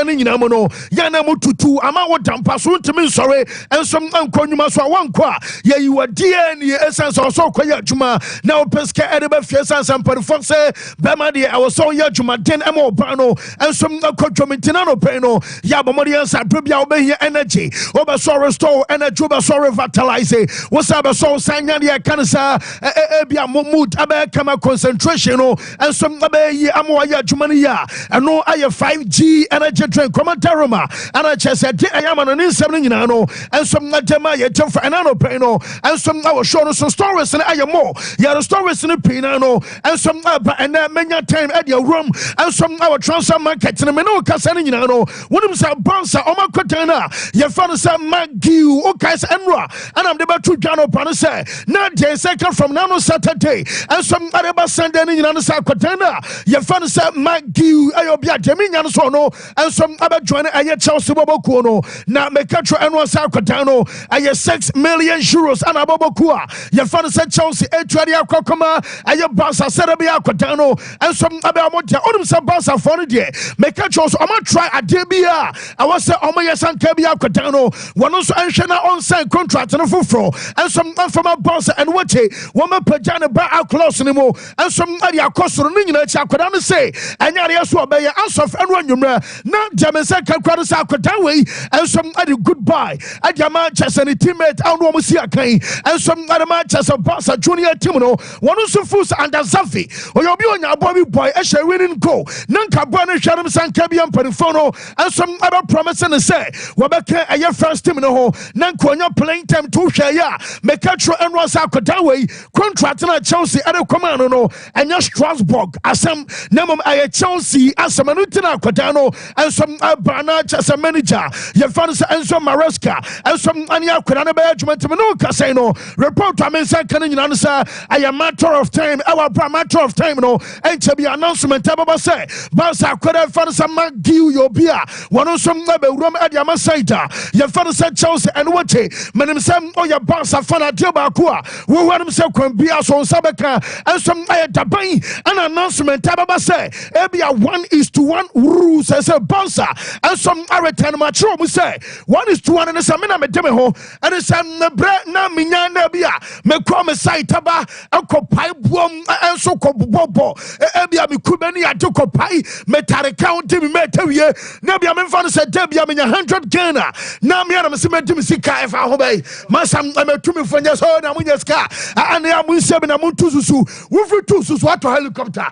no yana mututu ama wodampa so ntimi nsore ensom ankonnuma so awankwa ye you die ne essence so koya adwuma na opeska edeba fie sansan parifo se bema de awoso ya adwuma den ema oba no ensom akodwomentina no pe no ya bomori ansa probia obehia energy obeso restore energy obeso revitalize wo sa beso sanya de kansa bia mood abe kama concentration no ensom abeyi amwa ya adwuma ne ya eno aye 5G energy drink komantaroma ana chese de ayama no nsem no nyina no ensom adema ye temfa enano pe no ensom awo show no so stories ne ayemo ya stories ne pe no ensom aba ena menya time e dia room ensom awo transfer market ne me no kasa ne nyina no wonim sa bouncer o makotan na ye fa no sa magiu o kai sa enra ana am de ba tu dwano pa no say na day second from now no Saturday ensom areba Sunday ne nyina no sa kotan na ye fa no sa magiu ayo bia de me nya no so no ensom aba join aye Chelsea bobokuo no na mekatro enwa sa kotan no aye 6 million euros ana bobokuo ye fa no sa Chelsea etuade akokoma aye Barca Serbia kotan no ensom aba modia onum sa Barca for de mekatro so ama try ade bia awo se omo yesanka bia kotan no wono so enhwe na on sign contract no foforo ensom from Barca and wache woma pagane ba across ni mo ensom ade akosoro ni nyina chi akoda no say anya re so obeye ansof enwa nwumra na jamesa kakwado sa akodan we ensom ade goodbye adama chesani teammate awno mo si akan ensom ade ma chesa Barca junior team no wono so fus under Zafi oyobi onya boy boy e share winning goal nanka boy no hwarum sanka bia mpanifo no ensom ade promise ne say wobeka aye first team no ho nanka onya playing time to hwa ya mekatro enwa sa akodan we contract na Chelsea ade command no enya Strasbourg asem namom aye Chelsea asem no tina akodan no ensom abana chesa manager ye fan se ensom Maresca ensom ani akodan na be adwumatem no kasai no report amensa kan nyina no sa aye matter of time our matter of time no enche bi announcement ababa say Barca akodan fan se magiu yobia wono som na be wurom ade amasaita ye fan se Chelsea and wache menim sem oya Barca fan ade ba ko a wo wanum se kwambia so nsabeka ensom aye daban an announcement ababa say ebia 1:1 rules as a Barca and some return match room say 1:1 and some na me dem ho and some bre na minya na bia me come site aba akopai buom enso kobobo ebia me kubani akopai me tare county me metawie na bia me fa say bia me 100 Ghana na me na me se medim sika e fa ho bai masam metumi fanya so na munya ska and ya munse be na muntu susu wo fri tu susu ato helicopter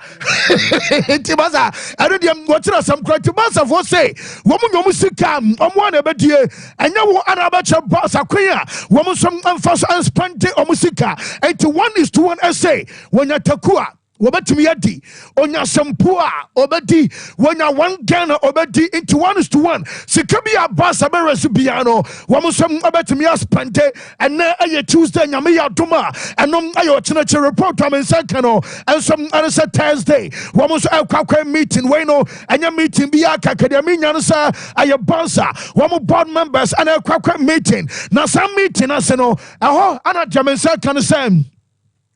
tibaza ade dem go tira some kwati Barca for say wo mu nyom sika omo na bedie enya wo araba che Barca kwia wo mu som amfa so anspante omo sika 1:1 essay wonya takua wobetumi yadi onya sempo a obedi wonya 1 Ghana obedi into 1:1 sika bia Barca be resibia no wo som obetumi aspante ena aye Tuesday nyame ya doma enom aye ochenche report amensa kano ensom ansa Thursday wo so akwa meeting we no enya meeting bia kakademi nya no sa aye Barca wo board members ana akwa meeting na some meeting aseno eho ana jamensa kan say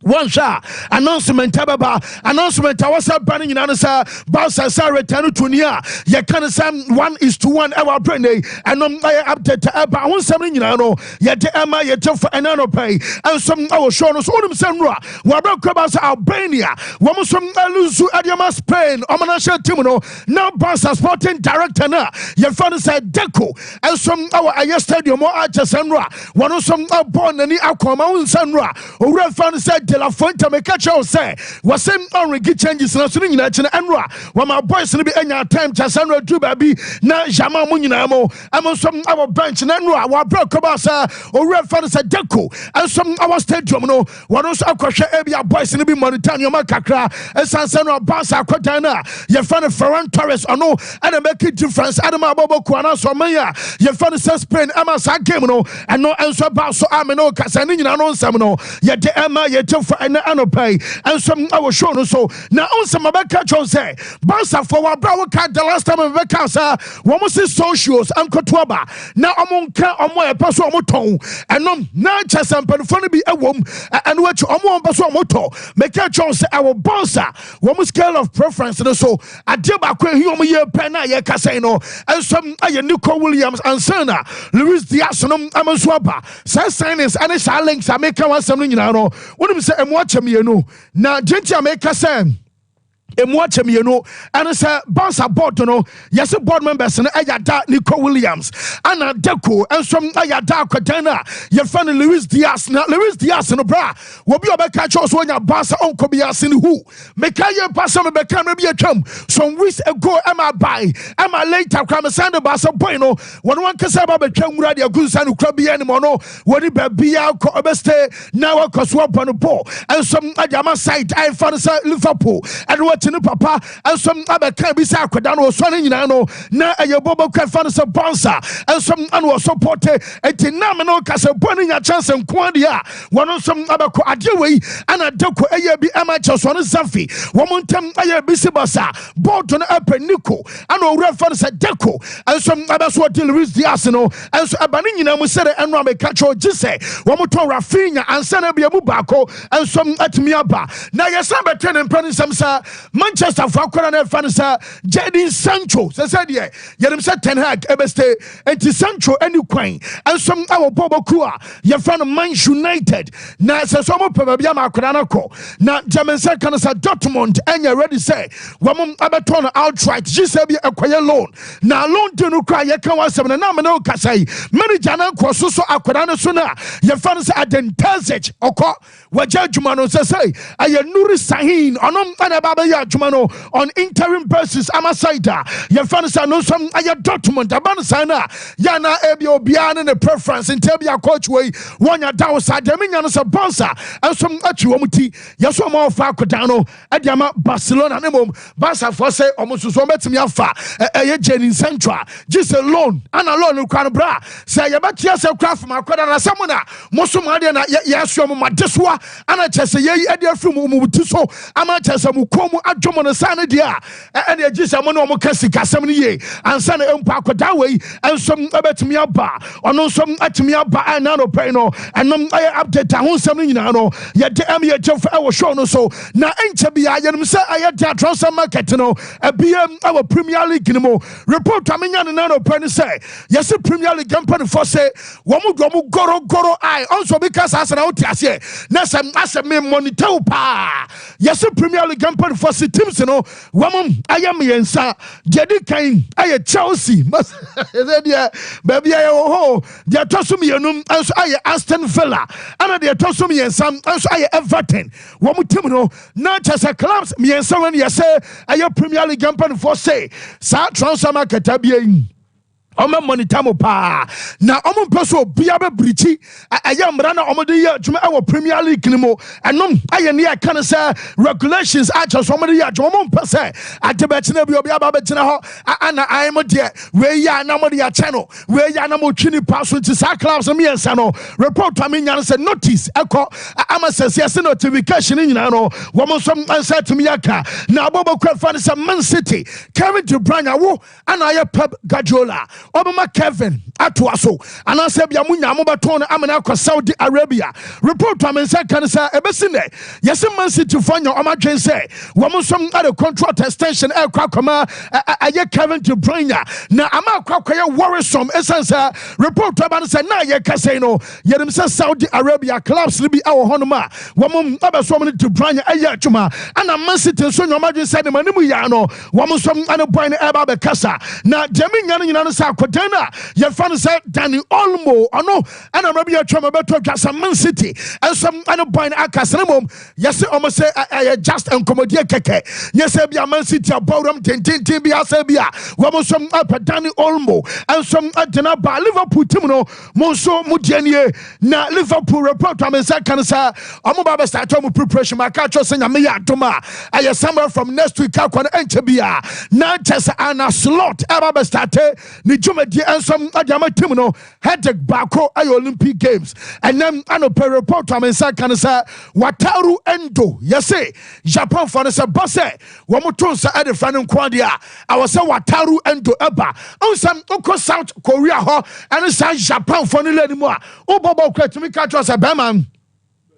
one shot announcement ababa announcement awasa banning in answer Barca sa return to nia ye can say 1:1 our brain and I update about 17 no ye de ama ye to for enano pay and some our show no so them semra we bra Barca Albania we mo some luzu adiama Spain omanasha team no now Barca sporting director na ye fan say Deco and some our aye stadium or achesenra one some born ani akoma unsanra owura fan say de la Fonte me catch you say wasem onrigi changes na so nyina chi na enra wa my boys no be enya time chasanra du baby na jama mu nyina mo amonsom our bench na enra wa bro Barca owura fan say Deco and some our stadium no one also akwhwe ebia boys no be Mauritania makakra esanse no Barca akodan na ye fan Ferran Torres ono and make a difference adama aboboko na so man ya ye fan Spain ama sa game no and no enso ba so ameno kasa ni nyina no nsam no ye de ema ye te for and pay and some our show no so now on some catch on say Bansa for our brow cat the last time of Vacasa one see socials and Kotuaba now among a person moton and no chess and penphony be a woman and what you person moto make a chance our Bansa one scale of preference so I did back when you year penna ye casino and some Nico Williams and Sana Luis Diasonum Amazwaba says signings and it's our links I make something you know what I'm saying watch me you know now Gentia make a sound watch me, you know, and it's a bounce board, you know. Yes, a board members and Ayada Nico Williams, Anna Deco, and some Ayada Cadena, your friend Luis Diaz, now Luis Diaz and Bra, will be a catch also when your boss uncle be asking who. Make a pass on the camera be a chum. Some weeks ago, am I buy, am I later, Kramasanda Bassa Bueno, when one can say about the chum radio goods and crabby animal, what it be out, Cobeste, now a swap on the ball, and some Ayama site, I found Liverpool, and what papa and some other can be sacred or swanning in ano na a bobo can find a bonsa and some annual support a tinamino castle burning a chance and quandia one of some other adiwe and a doko a be amateurs on a zafi woman tem a busy bassa bought on a penico and no reference a deco and some other swat till reach the arsenal and so abaning in a musere and rame catch or jisse one more Rafinha and Sanabia Mubako and some at Miaba now your son ten and penny some Manchester Falcon and Fanasa Jadin Sancho said yeah yet said Ten Hag Ebeste and Sancho and Ukraine and some our Bobo Kua your friend Manchester United now says some Pabia Makuranako now German second as a Dortmund and you ready say woman Abaton outright she said be acquire loan now loan to no cry you can was some nominal Kasai many Jana Kosuso Akurana Suna your friends at Dentazage Oko Wajajumano say I Nuri Sahin on Anababa Jumano on interim basis Amasaida your friends are no some aya document abansana yana ebio biana the preference in Tabia coach way one ya dawsa Dominion as a bonsa and some achuomuti yaso mo fa kodano adiama Barcelona nemom Barca for say almost so betimi afa eye Jadin Central just alone and alone kwan bra say ya betia say craft makoda na samuna mosoma de na yaso mo madeswa ana chese ye ade afri mu muti so ama chese mu komu adwomo no sane dia and ye gisa mo no mo kasika sam ne ye ansa na empa akoda we ensom abetimi aba ono nsom atimi aba ana no pay no enom aye update ahonsam no nyina no ye de am ye jef e wo show no so na enche bia ye nim say aye dia transfer market no ebiem our Premier League ni mo report amenya no no pay no say yes Premier League company for say wo mo goro ai onso because as na oti ase na sem asem me monitor pa yes Premier League company for say teams no wo mo ayam yensa jedi kan aye Chelsea mas dia baby aye ho dia tosum yenum anso aye Aston Villa ana dia tosum yensa anso aye Everton wo mo team no na chasa clubs yensa when you say aye Premier League company for say sa transfer market abia Oma monitamo pa na omo peso bia be brichi aye mra na omo de ye adwuma e wo Premier League ni mo enom aye ne aka say regulations a cho omo de ye adwuma omo pese adebe na bi obi aba be tena ho ana aye mo de we ya na mo de ya channel we ya na mo twini pass into sa clubs me yensa no report to me nyan say notice eko ama say notification nyina no wo mo som answer to me aka na abobo kwa say Man City Kevin De Bruyne wo ana aye Pep Guardiola Obama Kevin Atuaso and I said Yamunya Mobaton Amana Saudi Arabia report to me say can say ebesine yes Man City for your Omagen say woman some other contract extension aircraft koma aye Kevin De Bruyne na ama kwakwaya worrisome essence report to me say na ye kase no yedem say Saudi Arabia clubs libi awo honoma woman abeso me De Bruyne aye adwuma ana Man City so your Omagen say the manimu ya no woman some other boy na eba be kasa na jemi nyane nyina say Kodana, your fan said Danny Olmo, or no, and I'm maybe a trauma better just a Man City, and some other point at Casanum. Yes, almost say I just uncommodia keke. Yes, I be a Man City about them, Tintin be a Sabia, one some up at Danny Olmo, and some at Denaba, Liverpool Timno, Monso Mujenie, na Liverpool report. I mean, second, sir, I'm about to start preparation. My catch us in a mea toma. I am somewhere from next week. I can enter Bia, not just an slot. I'm about to start. dwumadi ensom adama team no headache bako ay Olympic Games and then anope report amensa kan say Wataru Endo yese Japan for no say boss wo moton sa ade fra no kwade a I was say Wataru Endo eba onsam oko South Korea ho and say Japan for no lani mu a obobo kwatumi ka tro say be man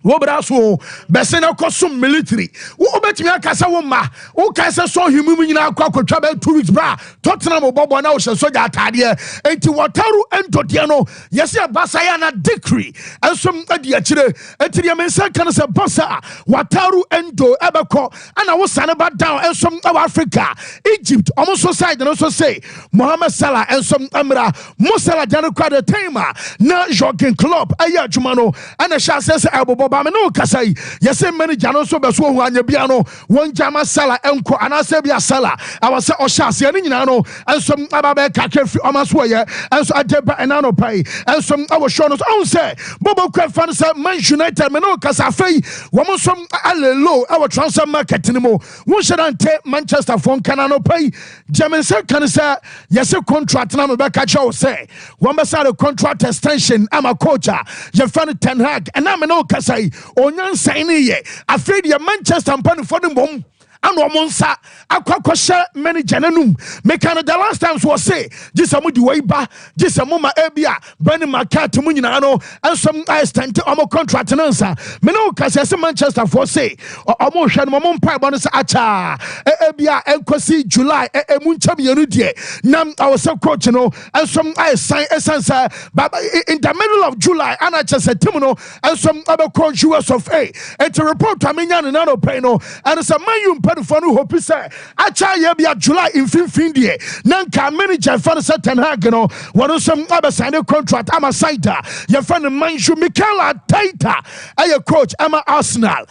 wo braso besena kosum military wo betimi akasa wo ma wo kasa so himu nyina akwa 2 weeks bra Tottenham bobo na wo hye soja atade enti Wataru Endo de no yesi abasa ya na decree ensom adi akire enti de mensa kan se bossa Wataru Endo ebeko ana wo sane ba down ensom of Africa Egypt omo so side no so say Mohamed Salah ensom amra Mo Salah de no kwa de time na jogging club aya adwuma no ana sha se abobo ba me no kasai yese manager no so be so hu anya bia no won jama Salah enko anase bia Salah awase ohyase ni nyina no ensom ababe ka kefi omaso ye enso adeba enano pai ensom awo show no on say bobo kwa fan say Man United me no kasa fei wo mo som alelo awo transfer market ni mo won shedante Manchester fon kana no pai German say kan say yese contract na me be ka che say won be say the contract extension ama coach je fan Ten Hag and na me no kasa onyan sign ye afraid your Manchester mpani for the bom and Monsa, Aquacosha, manager nanum. Mekana the last times was say, Jisamu di Waiba, Jisamuma Ebia, Benny Macat Munano, and some ice tent omo contract and answer. Meno Casas Manchester for say, or almost Mamon Pibonus Acha, Ebia, Encosi, July, Muncham Yerudie, Nam our sub coach, and some ice sign essence, but in the middle of July, Anna just said Timono, and some other coach US of A, and to report to Aminan and Nano Peno, and some man for no hope say acha ye bia July in finfindie nanka manager fan say Ten Hag no one some abasane contract ama side ye fan Manju Mikel Arteta aye coach ama Arsenal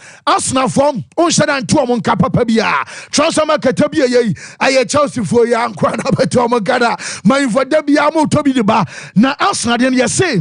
from on shadan to omon papa bia transfer market bia ye aye Chelsea for ya nkwa na beto omon gada man for da bia mo to bi de ba na Arsenal den ye say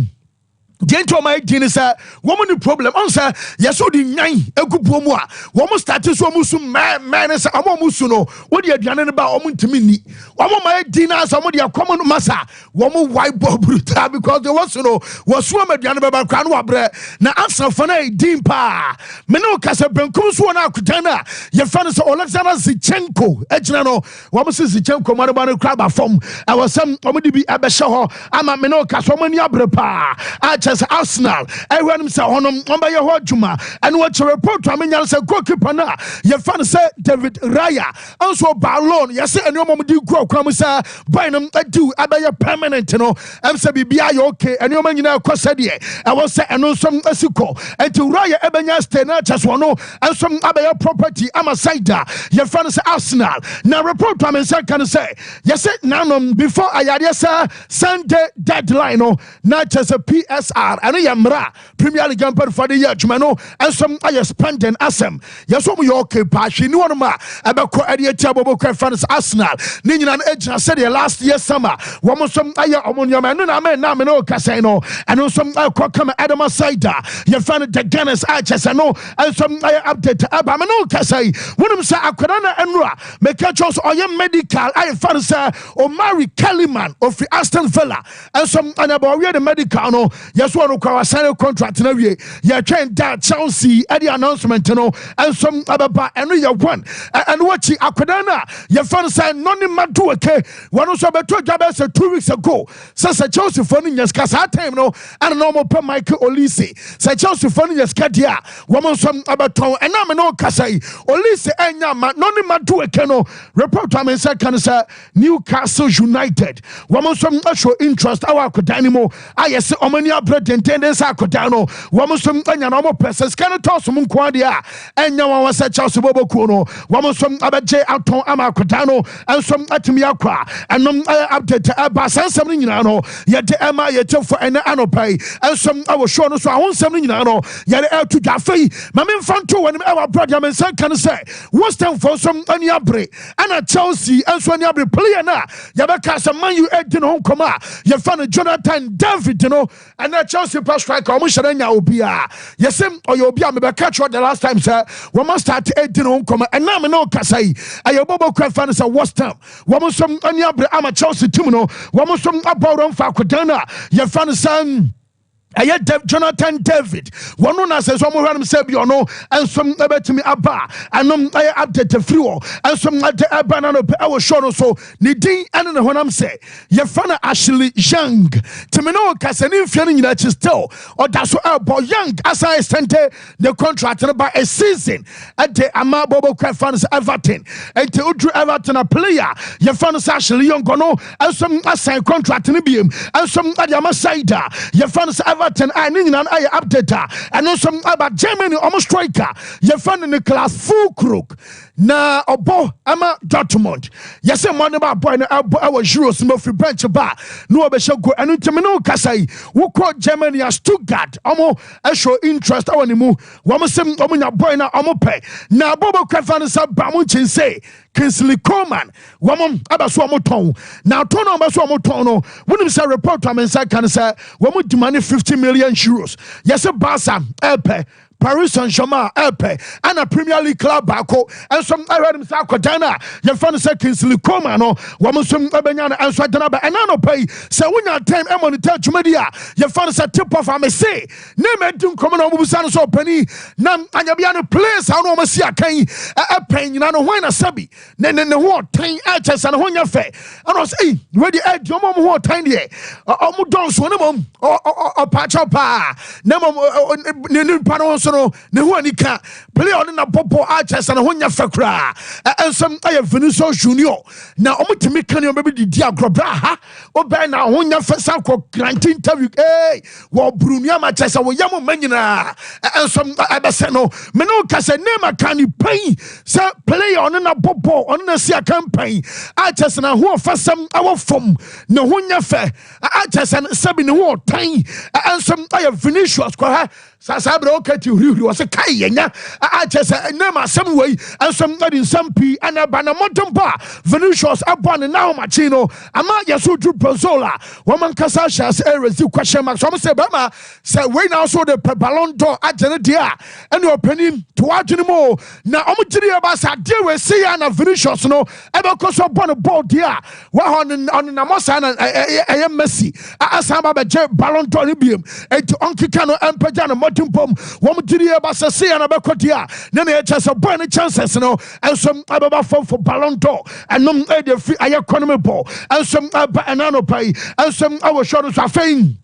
Gento my dinisa, woman problem. Answer, yes, so the nine, a good woman. Woman started so musum man as a musuno. What you are done about Omuntimini? Woman my dinner, somebody a common massa. Woman white bob brutal because there was no was swam at Yanaba Cranwabre. Now answer Fane Dimpa. Meno Casa Benkuswana Kutana. Your fans Alexander Zichenko. Ejnano. Woman says Zichenko, Marabano Crab from. I was some Omidi be Abeshaho. I'm a Meno Casomania Brepa. Arsenal, everyone say honum on by your hojuma, and what your report to Aminan say goalkeeper na your fan say David Raya, also Balon, yes, and your mom do grow cromisa, Bynum, I do abaya permanent, I'm say BBI okay, and your man you know Cosadia, I was say and some Asuko, and to Raya Ebanya Stena just one and some abaya property, I'm a cider, your fan say Arsenal, now report to Aminan can say, yes, now before I had yes, Sunday deadline, not just a PSR. And Yamra, Premier League for the year, Jumano, and some I spending Assam. Yes, we okay, Pashi, no one about Eddie Tabo fans Arsenal. Ninian Edge said last year summer, one some Aya Omonia Man, Namino Casino, and also some come Adam Saida. You found the Gunners Arches and no, and some I update Abamano Casai. One of them say Akurana and Ra, Mekachos or your medical, I found sir, or Mary Kellyman of the Aston Villa, and some Anaboria the medical. Yes, one of our sign contract na we ya train that Chelsea at the announcement and some other and we one and watching Akwadana your fans say none madu okay one also beto job 2 weeks ago says Chelsea for yes kasa time no and normal per Michael Olise say Chelsea for yes kadia woman some abaton and na me no kasa Olise enya ma none madu okay no report to me say can say Newcastle United woman some show interest our Akwadana I yes omania pretenders akodano wamusum anya no mo pese scan toss mu kwadia enya wa sa Chelsea bobo kuno wamusum abeje aton ama akodano ensom atimi akwa enom update aba sansam ni nyina no yede ema yete for ene anopai ensom awo show no so ahonsam ni nyina no yede etu dwafei mame mfanto woni ewa brother men san kan say Western for some ani abre ana Chelsea enso ani abre player na yabeka some Man U edin hon koma ye fan Jonathan David no and a Chelsea per striker omusherenya obia yesem oyobia me be catch the last time sir we must start 18 on come and now me no kasai ayobobo kwa fan say what's time we must some aniabre ama Chelsea team no we must some about fa kodana ye fan san Jonathan David, one who says, "Some of them say, you know, and some about me abba, and I update the floor, and some at the banana our show so Nidin and when I'm say, your fan Ashley Young, to me no Casanin feeling that you still, or that's what boy Young as I sent the contract by a season at the Amabobo fans Everton, and to Udru Everton a player, your fan Ashley Young, no, and some assigned contract in the beam, and some at Yamasaida, your fans Everton I need an eye updater and also about Germany almost striker you found in the class full crook na obo ama Dortmund yes money about boy na our Euros mo free bench ba no obesho go anu temino kasai wo call Germany as Stuttgart omo e show interest awani mu wo mo sem omo nya boy na omo pe na bobo kwafan sa ba mo chinse Kingsley Coman woman abaso omoton now turn on abaso omoton no when him say report am inside can say we mo demand 50 million euros yes Barca epe Paris Saint-Germain epe and a Premier League club bako and some I heard him say Kodana your fan say Kingsley Coman no woman some abenya and so dana ba and no pay say when your time e monitor media your fan say tip off am say name edun come no busan so pani nam anya bia no place how no see akan e pen nyina no when na sabi ne ho tan e chese na ho nya fe and was where the edge mom ho tan de omo don so ne mom o pacha pa ne mom ne pa no so no ne ho ani ka play on na popo a chese na ho nya fe kra and some I Vinicius Junior na omo timi kan yo be di agrobra ha obe na ho nya fe sa ko grant interview wo Brunia ma chese wo yam manyina and some abese no me no ka se name kan ni pen say play on na popo on na sia campaign a chese na ho fasam awo fom na ho nya fe a chese sabi ne ho tan and some I Vinicius ko ha Sasabra okati uri was a kayenya a chese name some way and some in some P and a banamotompa Vinicius upon and now machino ama yasu to Prozola woman Casashas areas the question mark some say Bama say we now so the Ballon d'Or at Genetia and your opinion to watch anymore now omutiri abasa deal we see and Vinicius no ever cause upon a ball dear on Namosa and I am Messi asamba Ballon d'Or bium and to Onkikano and Pajana Motumpom omutiri abasa see and abakotia then they just a bunny chances no and some ababa form for Ballon d'Or and no free economy ball and some banana pay and some our shoulders are fame.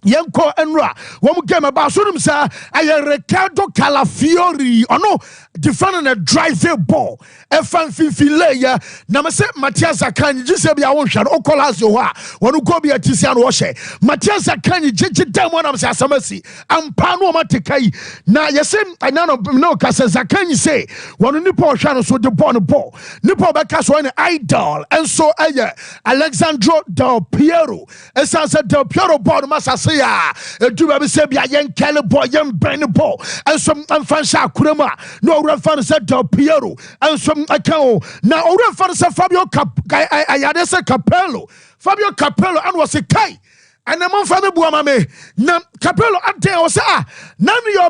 Yanko Enra, one game about Sunum sa Ricardo Calafiori or no defending a driving ball. Efan Fifileya, Namase Matias Akani, Giuseppe Awonshan, Okolazoa, one who go be a Tizian Washe, Matias Akani, Jiji one of Sasamasi, and Pano Matekai. Now, Yasim, I know Casas Akani say, one Nipo Shanos with the ball, Nipo Bacas one idol, and so Alexandro Del Piero, as I said, Del Piero ball Massa. Do I say be a young Caliboy, young Benny Ball, and some Fansha Kurema, no reference at Del Piero, and some account. Now, reference at Fabio Ayadesa Capello, Fabio Capello, and was a Kai. And the man from the Buamame, Capello at there was none of your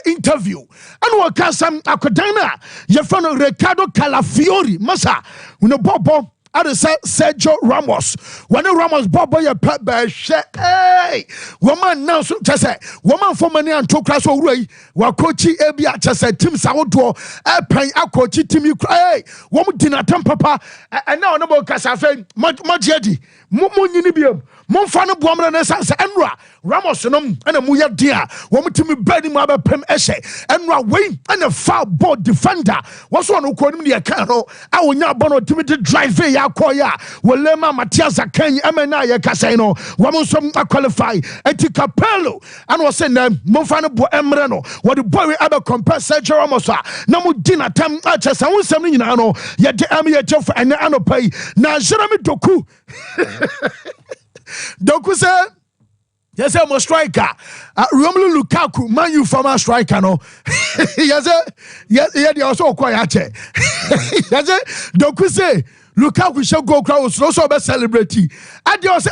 interview. And what can some Acadena, your friend Ricardo Calafiori, Massa, when a Bobo. Ada Sergio Ramos. When Ramos Bobo ya pet by hey woman now so say woman for money and to class away wa coachy ebia chese team sawodo e pen akochi team you cry woman dinner papa and now no more kasa fe majedi mo nyini biam mo fa no boamre na sanse enra Ramos no na mu ya dia woman team bedi mo abepem ehye enra we and a foul ball defender was one who call him the account awonya bono team to drive Koya, Walema Matias Akany, Amena Yakasino, Wamusom qualify, Eti Capello, and was in them, Mofano Bo Emreno, what the boy ever compare Sergio Ramosa, Namudina Tam Achas, and Seminano, yet the Amia Jeff and Anopay, now Jeremy Doku. Doku said, yes, I'm a striker. Romelu Lukaku, man, you from a striker, no? Yes, they also quiet. Yes, Doku say, Lukaku shall go crowds, no so celebrate. Adia say,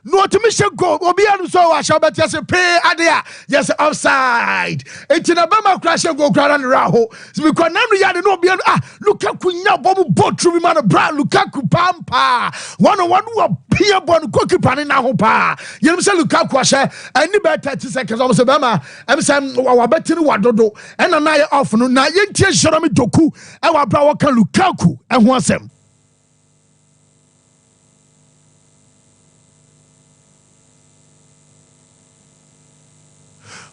no to me shall go, or be so I shall bet yes pay Adia, yes offside. It's in a Bama crash go crowd and Raho. So we can never yet no be Lukaku now bobu boat through man bra Lukaku pampa. 1-on-1 who appear born goalkeeper in Nahopa. You say Lukaku share any better 30 seconds almost Bama. I'm saying our betting wadodo and another off no na yentie Jeremy Doku and our bra can Lukaku and once them.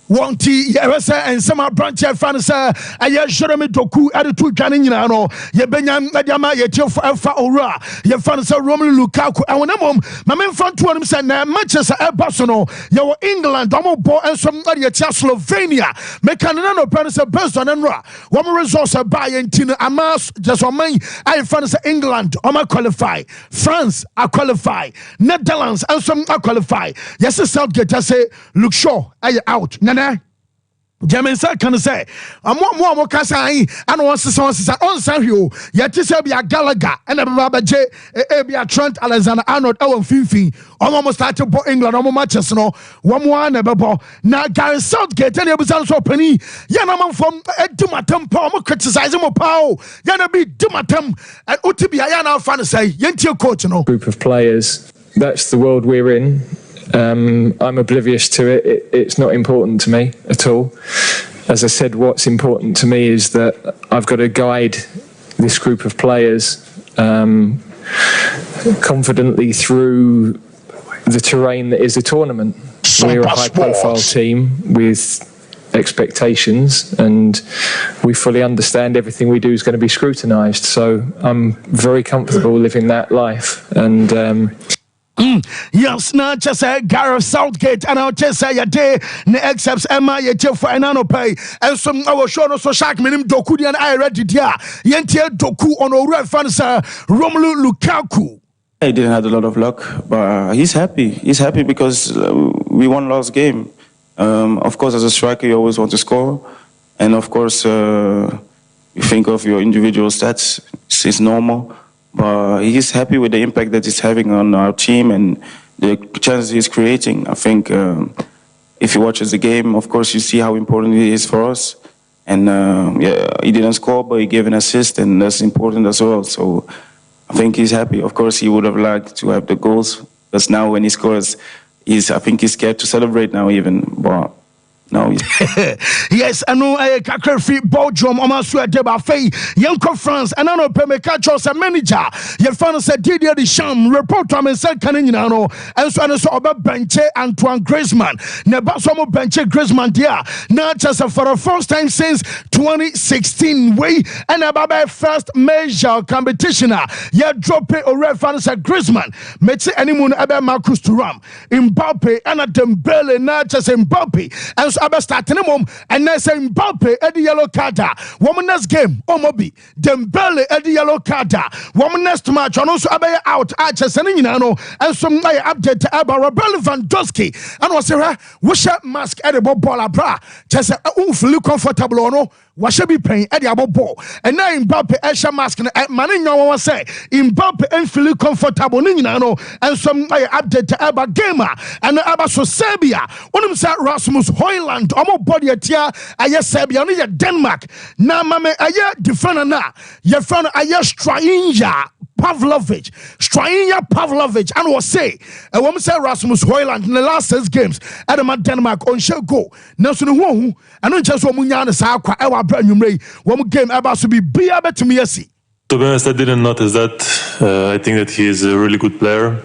Wanti yɛwɛsɛ nsɛm abranteɛ fa no sɛ ɛyɛ Jeremy Doku ɛde to dwane nyinaa no yɛbɛnya mɛdeama yɛtiefo ɛfa owura yɛfa no sɛ Romelu Lukaku ɛwɔ ne mom ma memfa ntoɔ no sɛ na matches ɛba so no yɛwɔ England ɔmobɔ nso ɛde yɛtia Slovenia meka no na nɔpɛ no sɛ based on ɛnora wɔm results ɛba yɛnti no ama just ɔman ayɛfa no sɛ England ɔma qualify, France a qualify, Netherlands nso a qualify. Yɛsɛ Southgate sɛ Luke Shaw ɛyɛ out Jaminsa can say, I'm more Casai, and once the song is on Sahio, yet to say be a Gallagher and a Baba J, a Trent Alexander Arnold, Owen Fifi, almost started for England, almost matches, no, one above. Now, Gary Southgate, and it was also penny, Yanam from Dumatem, Palm, criticizing of Pow, Yana be Dumatem, and Utibi Ayana Fantasy, Yentio coach, no group of players. That's the world we're in. I'm oblivious to it. It's not important to me at all. As I said, what's important to me is that I've got to guide this group of players confidently through the terrain that is the tournament. We're a high-profile team with expectations, and we fully understand everything we do is going to be scrutinised. So I'm very comfortable living that life, and yes, not just a Gareth Southgate, and I'll just say a day, ne accepts Emma, ye for an anno pay, and some our show no so shark minim Doku and I read it here. Yentia Doku on a red fans, Romelu Lukaku. He didn't have a lot of luck, but he's happy. He's happy because we won last game. Of course, as a striker, you always want to score, and of course, you think of your individual stats. It's normal. But he's happy with the impact that he's having on our team and the chances he's creating. I think if he watches the game, of course, you see how important he is for us. And yeah, he didn't score, but he gave an assist, and that's important as well. So I think he's happy. Of course, he would have liked to have the goals, because now when he scores, I think he's scared to celebrate now even. But no. Yes, I know a cracker free ball drum on my sweat deba fay, Yanko France, and I know Pemeka Charles a manager. Your fan said Didier Deschamps report to me said Caninano, and so I saw about Benche Antoine Griezmann. Nebasomo Benche Griezmann, dear, not just for the first time since 2016. Way and about first major competition. Yeah, drop it or fan said Griezmann. Mete anyone about Marcus Thuram, Mbappe, and a Dembele, not just Mbappe, and so starting mom and I say Mbappe at the yellow card. Woman next game, Omobi, Dembele at the yellow card. Woman next match, and also Abe out at Chesanino, and some update about Robert Lewandowski. And was a wish mask at the ball bra. Just feel comfortable or no. What should be paying at the above ball? And now Mbappe Esha mask and Manin no say Mbappe and feel comfortable Ninano and some update about gamer and about so Serbia. One of them Rasmus Hoyland, Omo body at ya, Aya Serbia, only Denmark. Now, Mame, Aya defender na, your friend Aya Strainja. Pavlovich, and was say, a woman said Rasmus Hoyland in the last 6 games at the Denmark on show go. Nelson Wong, and not just Womunyana Sakwa, our brand new one game about to be better to me. To be honest, I didn't notice that. I think that he is a really good player.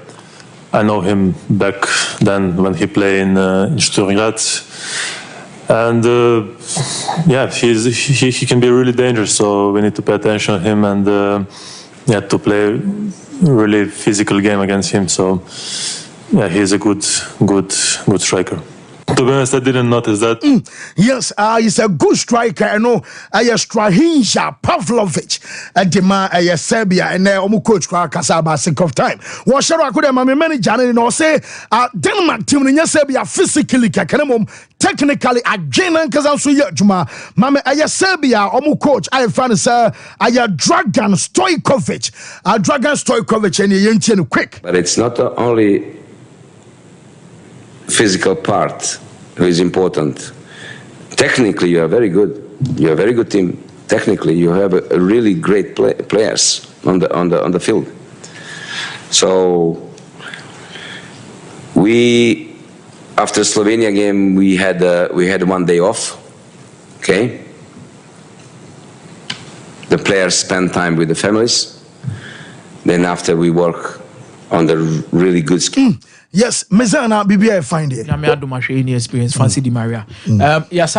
I know him back then when he played in Stuttgart. And yeah, he can be really dangerous, so we need to pay attention to him and to play a really physical game against him. So yeah, he's a good striker. To be honest, I didn't notice that. Yes, he's a good striker. I know. Strahinja Pavlovic, Dima, Serbia, and coach Kasaba sake of time. What shall I could have my manager and say, Denmark team in Serbia physically, technically, again, and Kazan Juma, Mama, Serbia, coach, I found sir, Dragan Stojkovic, Dragan Stojkovic, and Yenchen quick. But it's not only physical part is important. Technically, you are very good. You're a very good team. Technically, you have a really great players on the field. So we, after Slovenia game, we had 1 day off. Okay. The players spend time with the families. Then after we work on the really good skill. Yes, Mezana BBI find it. I do my experience, Fancy Di Maria. Yes,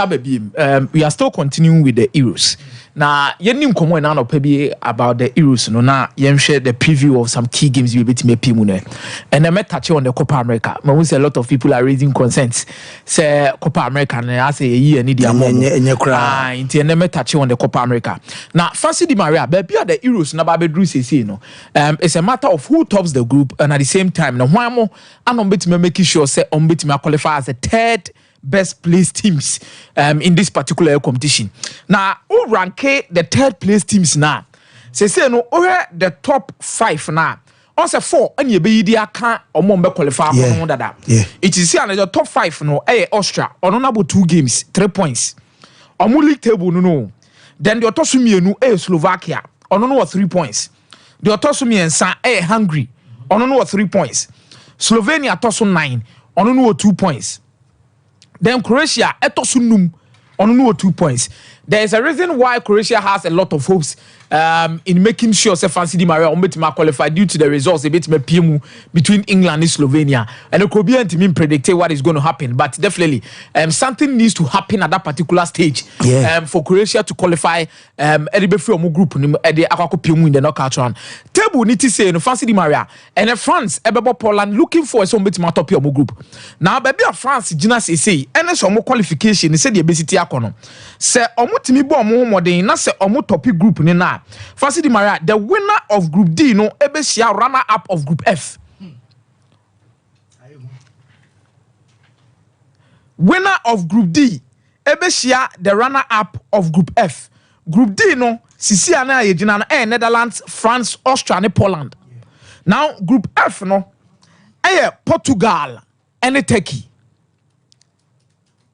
we are still continuing with the Euros. Now, you didn't come on about the Euros. No, now you share the preview of some key games we beat me Pimune. And I met touch on the Copa America. But we say a lot of people are raising concerns. Say Copa America, and I say a year need the amount. And I met touch on the Copa America. Now, Fancy Di Maria, baby, the Euros na babedru say no. It's a matter of who tops the group, and at the same time, no one more. And I'm making sure say qualify as the third best placed teams in this particular competition. Now, who rank the third place teams now? Say no, the top 5 now. Also 4 and you be there can or qualify for that. It is here the top 5 no. Austria on about 2 games, 3 points. On league table no. Then the Otosumi no Slovakia on 3 points. The Otosumi and San Hungary on 3 points. Slovenia toso 9 on 2 points. Then Croatia etosunum on 2 points. There is a reason why Croatia has a lot of hopes in making sure say Fancy Di Maria qualify due to the results between England and Slovenia. And the Caribbean team predicted what is going to happen, but definitely something needs to happen at that particular stage for Croatia to qualify. Group in the knockout round. Table need to say Fancy Di Maria and France Poland looking for some top group. Now baby France Gina say and some qualification said the obesity akono. Say omutimi bo omo modern na say omo topic group ni na Fancy Di Maria the winner of group D no ebesia runner up of group F. Winner of group D ebesia the runner up of group F. Group D no sisi ana yegina no Netherlands, France, Austria and Poland. Now group F no Portugal and Turkey.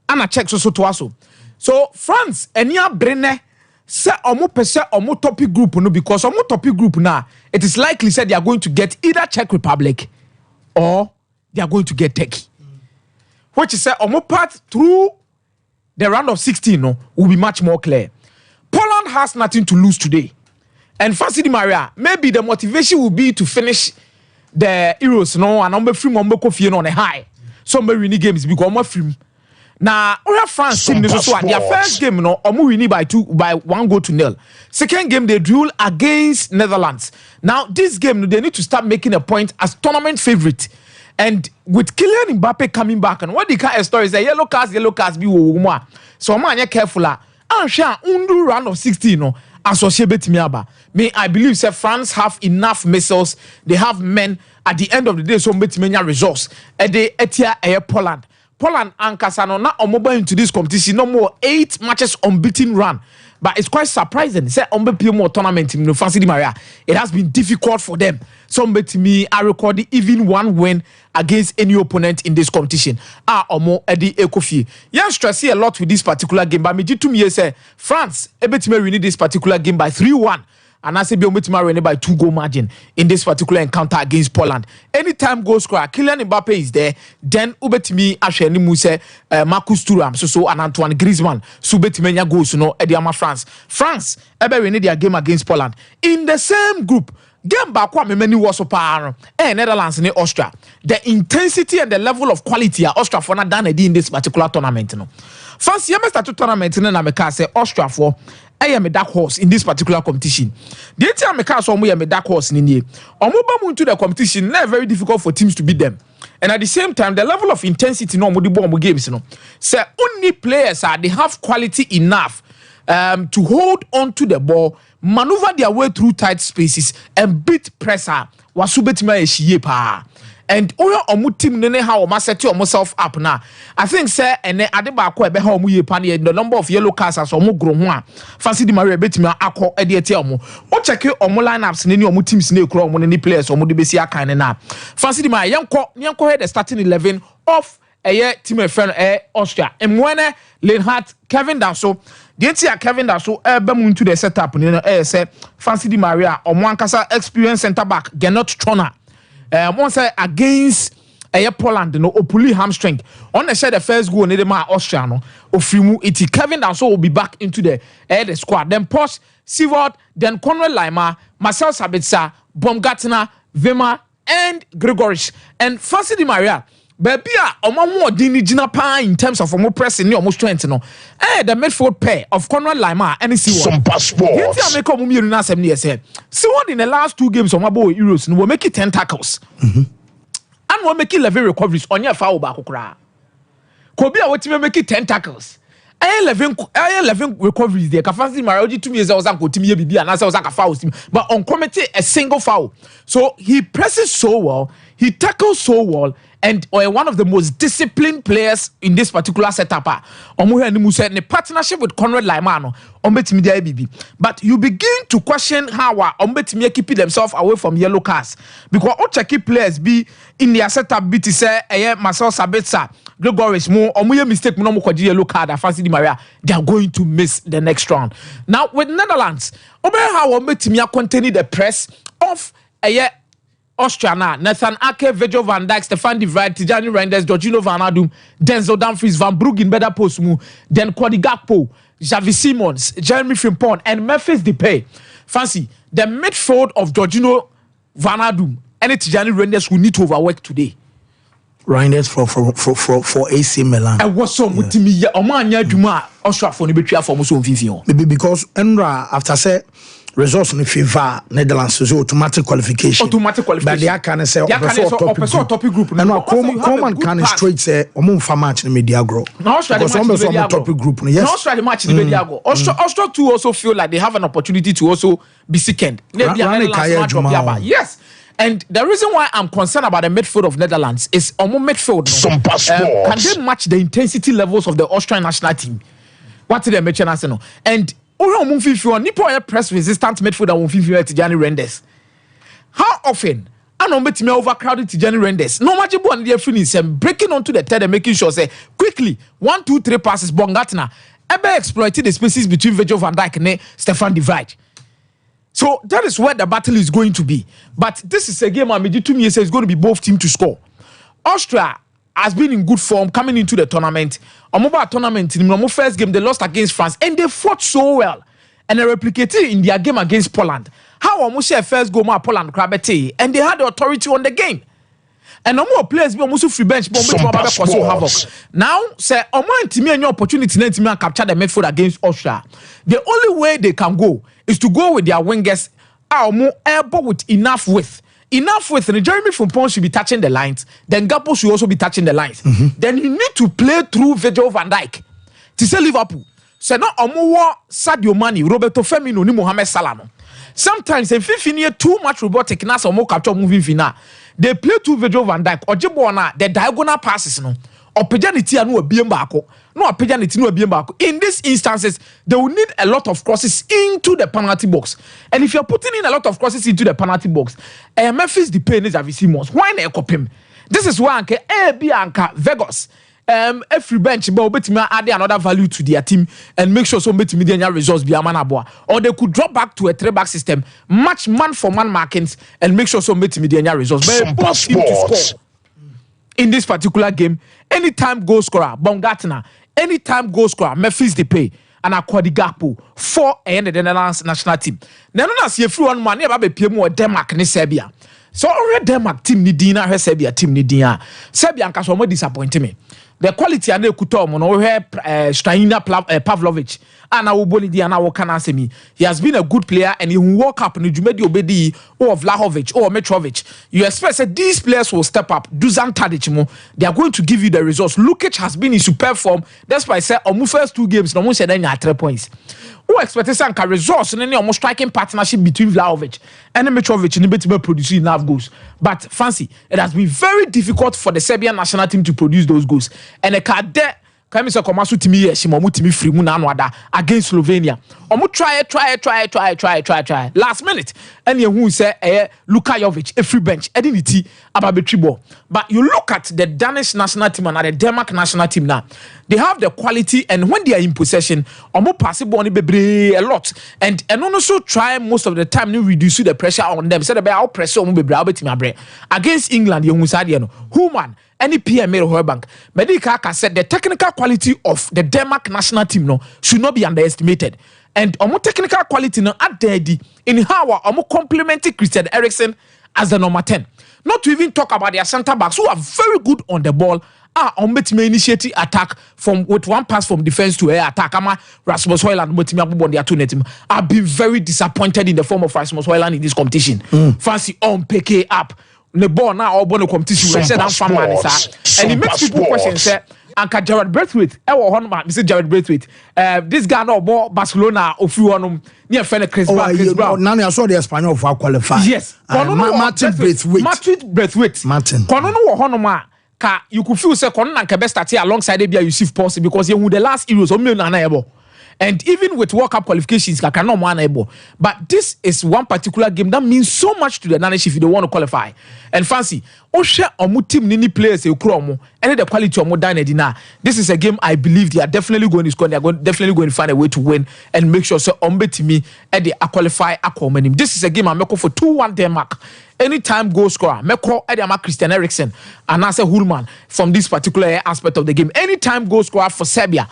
Ana check so to aso. So France enia brene say omo pese omo topic group no because omo topic group now it is likely said they are going to get either Czech Republic or they are going to get Turkey. Which is say omo part through the round of 16 no will be much more clear. Poland has nothing to lose today. And Fancy Di Maria, maybe the motivation will be to finish the Euros no and I'm free on a high. So maybe winning games because free. Now, France team their first game no winning by 1 goal to 0. Second game they drew against Netherlands. Now this game they need to start making a point as tournament favorite. And with Kylian Mbappe coming back and what the kind of story is yellow cards be wo. So man careful undu round of 16 no associate me aba. Me I believe say France have enough missiles. They have men at the end of the day so many results. And they etia Poland. Poland and Kasano na omoba into this competition no more 8 matches unbeaten run. But it's quite surprising. Say more tournament in Fancy Di Maria. It has been difficult for them. Some bet me I recorded even 1 win against any opponent in this competition. Omo Eddie Ekofi. Yes, stress a lot with this particular game. But me to me say France bet me win this particular game by 3-1. And I say be winning by 2 goal margin in this particular encounter against Poland. Anytime goal scorer, Kylian Mbappe is there, then ubetimi asheni muse Marcus Thuram, so and Antoine Griezmann, so betimenya goals no Ediama France. France ebe winning their game against Poland in the same group. Game back kwa many was upon Netherlands and Austria. The intensity and the level of quality Austria for not done in this particular tournament. No. France you start to tournament in America say Austria for I am a dark horse in this particular competition. The time I can't say I am a dark horse in here. Omoba into the competition, not very difficult for teams to beat them. And at the same time, the level of intensity no more the games, you know. So only players they have quality enough to hold on to the ball, maneuver their way through tight spaces, and beat pressure. Wasubetima eshiyepa. And oyo omu team nene how omu set yourself up now. I think say ene adeba ko ebe ha omu ye pan the number of yellow cards as omu grow ho a fancy di Maria betimi akọ e de tie omu. O check omu lineups ne omu teams ne ekura omu ne players omu de besi akan ne na. Fancy di Maria yenko the starting 11 of team friend Austria. Emwene Lenhart Kevin Danso. The entire Kevin Danso ebe into the setup ne say Fancy di Maria omu ankasa experienced center back Gernot Trona. Once against Poland, no opuli hamstring. On the share the first goal, near my Austria, no Ofrimu iti Kevin Danso will be back into the squad. Then Post, Sivert, then Conrad Lima, Marcel Sabitzer, Baumgartner, Vema, and Gregorish. And Fancy Di Maria, baby, more dinigina pa in terms of more pressing, no more strength, no. The midfield pair of Conrad Lima and Sivert. Sompa Sports. Make up Mummy Sivert in the last 2 games of my boy Euros, no, will make it 10 tackles. And we'll make 11 recoveries on your foul back. Kobe, what you make it 10 tackles. I 11 recoveries there. Kafansi Maraji 2 years old, Uncle Timmy Bibi, and as I was like a foul team, but on committee a single foul. So he presses so well, he tackles so well, and one of the most disciplined players in this particular setup. The partnership with Conrad Laimano, but you begin to question how Ombetimi keep themselves away from yellow cards because Ochaki players be in their setup. BT say Marcel Sabitzer, Gregorish, more mistake no more yellow card. Fancy Di Maria, they are going to miss the next round. Now with Netherlands, how Ombetimi continue the press of Austria now, Nathan Ake, Virgil van Dijk, Stefan de Vrij, Tijani Reinders, Georgino Van Adum, Denzel Dumfries, Van Bruggen, Better Post Mu, then Kwadi Gakpo, Javi Simons, Jeremy Frimpong, and Memphis Depay. Fancy, the midfield of Georgino Van Adum and Tijani Reinders will need to overwork today. Reinders for AC Milan. And what's so with me? Omanya Juma, Austria for Nibetria for Muso Vivio. Maybe because Enra, after say, results in favor Netherlands is automatic qualification. But they can say topic group. And now Coleman can straight say for match in the media grow. Because some topic group. Yes. Austria match in the media go. Austria too also feel like they have an opportunity to also be second. Yes. And the reason why I'm concerned about the midfield of Netherlands is midfield. Can they match the intensity levels of the Austrian national team? What did they mention? And press resistant midfielder won't feel Tijani Reinders. How often? I know me overcrowded Tijani Reinders. No matter what they're finishing, breaking onto the third and making sure say quickly 1, 2, 3 passes. Baumgartner ever exploited the spaces between Virgil van Dijk and Stefan de Vrij. So that is where the battle is going to be. But this is a game I made 2 years it's going to be both teams to score. Austria has been in good form coming into the tournament. A mobile tournament in the first game they lost against France and they fought so well and they replicated in their game against Poland. How almost a first goal more Poland Krabete and they had the authority on the game. And no more players be almost free bench but havoc. Now say Oman team any opportunity to capture the midfield against Austria. The only way they can go is to go with their wingers more able with enough width. Enough with Jeremy Frimpong should be touching the lines. Then Gakpo should also be touching the lines. Then you need to play through Virgil van Dijk. To say Liverpool. So now Omo Sadio Mane, Roberto Firmino, ni Mohamed Salah. Sometimes if you near too much robotic now some more capture moving final. They play through Virgil van Dijk or Jibona the diagonal passes no. Or Pejanity and no Biembako. No Pejanity no Biembako. In these instances, they will need a lot of crosses into the penalty box. And if you're putting in a lot of crosses into the penalty box, Memphis Depay needs Javi Simons. Why not copy him? This is why Anka Vegas. Every bench but add another value to their team and make sure some media results be amanabwa. Or they could drop back to a 3-back system, match man for man markings, and make sure some media results. But both team to score in this particular game. Anytime goal scorer, Baumgartner, anytime goal scorer, Memphis Depay, and Kwadi Gakpo for the Netherlands national team. Now, not see everyone money about the PM or Denmark and Serbia. So already Denmark team ni dina, Serbia team ni dina. Serbia and Kasoma disappointed me. the quality and kutom no Straina Pavlovic and I will body and I will can answer me. He has been a good player and he will walk up in the Jumedi Obedi or Vlahovic or Mitrovic. You expect that these players will step up. Dusan Tadic, they are going to give you the results. Lukic has been in superb form. That's why I said on first 2 games, no one said any 3 points. Who expected some results and any almost striking partnership between Vlahovic and Mitrovic in the bit of producing enough goals. But fancy, it has been very difficult for the Serbian national team to produce those goals. And a card there. Kami se komasu timi yeshimo mu timi free mu na anwada against Slovenia. Omu try. Last minute, and you say Luka Jovic a free bench. Ediniti ababetri ball. But you look at the Danish national team and the Denmark national team now. They have the quality, and when they are in possession, omu pass ball bebre a lot, and also try most of the time to reduce the pressure on them. So they out pressure omu bebre abetima bre against England. You musadi no Human. Any PM Bank. Medika said the technical quality of the Denmark national team no should not be underestimated. And omo technical quality no at in how omo complimented Christian Eriksen as the number 10. Not to even talk about their centre backs who are very good on the ball. Ombetime initiate attack from with one pass from defense to air attack. Rasmus Højlund on their 2 net. I've been very disappointed in the form of Rasmus Højlund in this competition. Fancy on pick up. The ball now all born competition and it makes people question say Anka Jared Braithwaite Mr. Jared Braithwaite this guy no ball Barcelona ofi honum near Fene Chris Brown now I saw the Espanyol for qualify yes Martin Braithwaite Martin kono no honum ka you could feel say kono na nka best start alongside Abia Yusuf Pulse because you the last Euros o me na ebo. And even with World Cup qualifications, like no one able. But this is one particular game that means so much to the Danish if they want to qualify. And fancy, Osha omu team nini players and the quality of modern. This is a game I believe they are definitely going to score. They are definitely going to find a way to win and make sure so to me and they qualify. This is a game I'm making for 2-1 Denmark. Anytime goal scorer, Meko Edama Christian Eriksen and Nase Hulman from this particular aspect of the game. Anytime goal scorer for Serbia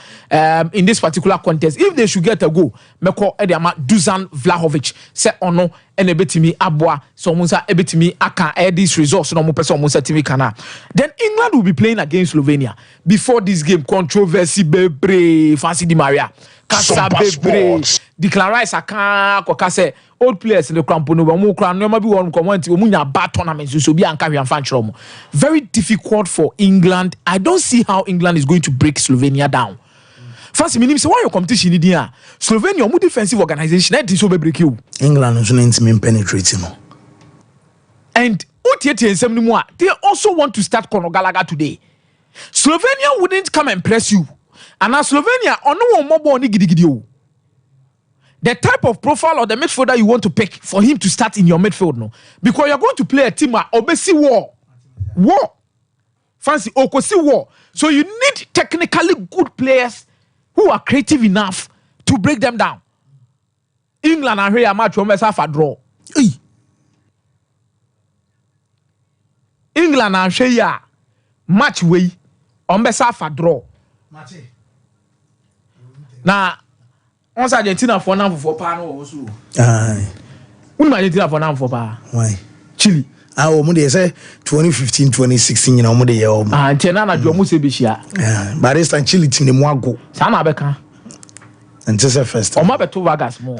in this particular contest, if they should get a goal, Meko Edama Dusan Vlahovic say ono and ebetimi abwa so munsa ebetimi aka air this results no mo person munsa timi kana. Then England will be playing against Slovenia. Before this game, controversy bebre fancy Di Maria. Kasa bebre declare aka kokase old players in the crampono mu kran no ma bi won comment omunya bad tournament so bi anka hwe amfa nchero mo. Very difficult for England. I don't see how England is going to break Slovenia down. Fancy meaning say why your competition in here Slovenia mu defensive organization that is so be break you England is not penetrating no. And they also want to start Conor Gallagher today. Slovenia wouldn't come and press you. And now Slovenia on mobile ni gidi. The type of profile of the midfielder you want to pick for him to start in your midfield no. Because you're going to play a team obesi war. Fancy okosi war. So you need technically good players who are creative enough to break them down. England and here match almost a draw. England and here match way almost a draw. Now, once Argentina for now for power also. When Argentina for now for power. Why? Chile. They say 2015, 2016, you know, they Chenana Jomu Sebishia. But this time Chile team, the Mwago. Sana Beka. And this is the first time. Omabe 2 Vargas more.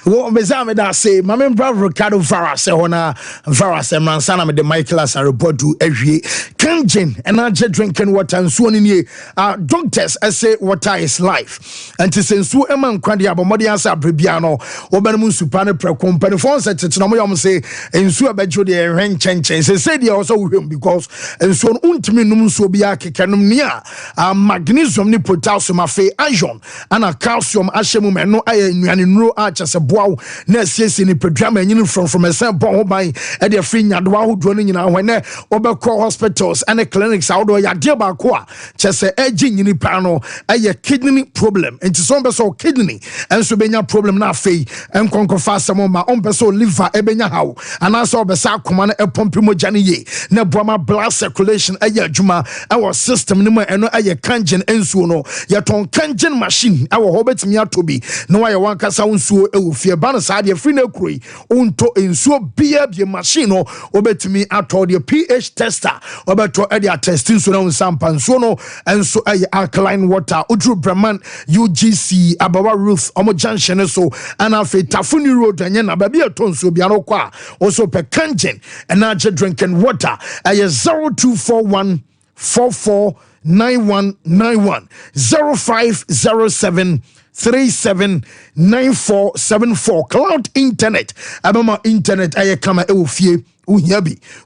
What me that say, my man brother Ricardo Varas, Hona Varas, and Mansana with the Michael as a report to every Kanjin, and I just drinking water and so on in here. Doctors, I say water is life. And to send so a man Quandia, but Modiansa Prebiano, Obermun Supana Precompany, for such a normal say, and so about you the rank changes. They say they also him because, and so untiminum sobiaki canum near magnesium, ni potassium, a fe iron, and a calcium, ashemum, and no iron, and no arch as a wow, Nessie in Pedram and from a sample by at the free Yadwa who dwelling in our when Oberco hospitals and the clinics out of Yadiaba Qua, just a edging in the panel, a kidney problem, and to some person kidney, and so be problem now fee, and conquer fast some of my own person liver ebenya how, and I saw Bessa command a pompimo janiye, Nebrama blood circulation, a juma, our system, no and a kanjan and so no, yet on kanjan machine, our hobbits me to be, no I want Casa so. nti eba no saa de free na kuroi unto ensuo bia bia machine no obetumi atɔ de pH tester obeto e de testing so na unsampa nsuo no enso alkaline water udru Breman UGC Abawa Ruth omo junction so ana fe Tafuni road anya na ba bia to nsuo bia no kwa also pe kangen energy drinking water 0241 449191 0507 379474 cloud internet abama internet aye kama e ofie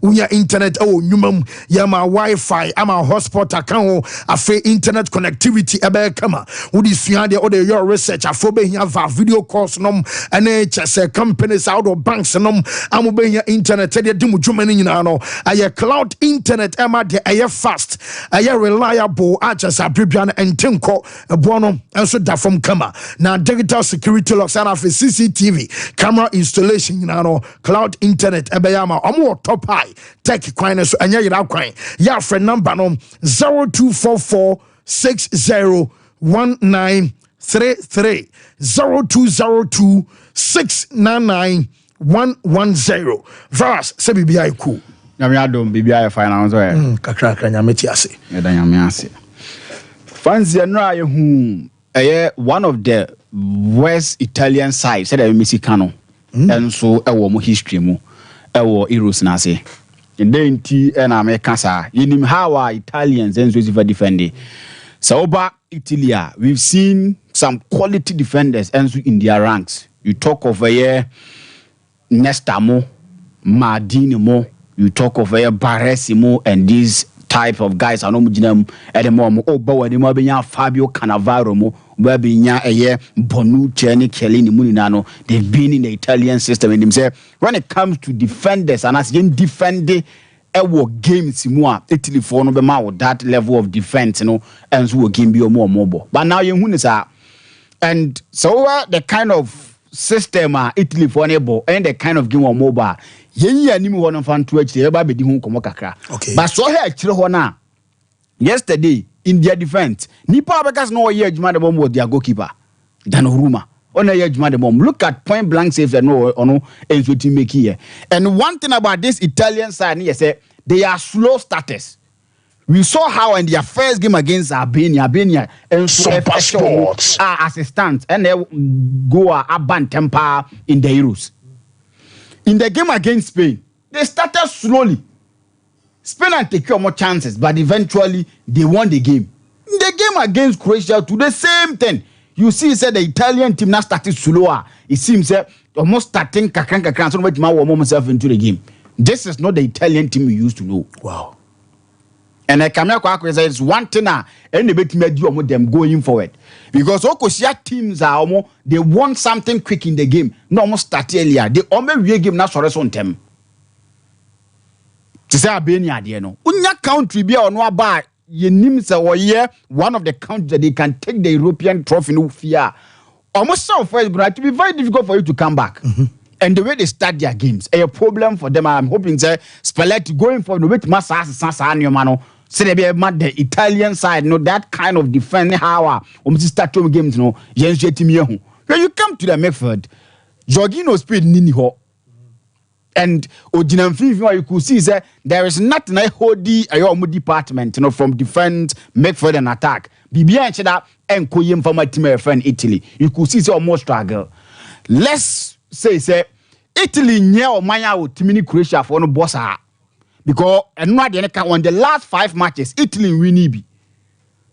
unya internet nyumam yama wifi ama hotspot account afe internet connectivity ebe kama udi sua de ode your research afo be hia va video calls nom ene chese companies out of banks nom amu be hia internet de dimu dwuma ni nyina no aye cloud internet ema de aye fast aye reliable achesa bibia na entenko ebo no enso da from kama na digital security locks and afe CCTV camera installation nyina no cloud internet ebe yama more top high tech kwan so anya yira kwan ya friend number no 0244 601933 0202 699 110 verse se bibia iku nyame adom bibia final so kakra nyame ti ase da nyame ase fancy no aye hu one of the worst Italian sides said Mexicano and so ewo mo history mu ewo Eros na se ndenti na America sa yinim how Italians and so defend so over Italy we've seen some quality defenders and so in their ranks. You talk of Nestamo, Mardini, you talk of Baresi and these type of guys. I know mujinam edemo o bawa ni mabenya Fabio Cannavaro mo babinya Bonucci ni Chiellini muninano. They've been in the Italian system and themselves. When it comes to defenders and as you defend ewo games more Italy for no be ma with that level of defense, you know, and so game be more mobile. But now you hunisa and so the kind of system Italy for able and the kind of game or mobile. Yen ni one of fan to everybody be di komo kakra. Okay. But so here chiro ho na. Yesterday in their defense, Nipa because no year juma the bomb with their goalkeeper. Donnarumma. On a year juma the bomb. Look at point blank saves and no to make here. And one thing about this Italian side, yes, they are slow starters. We saw how in their first game against Albania and Sompa Sports assistants and they go a temper in the Euros. In the game against Spain, they started slowly. Spain had taken more chances, but eventually they won the game. In the game against Croatia, to the same thing. You see, said the Italian team now started slower. It seems almost starting kakran, so much more warm himself into the game. This is not the Italian team we used to know. Wow. And I come here it's one thing and the bit made you them going forward. Because Okosia teams are they want something quick in the game. No almost start earlier. They almost game now sorry on them. To say Albania there no. Unya country be on one bar. Ye names are here one of the countries that they can take the European trophy no fear. Almost so first but it will be very difficult for you to come back. Mm-hmm. And the way they start their games, a problem for them. I'm hoping say Spalletti going for the way to mano. Say they be the Italian side, no that kind of defense. How start games, no. When you come to the midfield, Jorginho speed nini ho, and Ojinamfi you could see that there is nothing I hold the department, you know, from defense, midfield and attack. Bibia Cheda and Koyim for my team friend Italy. You could see almost struggle. Let's say Italy near or Maya with Timini Croatia for no boss. Because and not the last 5 matches, Italy win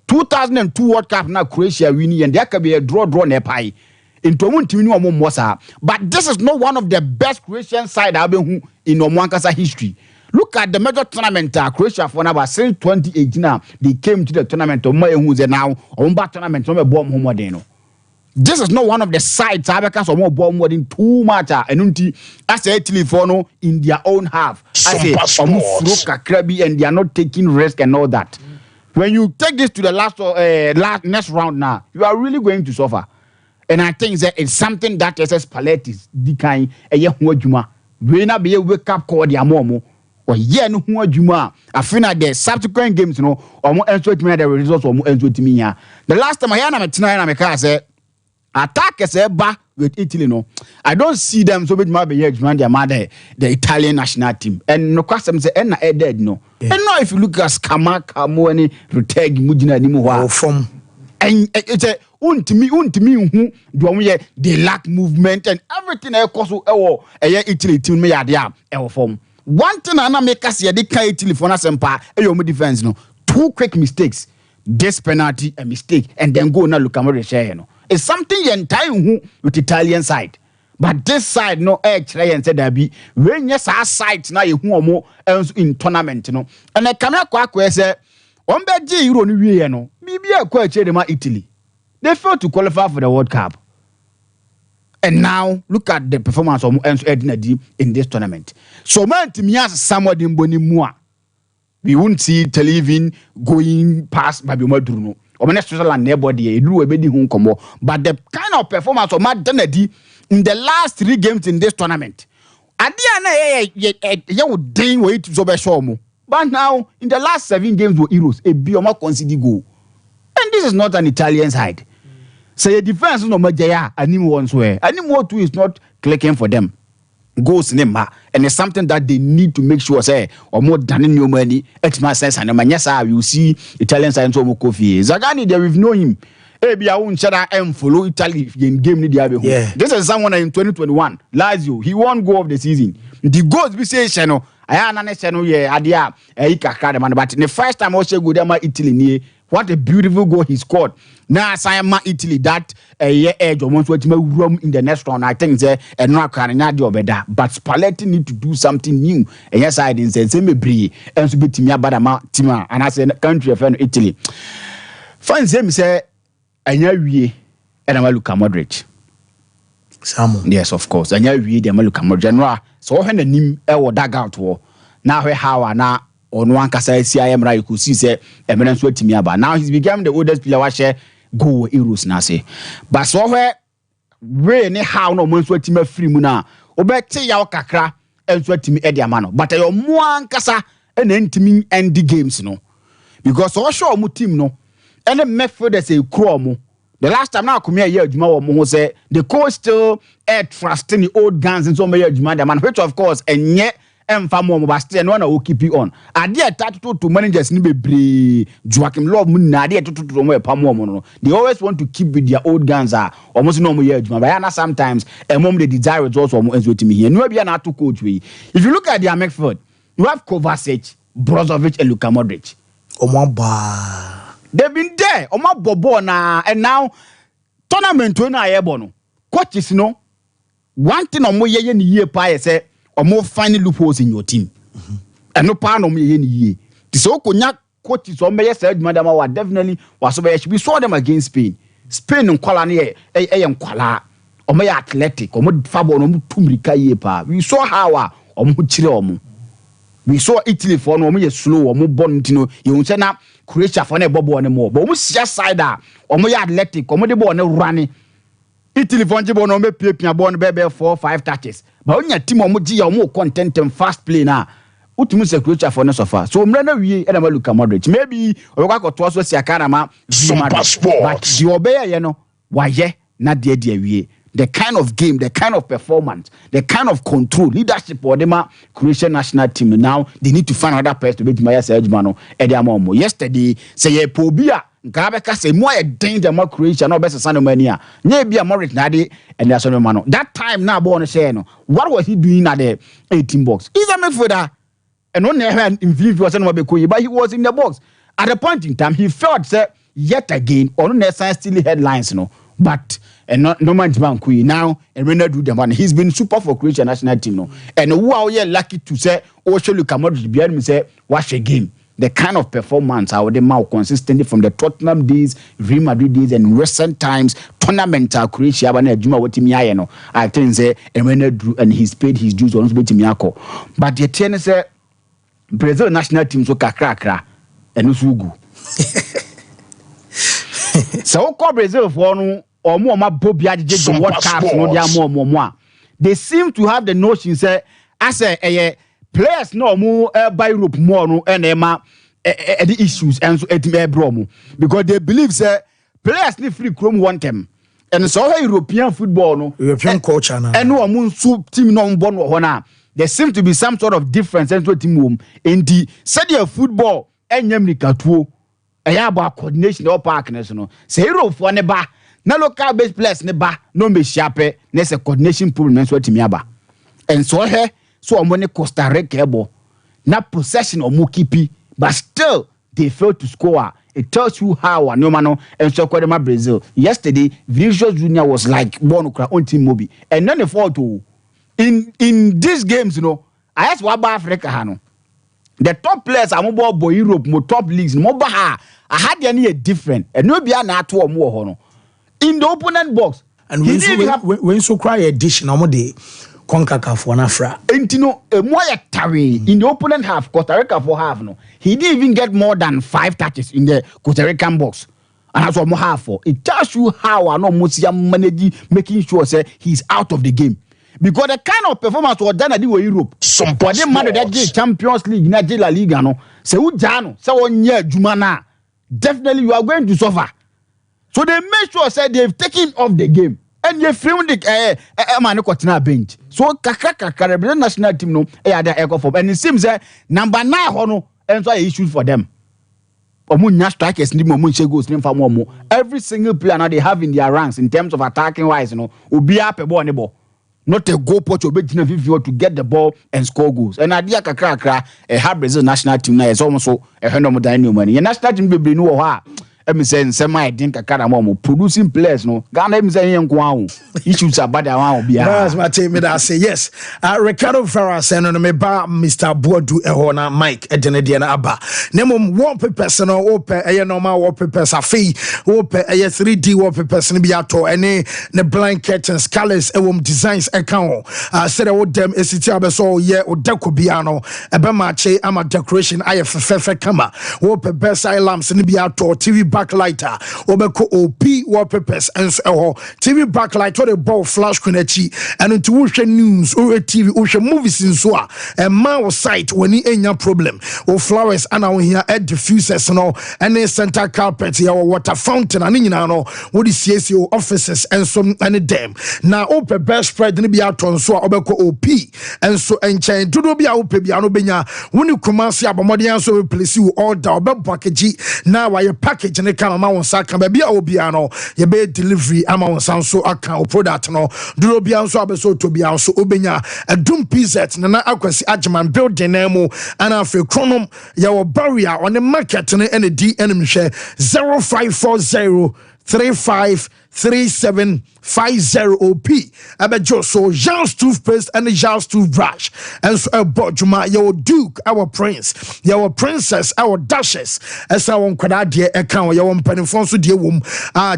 2002 World Cup now Croatia win and there can be a draw nepai. But this is not one of the best Croatian side I've been in Omwankasa history. Look at the major tournament Croatia for now since 2018 now they came to the tournament of who's now on back tournament from a bomb home. This is not one of the sides Abacas or more bomb more than too much and as Italy for no in their own half. I say and they are not taking risk and all that. When you take this to the next round now, you are really going to suffer. And I think that it's something that SS Spalletti the kind a young juma. We not be a wake up call the amomo or yen who juma. I feel like the subsequent games, you know, or more answer to me the results or more answer to me. The last time I had a tonight, I'm a car said. Attackers eba with Italy no. I don't see them so much more be the Italian national team. And no question say na dead no. And now if you look at Scamacca any Ruteg Mujina Nimu from and it's a untimi who they lack movement and everything cause Italy team me adia form. One thing I make us here, they can't Italy for Sompa, defense no. 2 quick mistakes. This penalty a mistake and then go now look at share no. It's something you entire with Italian side. But this side no try and say that be when yes our side now you more in tournament no. And I come here say on be Euro ni no. Maybe a question Italy. They failed to qualify for the World Cup. And now look at the performance of Enzo in this tournament. So man to me as somebody in Bonimua. We won't see television going past Babi Madruno. Or Switzerland nobody but the kind of performance of Matt Denedy in the last 3 games in this tournament. But now in the last 7 games with Euros, a Bioma conceded goal. And this is not an Italian side. So your defense is no major, and one's way. Anymore too is not clicking for them. Goals in and it's something that they need to make sure say or more than in your money it's my sense and yes you see Italian science of Kofi Zagani there we've known him I won't shut and follow Italy in game this is someone in 2021 Lazio he won goal of the season the goals we say channel I channel adia but the first time also go there Italy near what a beautiful goal he scored. Now I Italy that a year edge almost what room in the next round. I think say and not can better. But Spalletti need to do something new. And yes, I didn't say same brie and so be Timia Badama Tima and I said country of Italy. Fans them say and I'm Luka Modric. Yes, of course. And the Luka Modric. So when the name dag out war now how now. On one case, CIM right, you could see say evidence with me about. Now he's become the oldest player who share go Euros now say. But so where anyhow no months with me free muna. Obete ya kakra and sweat me edia mano. But your one kasa and end end the games no. Because so show mu team no. And the method they say cromo. The last time now come here Juma mo say the coach still trusting the old guns and so many Juma the man which of course and yet Fammo Bastia no one will keep you on. I dare to managers ni be Joachim Love Munna to they always want to keep with their old guns almost no more years. But sometimes a mom they desire results almost with me here. No be an to coach we. If you look at their midfield, you have Kovacic, Brozovic, and Luka Modric. They've been there. Bobo na and now tournament when I ebono. Coaches no one thing on more year pie say or more finding loopholes in your team. And no part of me any year. This all cognac coaches or may said Madame was definitely was so we saw them against Spain. Spain and Colony a Kuala or may athletic or more fabo no tumrika yepa. We saw how or muchiromu. We saw Italy for no more slow or more bontino. You send up Croatia for a bobo anymore. But we just side or more athletic or more the ball no running. Italy for Jibo no me pia born baby 4 or 5 touches. But when your team are more content and fast play now, what means a Croatia for no so far. So we and Luka Modric. Maybe we got to also see a Karama Sompa, but the obey, you know, why yeah, not the idea. The kind of game, the kind of performance, the kind of control, leadership for them Croatian national team now, they need to find another person to beat Maya Sergio Ediamomo. Yesterday, say a Pobia. Nkabeka say more a danger more Croatia no best Sano Mania. Maybe a Moritz Nadi and there's no man. That time now born say no. What was he doing at the 18 box? He's a midfielder. And only in view was but he was in the box. At the point in time, he felt say yet again on the still headlines no. But and no man's Bankui now and when they do the one. He's been super for Croatia national team no. And who are you lucky to say also look at Modric behind me say watch a game. The kind of performance how they more consistently from the Tottenham days, Real Madrid days, and recent times, tournament Croatia, I think say and when they drew and he's paid his dues on Miyako. But the ten say Brazil national team so kakra and Usugu. So call Brazil for no or more my Bobia the World Cup no more. They seem to have the notion say I say players no more buy Europe more no and the issues and so bromo because they believe say players need free chrome want them and so European football no European culture na and no one so team no born ho there seems to be some sort of difference into team room in the said football enyam ni katuo eya about coordination or partners no say Europe for ne ba na local based players ne ba no me shape na say coordination problem so team aba and so so omone Costa Rica ebo na possession or keepy but still they failed to score. It tells you how no man and so Brazil. Yesterday, Vinicius Junior was like one on team Mobi. And then the fall to in these games, you know, I asked what Africa Hano. The top players are mobile boy Europe, more top leagues, mobile I had any different and no be an or more hono. In the opponent box. And when so cry edition day. CONCACAF for Afra. Intino in the opponent half, Costa Rica for half. No, he didn't even get more than 5 touches in the Costa Rican box, and that's what more half for. It tells you how I know Musia managing making sure say he's out of the game because the kind of performance was done at Europe. Sompa didn't matter that Champions League, not La Liga. No, say Ujano, say 1 year Jumana. Definitely, you are going to suffer. So they make sure say they've taken off the game. And you film the man ko bench. So kakra national team no ada echo for. And it seems that number 9 hono and so issues for them. Omunya strikers ni mo goals ni fa mo. Every single player now they have in their ranks in terms of attacking wise, you know, obi up a ball ni ball. Not a goal poach or to get the ball and score goals. And idea kakra have Brazil national team now is almost so a hundred more than money. Your national team be no ha. I'm saying semi think producing players no Ghana I'm saying issues about that one be that's my team that say yes Ricardo Ferrer saying no me ba Mr. Boadu ehona Mike edenediana aba nemom wallpaper no ope normal wallpaper safi ope 3D wallpaper no bi ato ene ne blanket and scholars ewom designs account said I would them esiti abeso ye odeko bia no ebe mache ama decoration aye fefe kama wallpaper side lamps no bi ato TV backlighter obeko OP wallpapers and so TV backlight or the ball flash screen echi and into wohwe news or TV wohwe movies in so a man site when he enya problem or flowers and now here air diffusers no and a center carpet here water fountain and nyina no what the CSO offices and some and them now open best spread ni be out on so obeko OP and so enchen dodo bia OP bia no benya woni kumasi abomode so replace you order obe package now why package ne kama ma won sa kan ba bia obia no ye be delivery ama won san so aka product no dodo bia so abeso to bia so obenya adum pz na akwasi agman building na mu ana afi kronom ye wo barrier on the market ne ene di enim hwe 0540 353750 OP abejo so Jean's toothpaste and Jean's toothbrush and so Bojuma your Duke our Prince your Princess our Duchess as our kwada de account your mpanifon so de wom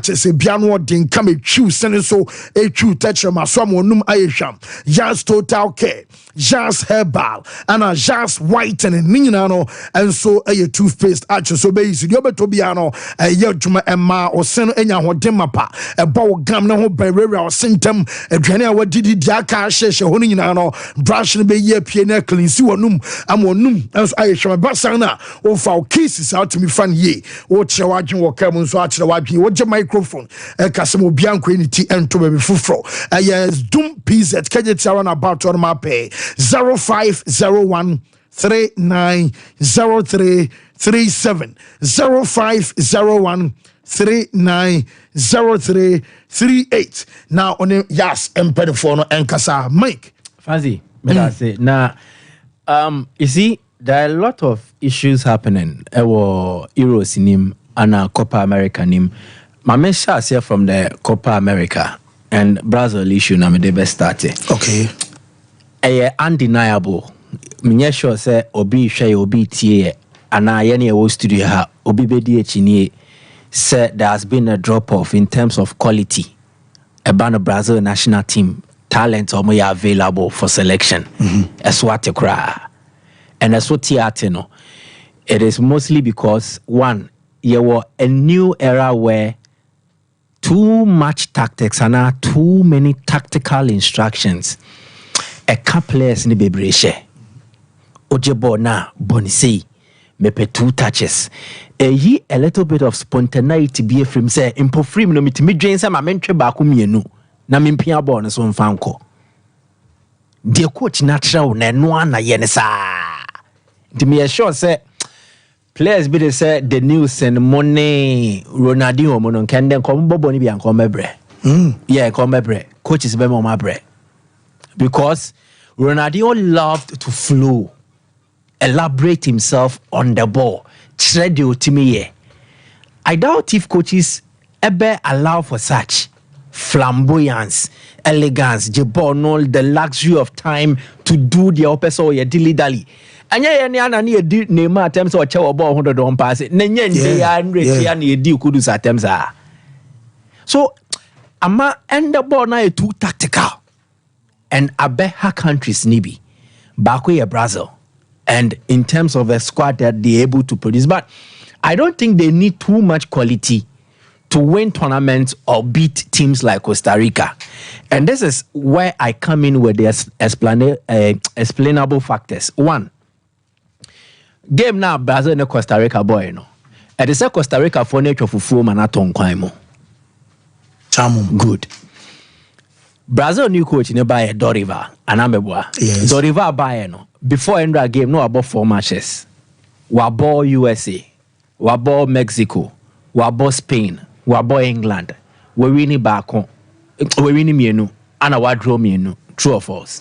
chese bia no den come choose send so a true touch ma so monum ayesham Jean's total care Jean's herbal and a Jean's white and nyina no and so a toothpaste ache so be isi de obeto bia no yadwuma emma o sen enya hodem mapa ebo gam na ho barrier o sentem aduane a wadidi dia ka hyehye ho nyina no brush no be ye pie na clean si wonum am wonum so ayehwe basan na o fa o cases out to me fan ye o kire wadwen wo kam so a kire wadwen wo je microphone kasem obi anko ni ti ento be fufro yes dum pz kaje ti around about on my pay 0501 390337 0501 390338 now on yes empedifo enkasa Mike Fancy but I say now you see there are a lot of issues happening Euros in him and Copa America in him my message here from the Copa America and Brazil issue na me dey best start okay undeniable me sure say obi hwe obi tie ana ye na e wo studio ha obi bedi echini said there has been a drop off in terms of quality about the Brazil national team talent or more available for selection as what you cry and as what no it is mostly because one you were a new era where too much tactics and too many tactical instructions a couple players ni bebre she ojebo na bonisi mepe 2 touches. A little bit of spontaneity be from say impo free no mitimi dwen say ma mentwe ba ko mienu na mempia ball no so mfa nko. The coach natural na no ana ye ne sa. Di me sure say players be they say the news and money Ronaldinho mo no kan den kom bobo ni bi an kom bebre. Yeah, kom bebre. Coaches be mo mabre. Because Ronaldinho loved to flow, elaborate himself on the ball. I doubt if coaches ever allow for such flamboyance, elegance, all the luxury of time to do the opposite or your dilly dally. And yeah, any name attempts or chow ball 100 on pass it. So, Ama end the ball now too tactical. And I bet her countries nibi back way Brazil. And in terms of a squad that they're able to produce. But I don't think they need too much quality to win tournaments or beat teams like Costa Rica. And this is where I come in with the explainable factors. One, game now Brazil and Costa Rica boy, no. And they say Costa Rica for nature for full manaton kwaimo. Good. Brazil new coach in buy Dorival and Amebua. Yes. Dorival buy no. Before end the game, no about 4 matches. Wabo USA, Wabo Mexico, Wabo Spain, Wabo England. We winning back on. We winning mienu. And I draw mienu. True or false?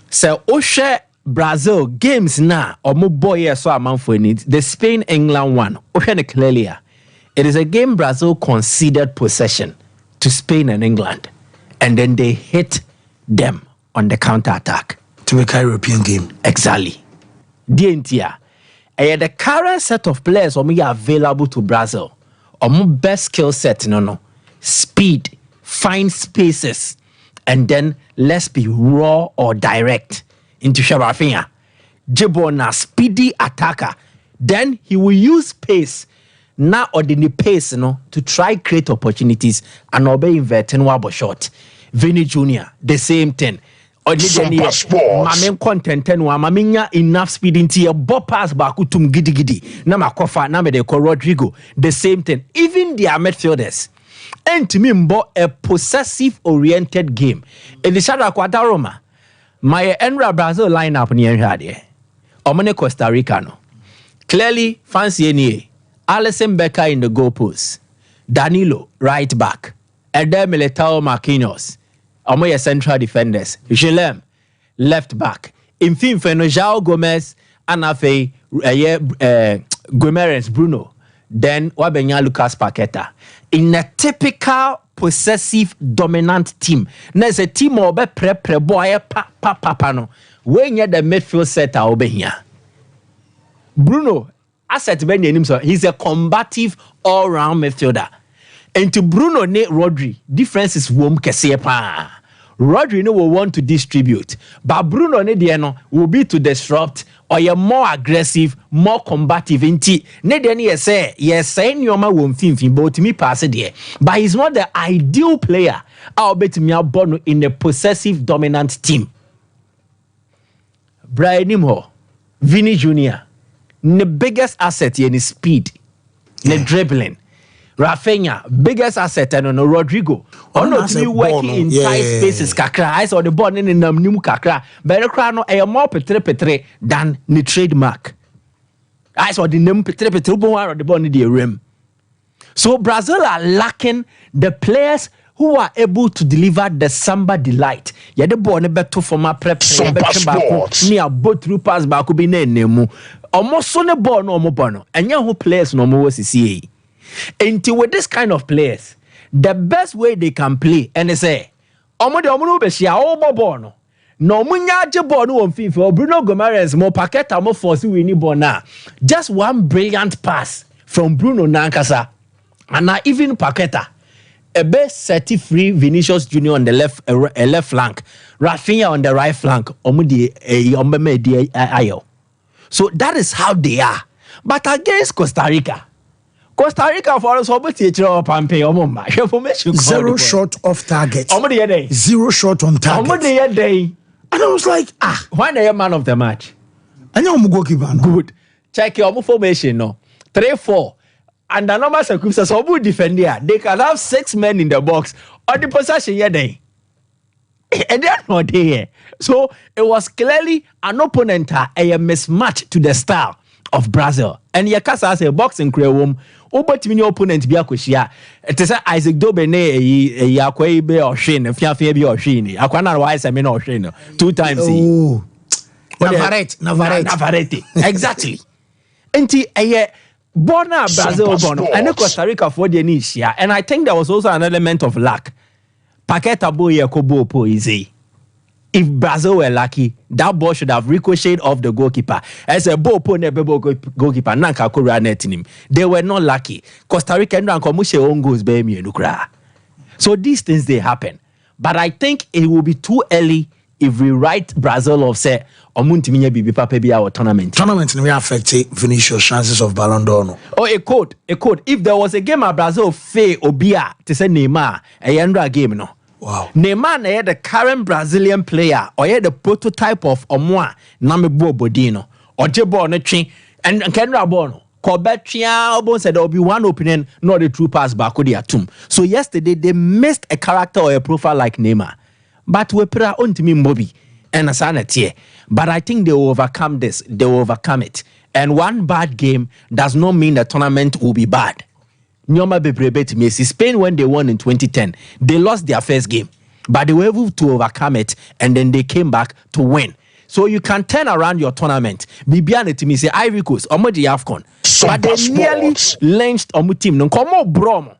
So Oshe Brazil games now or more boy so amount for it. The Spain England one. Oshe clearly. It is a game Brazil conceded possession to Spain and England. And then they hit them on the counter-attack. To make a European game. Exactly. The current set of players are available to Brazil. Best skill set, no. Speed, find spaces, and then let's be raw or direct into Sharafinha. Jibona, speedy attacker. Then he will use pace, now ordinary pace, to try create opportunities and obey inverting wabo shot. Vinny Jr., the same thing. Sompa Sports. Mamen content no amaminya enough speed into a ball pass back to gidi gidi. Na makofa na me de ko Rodrigo. The same thing. Even their midfielders. And to me mbo a possessive oriented game. Elishada Quadaroma. My Enra Brazil lineup ni enhade. Omane Costa Rica no. Clearly fancy any. Alisson Becker in the goalpost. Danilo right back. Eder Militao Marquinhos. Omoye central defenders. Gilem, left back. Infimfeno, João Gomez, Anafe, Guimarães, Bruno. Then Wabenya Lucas Paqueta. In a typical possessive dominant team. There's a team obe pre boy pa no. When you the midfield set obe here. Bruno, asset ben himself. He's a combative all-round midfielder. And to Bruno ne Rodri, difference is wom kese pa. Rodri no will want to distribute, but Bruno ne de no will be to disrupt or you're more aggressive, more combative. Inti ne de ni say yes say nyoma wom finfin but me pass there. But he's not the ideal player. I'll bet me born in a possessive dominant team. Brian Nimho, Vinny Jr. The biggest asset in his speed, the dribbling. Rafinha, biggest asset and on Rodrigo. Not to be working in tight spaces kakra. I saw the ball in the new kakra. Better cry no a more petre than the trademark. I saw the name petre or the ball in the rim. So Brazil are lacking the players who are able to deliver the Samba delight. Yeah, the ball better for my prep. Near both through pass back be nemu. Almost on the ball no more bono. And young who players no more was CCA. Until with this kind of players, the best way they can play, and they say, Omo Beshia, Omo Bono. No Munyaje Bono on FIFA, Bruno Guimarães, mo Paqueta, mo Fosu Winnie Bona. Just one brilliant pass from Bruno Nankasa. And now even Paqueta. A best set free Vinicius Jr. on the left flank, Rafinha on the right flank, so that is how they are. But against Costa Rica for us, zero shot off target. Zero shot on target. And I was like, why are you man of the match? I know I'm goalkeeper. Good. check your formation no 3-4 and the normal circumstances obu defender they can have 6 men in the box or the possession here day and they're not there. So it was clearly an opponent a mismatch to the style of Brazil. And Yakasa has a boxing career womb. Mini opponent be akoshia. It is Isaac Dobene Yakwebe or Shin, Fiafi or Shin. Akwana wise I mean or Shin 2 times. Oh, Navarrete. Exactly. Enti Bona Brazil Bono and Costa Rica for the Nisha. And I think there was also an element of luck. Paqueta boy Kobo po easy. If Brazil were lucky, that ball should have ricocheted off the goalkeeper. As a ball po nebebo goalkeeper, nanka kura netin him. They were not lucky. Costa Rica and Komushe own goals be me nukra. So these things they happen. But I think it will be too early if we write Brazil of say omuntiminya bibi papa bi our tournament. Tournament may affect Vinicius' chances of Ballon d'Or. No? Oh, it could. If there was a game at Brazil Faye Obia to say Neymar, a yandra game no. Wow. Neymar the current Brazilian player or the prototype of Omwa Namebo Bodino or Jebo Netri and Kendra Bono. Corbetria Obon said there will be one opening, not the true pass back with the atom. So yesterday they missed a character or a profile like Neymar. But we put our own to me Moby and a sanity. But I think they will overcome this. They will overcome it. And one bad game does not mean the tournament will be bad. Nyoma Bebrebe to Messi. Spain, when they won in 2010, they lost their first game. But they were able to overcome it. And then they came back to win. So you can turn around your tournament. Bibiane to me say Ivory Coast, Omodi Afcon. But they nearly lynched Omu team. No, come on, bro.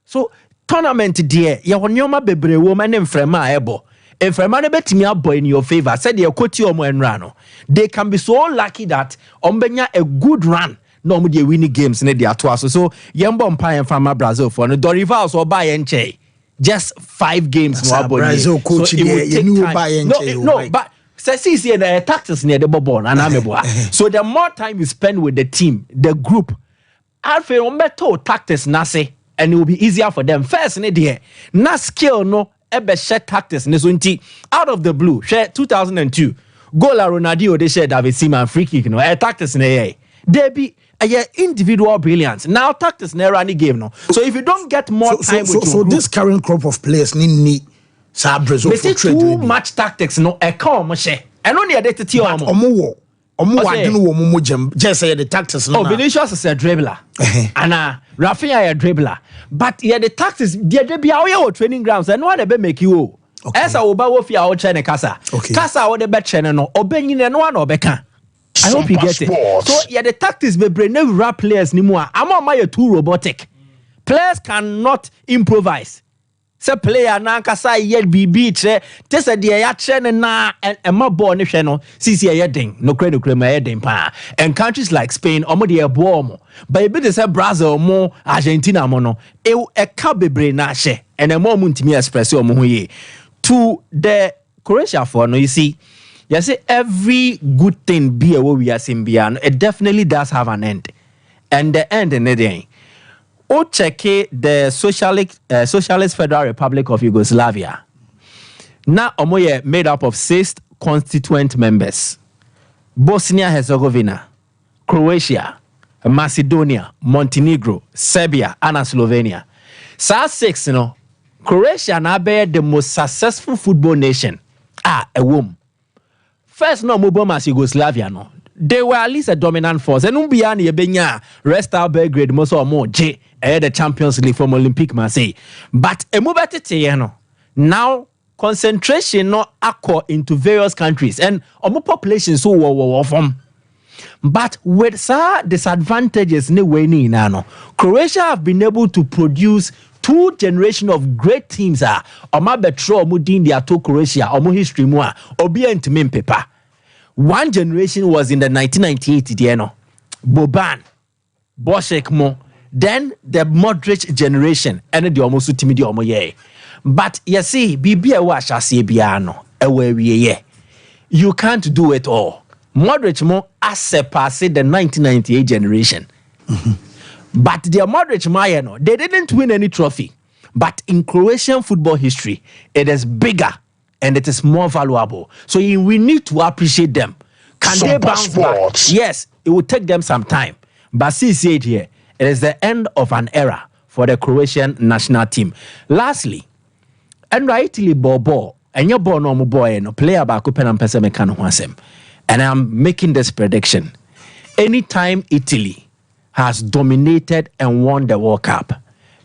So tournament there, ya Nyoma Bebre woman and Frema Ebo. If a man bet me up in your favor, said your Koti Omo and Rano, they can be so lucky that Ombenya a good run. No more they winning games in the Atuaso. So Yambo Empire and Farmer Brazil for no Dorivals or buy NJ. Just 5 games no Brazil coach so it will take time. No, but see the tactics near the Bobon and Ameboa. So the more time you spend with the team, the group, Alfred Ombeto tactics nase, and it will be easier for them. First in the na skill no ebe share tactics nesunti out of the blue. Share 2002 goal a Ronaldo they share David Seaman free kick no tactics ne they be individual brilliance. Now tactics never any game no. So if you don't get more time with so this current crop of players need Brazil for too much tactics no e come share. And only a date omo adenu wo mo gem just say the tactics no. Vinicius is a dribbler. And Rafinha a dribbler. But the tactics they be our training grounds and one they make you. Esa oba wo fi a chene kasa. Kasa wo de be chene no obenyine no one obeka. I hope you get it. So the tactics be brain rap players ni mo am too robotic. Players cannot improvise. Say player na kasa yet BB che te say de ya chene na and ma ball ni hwe no sisi ye den no kre ma ye den pa. And countries like Spain omo de ball mo. But be say Brazil mo Argentina mo no e ka bebre na hye and mo ntimi express omo ho ye. To the Croatia for no you see you say every good thing be a way we are seeing beyond it definitely does have an end. And the end in the day. O check the Socialist Federal Republic of Yugoslavia. Now omoye made up of 6 constituent members. Bosnia-Herzegovina, Croatia, Macedonia, Montenegro, Serbia, and Slovenia. So 6, you know, Croatia now be the most successful football nation. A womb. First no mobile as Yugoslavia no. They were at least a dominant force. And Umbiani Ebenya, Rest out Belgrade, most or more J the Champions League from Olympic Marseille. But a mobile now concentration no accord into various countries and more population so war from. But with some disadvantages ni weni nano, Croatia have been able to produce 2 generations of great teams Oma betro mudin dia to Croatia omo history mu obi entime paper. One generation was in the 1998 Dieno. Boban, Bošek mo. Then the Modric generation and the almost timid omo ye. But you see, bibi wa shasi biano ewe ye. You can't do it all. Modric mo surpassed the 1998 generation. But the Modric Mayano, they didn't win any trophy. But in Croatian football history, it is bigger and it is more valuable. So we need to appreciate them. Can they bounce back? Yes, it will take them some time. But see it here. It is the end of an era for the Croatian national team. Lastly, and Italy ball and your ball no boy no player back open and person mechanic wasem. And I'm making this prediction. Anytime Italy has dominated and won the World Cup,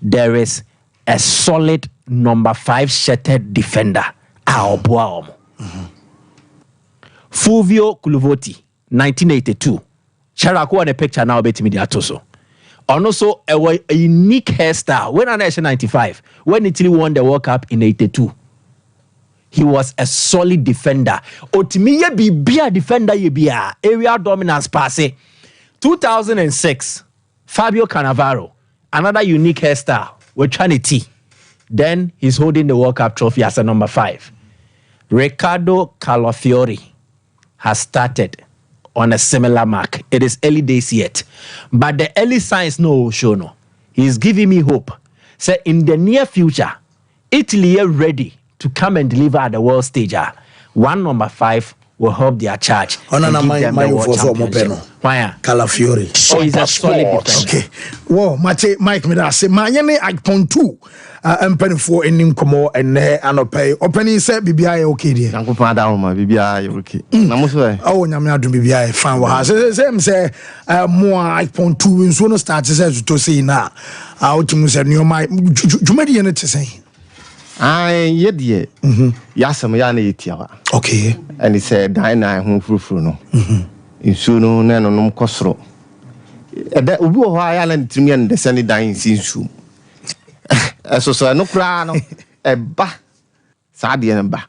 there is a solid number 5 shirted defender. Fulvio Culuvoti, 1982. Charaku on a picture now bet me the atoso. And also a unique hairstyle. When I 95, when Italy won the World Cup in 82, he was a solid defender. Otimiye be defender area dominance passe. 2006, Fabio Cannavaro, another unique hairstyle with Trinity. Then he's holding the World Cup trophy as a number 5. Riccardo Calafiori has started on a similar mark. It is early days yet, but the early signs no show no. He's giving me hope. Say in the near future, Italy are ready to come and deliver at the world stage. One number 5 will help their charge. My Calafiori. So he's a solid defender. Okay. Well, Mike Midase, Mayane I.2. I'm penning for in Komo and Anopay. Opening said BBI okay, dear. Uncle Padama, BBI okay. Namusway. Oh, Namia do BBI fan was. Same say more I.2 in sooner starts to say now. Out to Musa near my Jumadian to say. Yet, Yasam Yana Tiawa. Okay. And he said, Dina, whom Fruno. In Suno, Nanon Cosro. That Ubu Island to me and the sunny dying scene. So no crown, a ba, Sadian ba.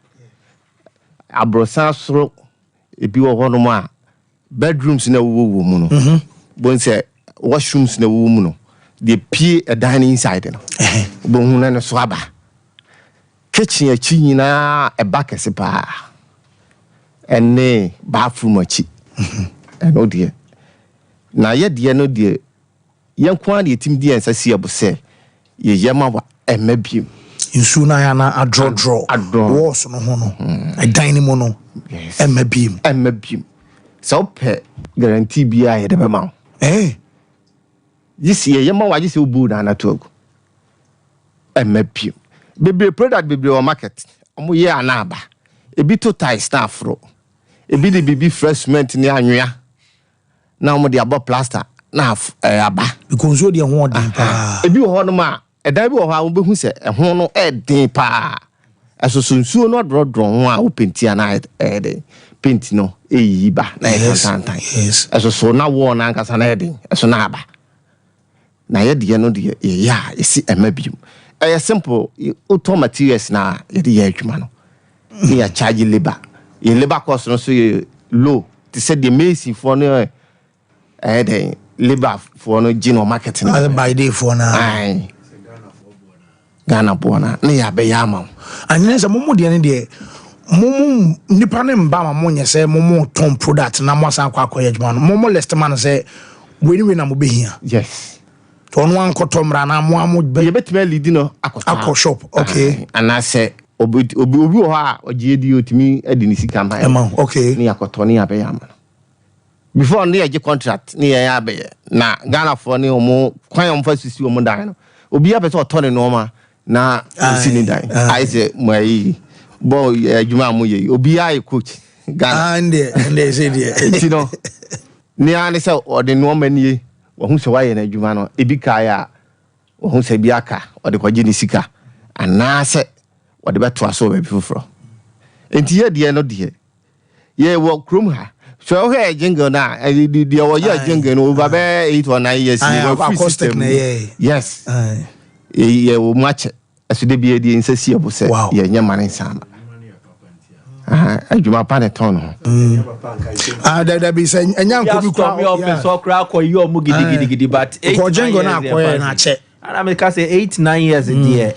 A brosasro, if you are one of my bedrooms in a woman. One say washrooms in a woman. They pee a dining inside. Bon and a swabba. Kitchen a china, a back as a bar. And nay, bathroom a cheap. And oh dear. Now yet, dear, no dear. Young quantity team dear as I see about say. Ye yama and maybe in Sunayana a draw was no hono a dining mono and maybe so pet guarantee be I had a mount. Eh, this year yama was just so good and a talk and maybe baby product baby or market ye anaba a bit too tight staff row a bit the baby fresh mint in the anya now more the above plaster now because you're the one if you hold ma. A devil of our who said a hono ed pa. As soon not draw one pinty and I pintino e ba yes. As so now one anchors an edding as an abba. Now yet the end dear ya you see a maybe a simple auto materials now it the edge man. Near charge labor. Your labor cost no so low to set the amazing for no labor for no general marketing. By day for now. Ghana Buona, near Bayama. And there's a momo the end there. Momo Nipanem Bama Monia say Momo Tom product, Namasa Quacoyman. Momo Lesterman say, when I will be here. Yes. On one cotom rana, one be a bit merely dinner, Aqua shop. Okay. And I say, Obu or GDO to me, Edinisicam. Okay. Near Cotonia Bayama. Before near your contract, near Abbey. Now, Ghana for no more, quite first to see a Mondano. Obi a better Tony Norma. Na sini dai I say my boy Juma Muye obi I coach Ghana and they say there you know ni ani say or the no mani wo hu se waye na Juma no ebi kaya wo hu se bi aka or the kwaje ni sika ana se wo de beto aso be fufuro enti ye de no de ye wo krom ha so he jingle na the wo ye jingle no over 8 or 9 years yes ye wo match as de be the insesi abuse ye nyamane sama adwuma pa ne ton no there be say enyanko bi kwa me open so kra ko yi omu gidigidi but 8 jingle na akoye na che and I can say 8-9 years there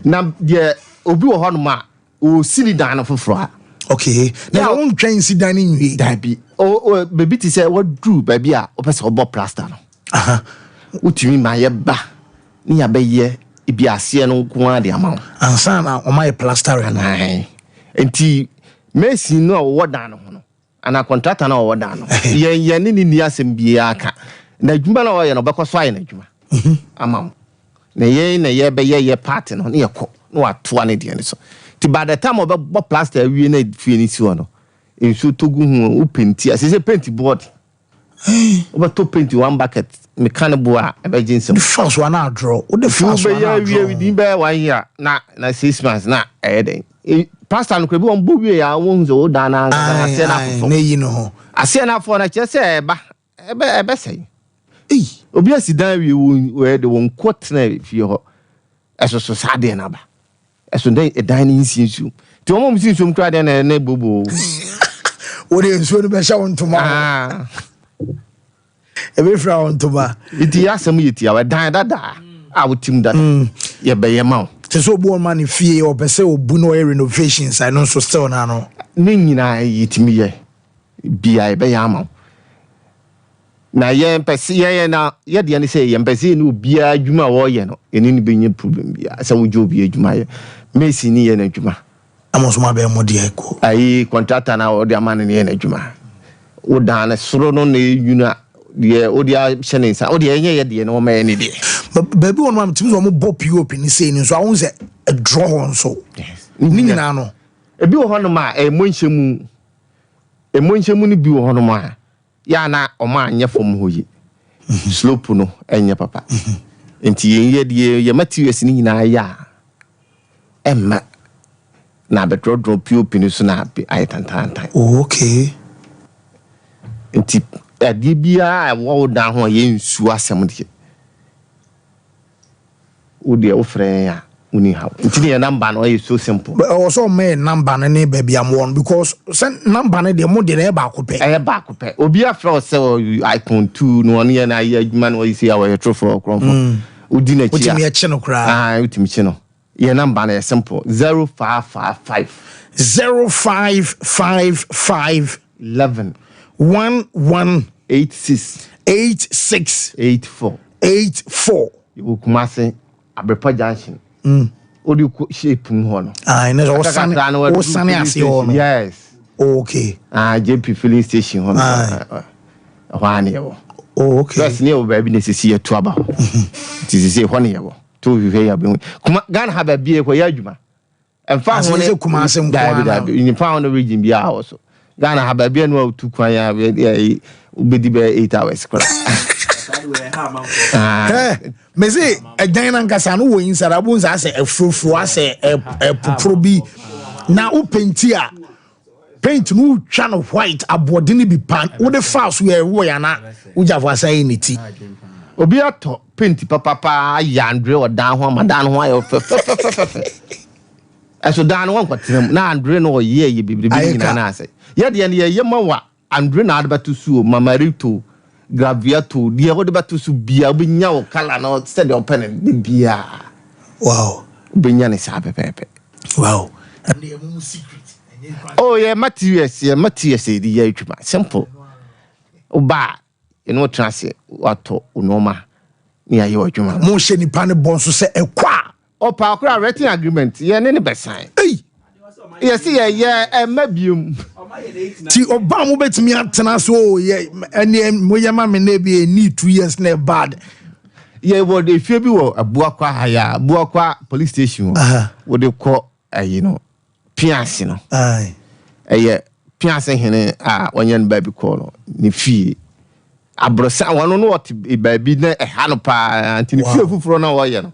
na de obi wo hono ma o sini dan no foforo okay na won twan si dan ni da bi o baby ti say what drew baby a o pese obo plaster no utimi ma ye ba ni ya be ye ibi ase no nko ade ama ansa na o ma ye plaster na enti Messi no wo dan no ana contractor na wo da no ye ni asem bia ka na adwuma na wo ye no beko so aye na adwuma amam na ye be ye party no na ye ko na wato ane de so ti by the time obo plaster awie na fie ni si wo no ensu togu hu o penti asese penti board obo to penti one bucket me kan bo a e be jinsem the first one na draw o the first one na draw we din be 1 year na 6 months na den pastor no krebi won bo wie ya won zo da na ase na fo na yi no ho ase na fo na chese ebe sei obi asidan wie we de won quote na fie ho eso so sade na ba eso den edan ni nsinsu ti o mo nsinsu mkra de na bobo o de nsu no be sha won toma ebe fra won toma iti asem yiti awe dan dada a wotim dada ye be ye ma te so bo man ni fie o be se obu no renovations I know so still na no ni nyina yitimi ye bia be ya ma na ye mpesi ye na ye de ne se ye mpesi ni bia adwuma wo ye no eni ni benye problem bia se wo jo bia adwuma ye mesi ni ye na adwuma amoso ma be mo de ko ai contractor na o de amane ni ye na adwuma wo dan na soro no na yuna de o de hyene nsa o de ye de no ma ye ni de baby won ma timi so mo bo pop ni sei ni so awon se a draw on so ni nyina no ebi wo hono ma emonhyemu ni bi wo hono ma ya na o ma anye fom hoyi slope no enye papa enti ye de ye materials ni nyina ya emma na be draw pop ni so na ai tantan okay enti ade bia wo da ho ye nsu asem de o de o frɛ ya uni how enti ne number no is so simple but also me number no ne baby am one because send number no de mo de na ba akopɛ obi afrɛ o sɛ icon 2 no one ye na ye adwuma no isi ya we trofo kronfo odi na chia utimi ye chi no kra utimi chi no ye number no is simple 0555 0555 11 86 84 you kumase abrepa junction odi ko shape ho no ne o sane ase ho no yes okay JP filling station ho no hwane yo okay that's near baby nesisi ya tuaba tisisi ho ne yo to hwe ya be kuma Ghana ha ba bie ko ya adwuma emfa ho ne kumase nkwa in found region bia also Ghana ha ba bie no tu kwan ya ubedi be 8 hours kra me say edan na nkasa no wo insara bo nsa se afrofro ase popro bi na o paint a paint no twa no white abode ni bi pan wo de fast we wo ya na wo jafo asai ni ti obi ato paint papa ya Andre odan ho madan ho ayo eso dan won kwatem na Andre no ye bibiri bi na ase ye de ye mawa Andre na adbatu su mamarito graviato de ho de batu su bia obinya o kala no said the open bia wow obinya ne sa pepepe wow and the secret oh yeah materials de ya twuma simple oba eno transe wato onoma ni aye odwuma mo hye nipa ne bon so se ekwa opa akura written agreement ye ne besan yes ye mabium ti oba mo betimi atena so ye ene mo ye ma me na bi ni 2 years na bad ye wo de fie bi wo abuakwa haya abuakwa police station wo de ko piansi no ye piansi hene wonye no baby call no ni fie abrosa wono no what baby na ha no pa anti ni fie fufuro na wo ye no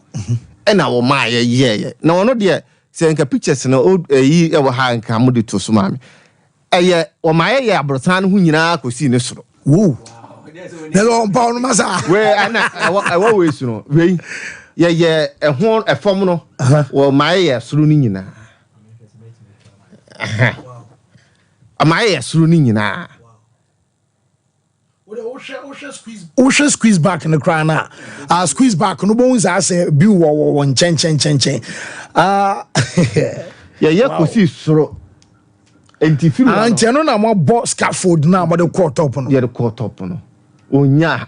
ena wo ma ye na wono de se nka pictures no yi e wo ha nka mo de to so mame eye wo ma ye abrosa no hu nyina kosi ne soro wo hello pa no masa we ana I we su no we ye ehon efom no wo ma ye soro ni nyina ama ye soro ni nyina o squeeze back in the crown na squeeze back no bones say bi wo chen ye kosi soro entifiru no na mo bo scaffold na mo de court up no ye de court up no onya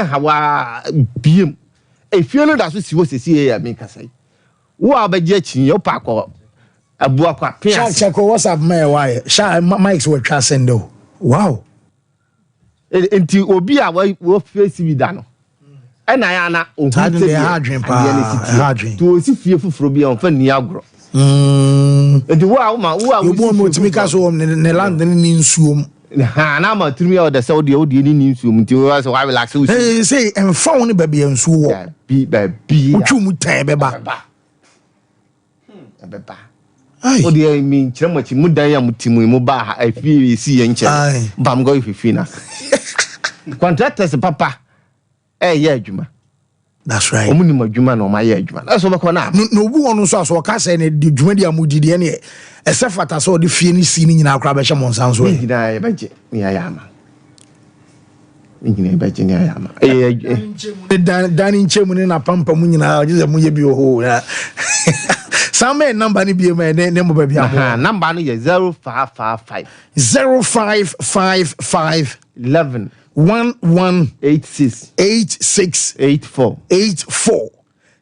hawa biem efie no da so si wo sesi ya me kasai wo abaje chin yo pakọ abuakwa pias check what's up my why sha Mike's were try send Wow. Enti obi a wo face bi da no. E na ya na ohun te hadwen pa. To osi fie fufuro bi on fa ni agro. Enti wo a wo mo timi ka so ne land ni nsuom. Ha na ma timi o da se o de ni nsuom nti wo so wa relax wo. Say emfa wo ne ba bia nsu wo. Ba. Utwu mu tan beba. Beba. O de mi nkyere machi mu dan ya mutimu mu ba afie si ye nkyere. Bam go fifi na. Contractors papa ye adwuma. That's right. Omu ni madwuma na o ma ye adwuma. Na so be ko na. No obu wonu so aso ka say ne dwuma dia mudidi ne e se fata so de fie ni si ni nyina akra be hye monsan so. Ni na ye beje ni ya ama. Ni beje ni ya ama. Dani nchemu ni na pampa mu nyina je mu ye bi ho. Some number ni bi ne mo ba bia. Number no ye 0555 0555 11 1186 84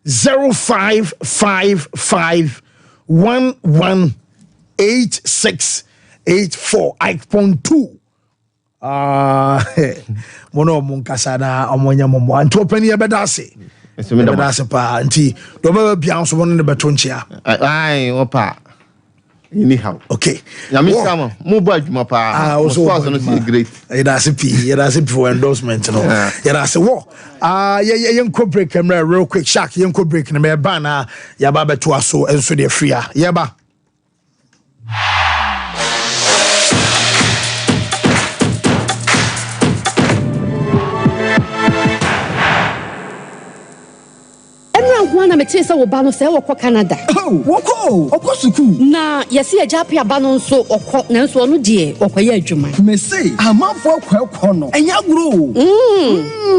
0555 1186 84 I.2 mono mun kasada omonya momo anto pani e bedase bedase pa anti do ba bia so bono ne beto nchia ai opa anyhow okay ya mi sama mo ba adwuma pa so no see great that's for endorsement no that's wo ye nko break camera real quick shark ye nko break na me ba na ya ba beto aso enso de free ye ba na me tese wo ba no se wo kọ Canada. Woko suku. Na yesi ajape aba no nso okọ na nso no de okoye adwuma. Me say amanfo akọ no. Enya gro.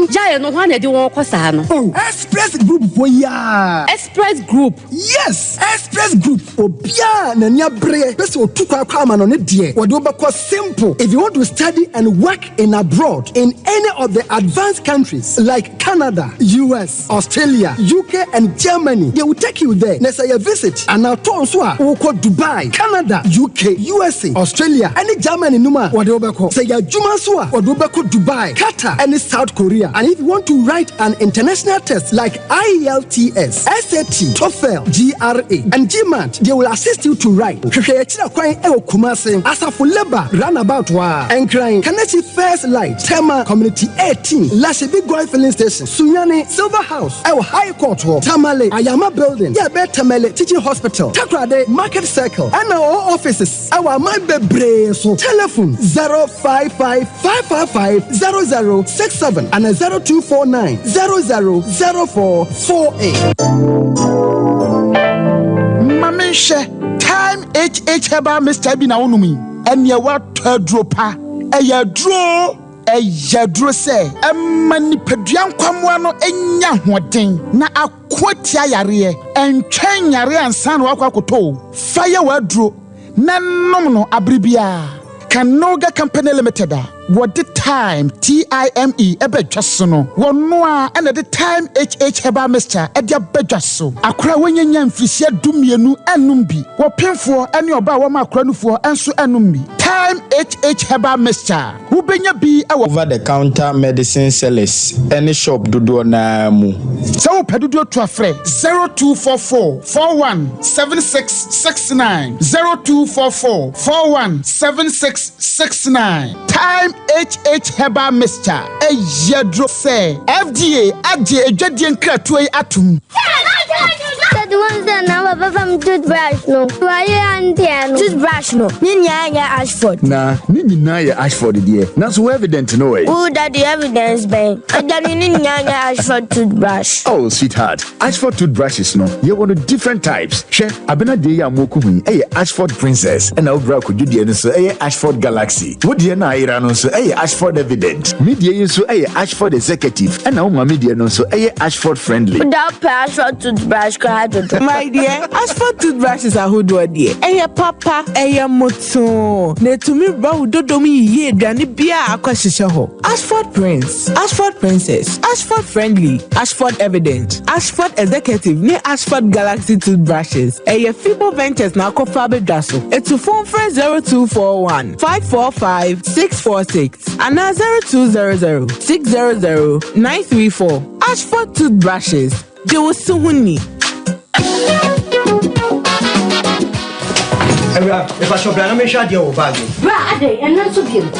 Jaye no ho na de won kọ sa no. Express Group for ya. Express Group. Yes, Express Group. Obia na nia bre. Pese otukwa akwa ma no ne de. Wo de obekọ simple. If you want to study and work in abroad in any of the advanced countries like Canada, US, Australia, UK and Germany, they will take you there. Next year visit and now turn so we go Dubai, Canada, UK, USA, Australia, and Germany numa what they go. Say ya juma so what they go Dubai, Qatar, and South Korea. And if you want to write an international test like IELTS, SAT, TOEFL, GRA, and GMAT, they will assist you to write. Asafo Labor roundabout wa and crying Kanachi First Light, Tema Community 18, Lashibi Goy Filling Station, Sunyani Silver House, High Court, Tamale, Ayama Building, Tamale Teaching Hospital, Takrade Market Circle, and our offices. Our my bebre so telephone 055550067 and 0249 000448. Mamisha time HH Heba Mr. Bina Unumi and ya what dropa a ya draw. Yadro say mani peduan kwamwa no enya hoden na akwatia yare entwen yare ansan wakwakoto fire wadro na nom no abribia Kanoga Company Limited what the time TIME ebedwaso no wono a na the time HH Heba Mr. edia bedwaso akra wonyanya mfisia dumienu enum bi wo pemfo ene oba wo ma akra nufo enso enum bi time HH Heba Mr. Who benya bi over the counter medicine sellers any shop dodo na mu so pedodo to afre 0244 417669 0244 417669 time HH Heba Mr. Yadro say FDA agye edwadie nkratoe atum the ones that now from toothbrush no why and toothbrush no ninya Ashford na ninya Ashford there na so evident no way who that the evidence ben ninya Ashford toothbrush oh sweetheart Ashford toothbrushes no you want different types she abena dey amoku hu Ashford Princess and now bra kodudie no so Ashford Galaxy wo die na ira no so Ashford Evident media so Ashford Executive and now media no so Ashford Friendly without Ashford toothbrush card dodo. My dear, Ashford toothbrushes are who do dear. Eya papa, eya moto. Ne to me bro dodo mi ye dani bia akwashisha ho. Ashford Prince, Ashford Princess, Ashford Friendly, Ashford Evident, Ashford Executive, ne Ashford Galaxy toothbrushes. Eya Fibo Ventures na kofabe daso. Etu phone for 0241 545 646 and 0200 600 934. Ashford toothbrushes. They will soon need. If I shop, I'm sure you'll bag it. Brother, and not to him.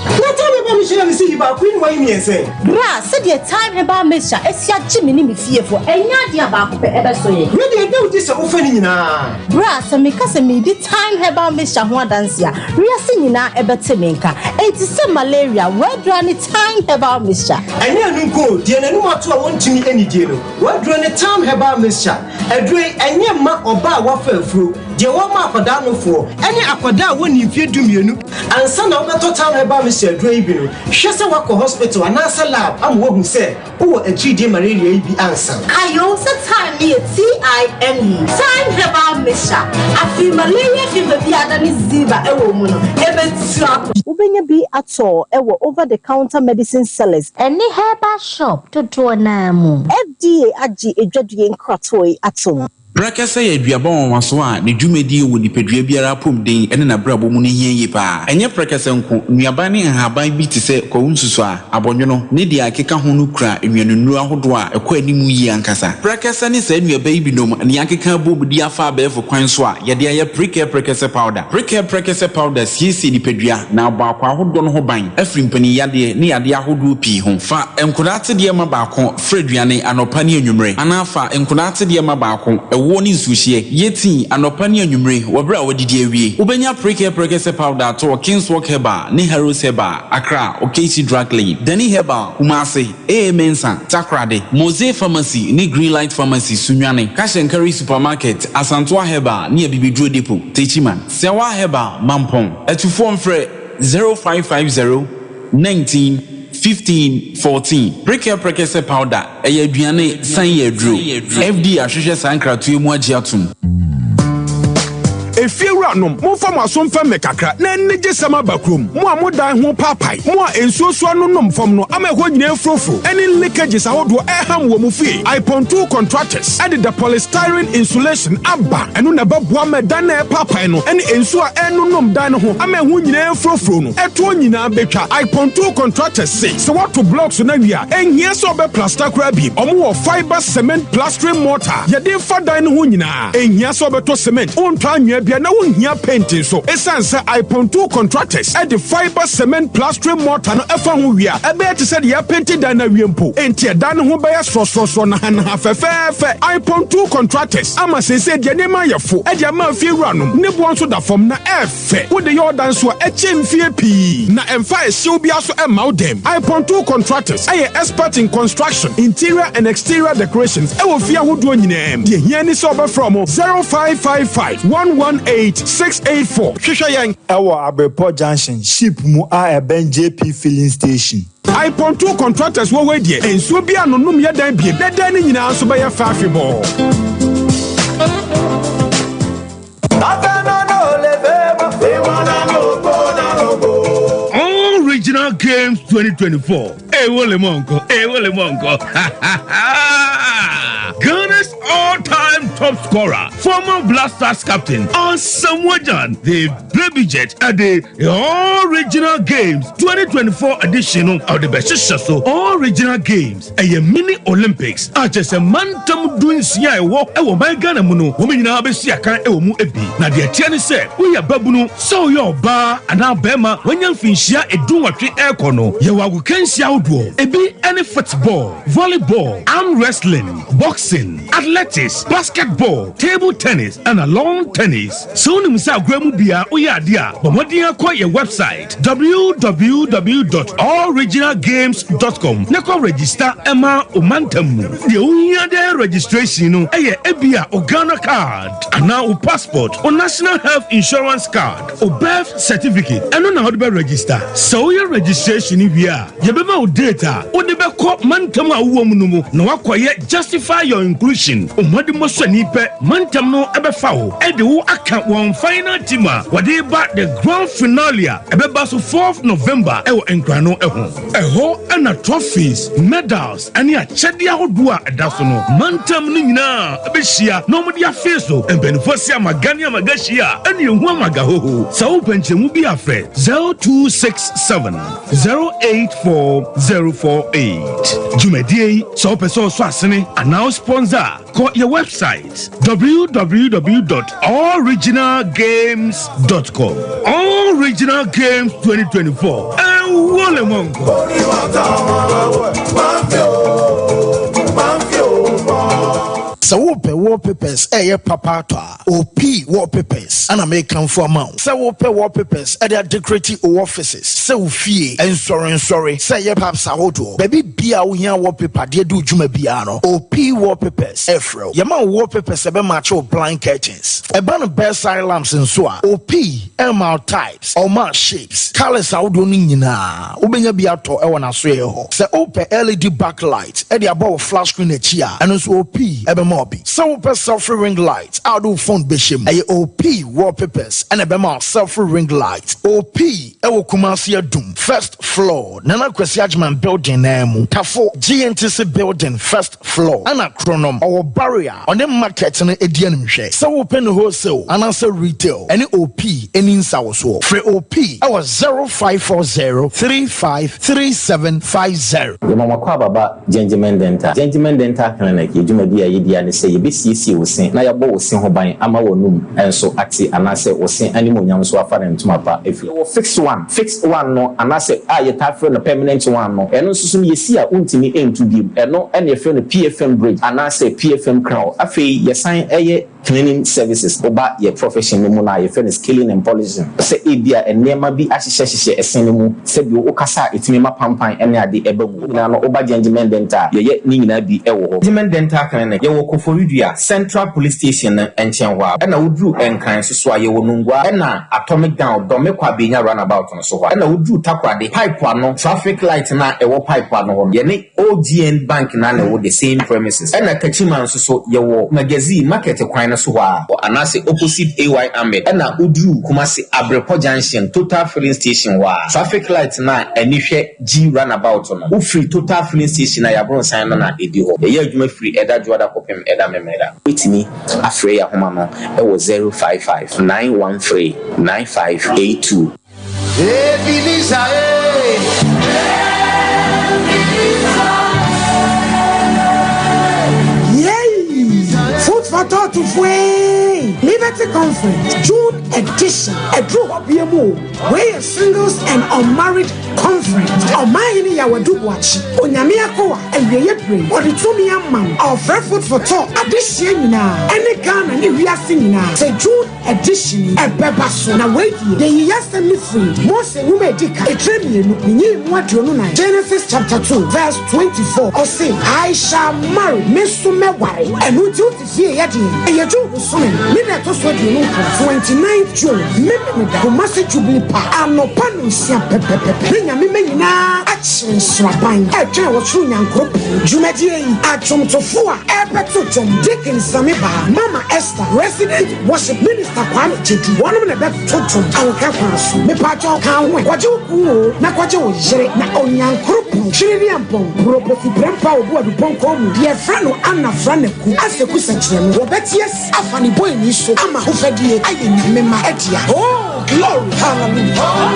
Not tell me about Michelle, see about Queen, why me and say, Bra, said your time about Mister, it's your Jimmy fearful, and not your back ever so. Really, I know this offending now. Bra, so because me the time about Mister Juan Dancia, we are singing now about Timinka. It is some malaria, where do any time about Mister? I never go, dear, and what I want to me any deal. What do any time about Mister? A drink, and your ma or bar waffle through. Dear, what ma for down for any aquada when you fear do me, and son of the time about Mr. Draven. Shasa Wako Hospital and answer lab. I'm what who said, oh, a GD malaria be answer. I also time me a TIME. Time about Mister. I feel malaria fever be than is Ziba, a woman. Even slap. Ubenya be at all, over the counter medicine sellers. Any herbal shop to do a name. FDA Aji a judging cratoi at all. Brakasa ye duabon waso a ne dwumadi wo nipadua biara pom den ene na brabo mu ne hiye pa enye brakasa nko nuaba ne haban bi te se kwunsusu a abonwono ne dia akeka ho no kura enwanunu ahodo a ekwa animu yi ankasa brakasa ne sa nuaba yi binom ne akeka bobudi afa abefo kwan so a ye de ye brakasa powder brakasa powder siesi nipadua na abakwa ahodo no ho ban afrimpani yade ne yade ahodo pi ho fa enkodate de ma baako freduane anopa ne anwumre anafa enkodate de ma baako woni suhie yeti anopa ne anwumre wobra wodidi awie ubenya brakasa powder to Kingswalk Herbal ne Heroes Herbal Accra Okesi Drug Lane Dani Herbal Kumase Mensa Takrade Mose Pharmacy ne Greenlight Pharmacy Sunwane Cash and Carry Supermarket Asantwa Herbal ne Bibidro Depot Techiman Sewa Herbal Mampong etufo mfre 0550 19 15 14 brakasa powder aduane san yedro FD ahwehwe sankratu emu agiatum Efiewura nom mo fa mo asomfa mekakra na enje sama bakrom mo amodan ho papai mo ensuoso no nom fam no amekho nyina frofro any leakages ahodo eham wo mu fie iPon2 contractors added the polystyrene insulation aba eno na baboa medan na papai no ene ensuo eno nom dan no ho amekho nyina frofro no eto nyina betwa iPon2 contractors say so what to blocks na wia enhia so be plaster kra bi omo wo fiber cement plastering mortar ye dey fa dan no ho nyina enhia so be to cement on twa anwia na won hia painting so esanse iPon2 contractors at the fiber cement plastering mortar no efa ho wia ebe te said ya painting dan na wiempo enti dan ho be ya so na ha fefefe iPon2 contractors ama sese de ne ma yefo e de ma fie wuranom ne bo nso da fom na efe wo de your dan so eche mfie pi na emfa ehyew bia so e ma dem iPon2 contractors are expert in construction interior and exterior decorations e wo fie ahodo nyinem de hia ni so be from 0555 118684 Shishayan Ewa Abrepo Junction ship mu a eben JP filling station iPon2 contractors wo we die enso bia no nom ye dan bie dan ni nyina so be ya fafibo Original Games 2024 Ewole monko Ghana's all-time top scorer, former Blasters captain, Asamoah the Baby Jet at the Original Games 2024 edition of the Beshishaso Original Games, a mini Olympics, just a mantum doing Sia walk, a woman Ghana Muno, woman Abesiaka, a woman Ebi. Now, the Tiani said, we are Babuno, so your bar, and now Bema, when you finish here, a do a tree air corner, you are can see outdoor, Ebi any football, volleyball, arm wrestling, boxing, athletics, basketball, table tennis, and a lawn tennis. So nimsa gwemu bia oyadia, but what you call your website www.alloriginalgames.com. Neko register Emma Omantamu. The unya de registration no eye ebia Ghana card, and now o passport or national health insurance card or birth certificate. And on how to register. So your registration here, you be data, or the back mantamu woman no acquire justify your inclusion umadi mosani pe mantam no ebefa wo ede wo aka won final team a wade ba the grand finale a ebeba so 4th November ewo enkrano eho ana trophies medals ani a chede ahodo a eda so no mantam no nyina ebehia no mo dia feso embenfosia magani amagashia ani ehu amagahoho sawo penchemu bi afre 0267 084048 Jumedie so person so asene announce sponsor call your website www.allregionalgames.com. All Regional Games 2024 and Wole Mongo. So wallpapers papa to OP wallpapers and American for amount. So wallpapers at their decorative offices. So fee and sorry. Say ye perhaps a hoto. Baby bia unya wallpaper de do juma biano. OP wallpapers Efro. Yama wallpapers ebe macho blind curtains. Ebana bedside lamps and so OP MR types or mark shapes. Colors out do nina. Ubenya biato ewana sweho. Say open LED backlight at the above flash screen chia and also OP ebe so selfie ring lights out of phone bishim a OP wallpapers and a bema selfie ring lights OP ewo Kumasi Doom first floor Nana Kwesiajman building name Tafo GNTC building first floor and a chronom or barrier on the market and edian so open wholesale and answer retail any OP any in South free OP our 0540 353750 Mama Kwababa Gentleman Dental Clinic you say you be CC will sing na yabo will sing hoban ama wonum enso ati anase will sing animal nyam so afa dem tumapa if you fix one no anase you ta friend a permanent one no eno susum yesi a untimi into deep eno ene friend a PFM bridge anase PFM crown afi ye sign cleaning services oba ye profession mu na ye friend scaling and polishing say ebia enema bi ahihye esen mu se bi o kasa etimi ma pampan ene ade ebagu na no oba Gentleman Dental ye ni nyina bi ewo Gentleman Dental Clinic ye wo Koforidua Central Police Station and Chenwa and Udru and Kind so ye wonungwa and atomic down domekwa benya runabout on so and Udru takwa the pipe no traffic light na ewo pipe no ye ne OGN bank na na wo the same premises and Kachiman so ye wo magazine market kwan so wa anase opposite AY Ahmed and Udru Kumasi Abrepo Junction Total Filling Station wa traffic light na enihwe G runabout no wo free Total Filling Station na ya bron sign na edi ho ye adwuma free eda juada kopem eda memeda with me afreya homa no e was 055 913 9582 to Liberty Conference June edition a draw of BMO where singles and unmarried conference Omayini Yawadu watch Onyamia Koa and Yepre or the Tumia man of Foot for Talk addition na any Ghana ni we are singing now say June edition a bebaso na wait the yasemi free most women dika a tribune ni what you know Genesis chapter 2 verse 24 or say I shall marry Mesume Wari and who do to see yet and you do swimming minute to sweat you know 29th June maybe the Kumasi Jubilee Park and no panu sia pepe me na action swaban e twa wo tru nyankop Jumedie atom tofo a ebetutum Deacon Samiba Mama Esther resident worship minister Kwame Chetu wonom na betutum awka kwaso me pacho kan ho kwaje ku na kwaje wo jere na onyankop chiri ampon proposi prempa obu adupon komu ye frano ana franeku aseku sekirem wo beties afani boy ni so ama ho fadie aye nyamema etia oh glory hallelujah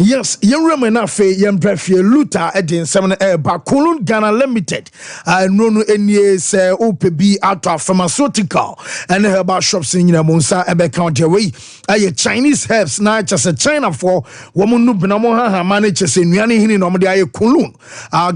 Yes, young women are fe young brefie Luta edin seven Bakulun Ghana Limited. No any say OPB out of pharmaceutical and herbal shops in Monsa Ebe County away. Chinese herbs na just a China for woman no binamoha managers in Yani Hini no Modia Kulun.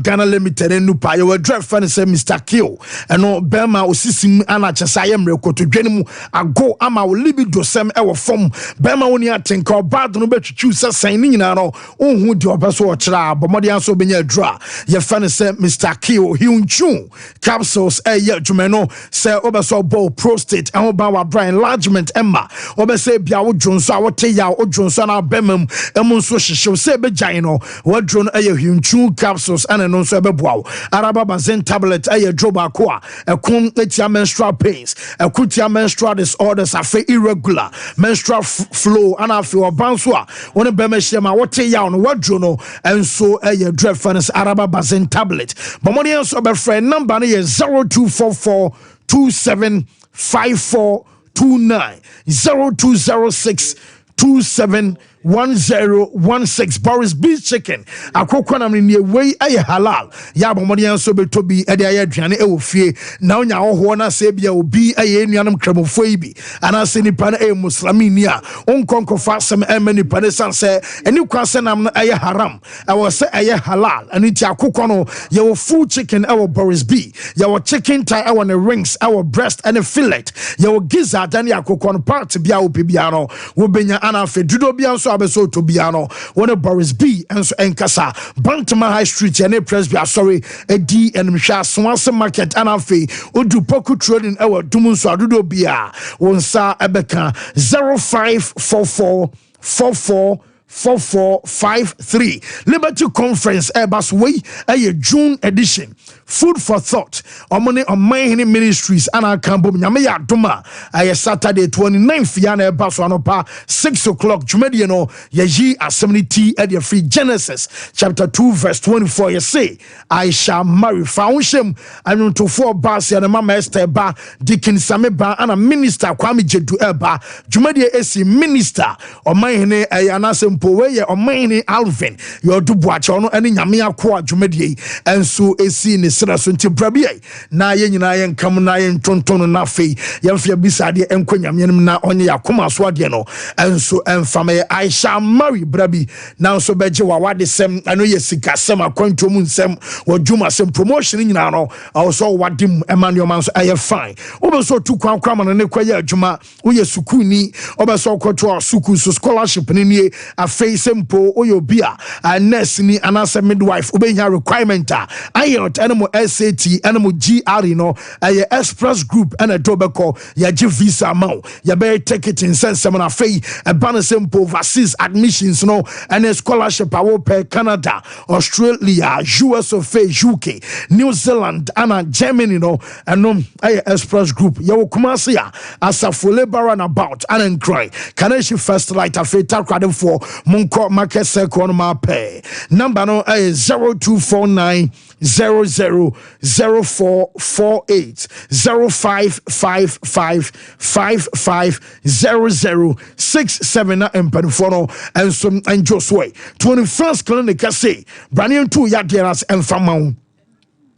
Ghana Limited and Nupa you were draft fan say Mr. Kill and no Bema Usisim Anna Chasayam Reko to Genimu a go ama libido sem ewo form Bema oni atenka bad no bet choose signing no who the obeso ochra bomodi anso benya dra ye fan say Mr. Kill Hyunchu capsules ye jumeno say obeso ball prostate and oba wa brain enlargement emma obese bia wo dwonso a wote ya wo dwonso na bemam emunso hyehyew say be gyan no wo dron ye Hyunchu capsules and no so beboa araba bazen tablet ye droba ko a ekun etia menstrual pains ekutia menstrual disorders afa irregular menstrual flow and afa obanso a woni bema hyema wote ya no wadro no enso ye drug finance araba bazen tablet bomoni enso be friend number no ye 0244 275429 0206 271016 Boris B chicken akokwana mni wey aye halal ya bomodi enso beto bi ede aye aduane e wo fie na onya hoho na se bia obi aye nuanam kramofo yi bi ana se nipa na e muslimini a onkonko fa sem emani pane sanse eni kwase nam na aye haram e wo se aye halal ani ti akokwa no ye wo full chicken e wo Boris B ye wo chicken thigh e wo ne rings e wo breast and a fillet ye wo gizzard and akokwa no part bia wo pe bia no wo benya ana fe dudo bia so abeso to biano one Boris B and so enkasa Bantama High Street and Presby sorry edi enmhwa Swanson Market and afi odu poku trading ewa dumunso adudo bia wonsa ebeka 0544444453 Liberty Conference Airbus Way a June edition Food for Thought omone omahini ministries ana kambo nyame ya doma ay Saturday 29th yana Airbus anopa 6 o'clock jumedi no yayi assembly at the free Genesis chapter 2 verse 24 you say I shall marry foundation and to four bars and mama Esther ba Deacon Sameba and a minister Kwame Jedu eba jumedi esi minister omahini ay anasempo we omahini Alvin your dubuacha no ene nyame akwa jumedi enso esi ni so nti brabie na ye nyina ye nkam na ye ntonton na fei ye mfia bisade enkwanyam na onye yakoma so ade no enso enfame I shall marry brabi na so beje wa wade sem ano ye sika sem akwantom nsem wadwuma sem promotion nyina no also wadem emmanuel man so aye fine obeso tu kwankwa man ne kwaye adwuma oye sukuni obeso kwoto suku so scholarship ni afei sempo oye obia nurse ni anase midwife obenya requirement ayot enemo SAT enemo GR no aye express group and a dobeko ya gi visa amount ya be ticket in sense na fei e ban simple overseas admissions no and a scholarship awo per Canada, Australia, US of UK, New Zealand and Germany no and no aye express group ya wo kumase ya asafo labor and about and cry Kaneshi first light afi takwade for monko market circle no ma pay number no aye 0249 000448 0555550067 na empanfono and some and Josue 21st clinic say brand two yaderas and famau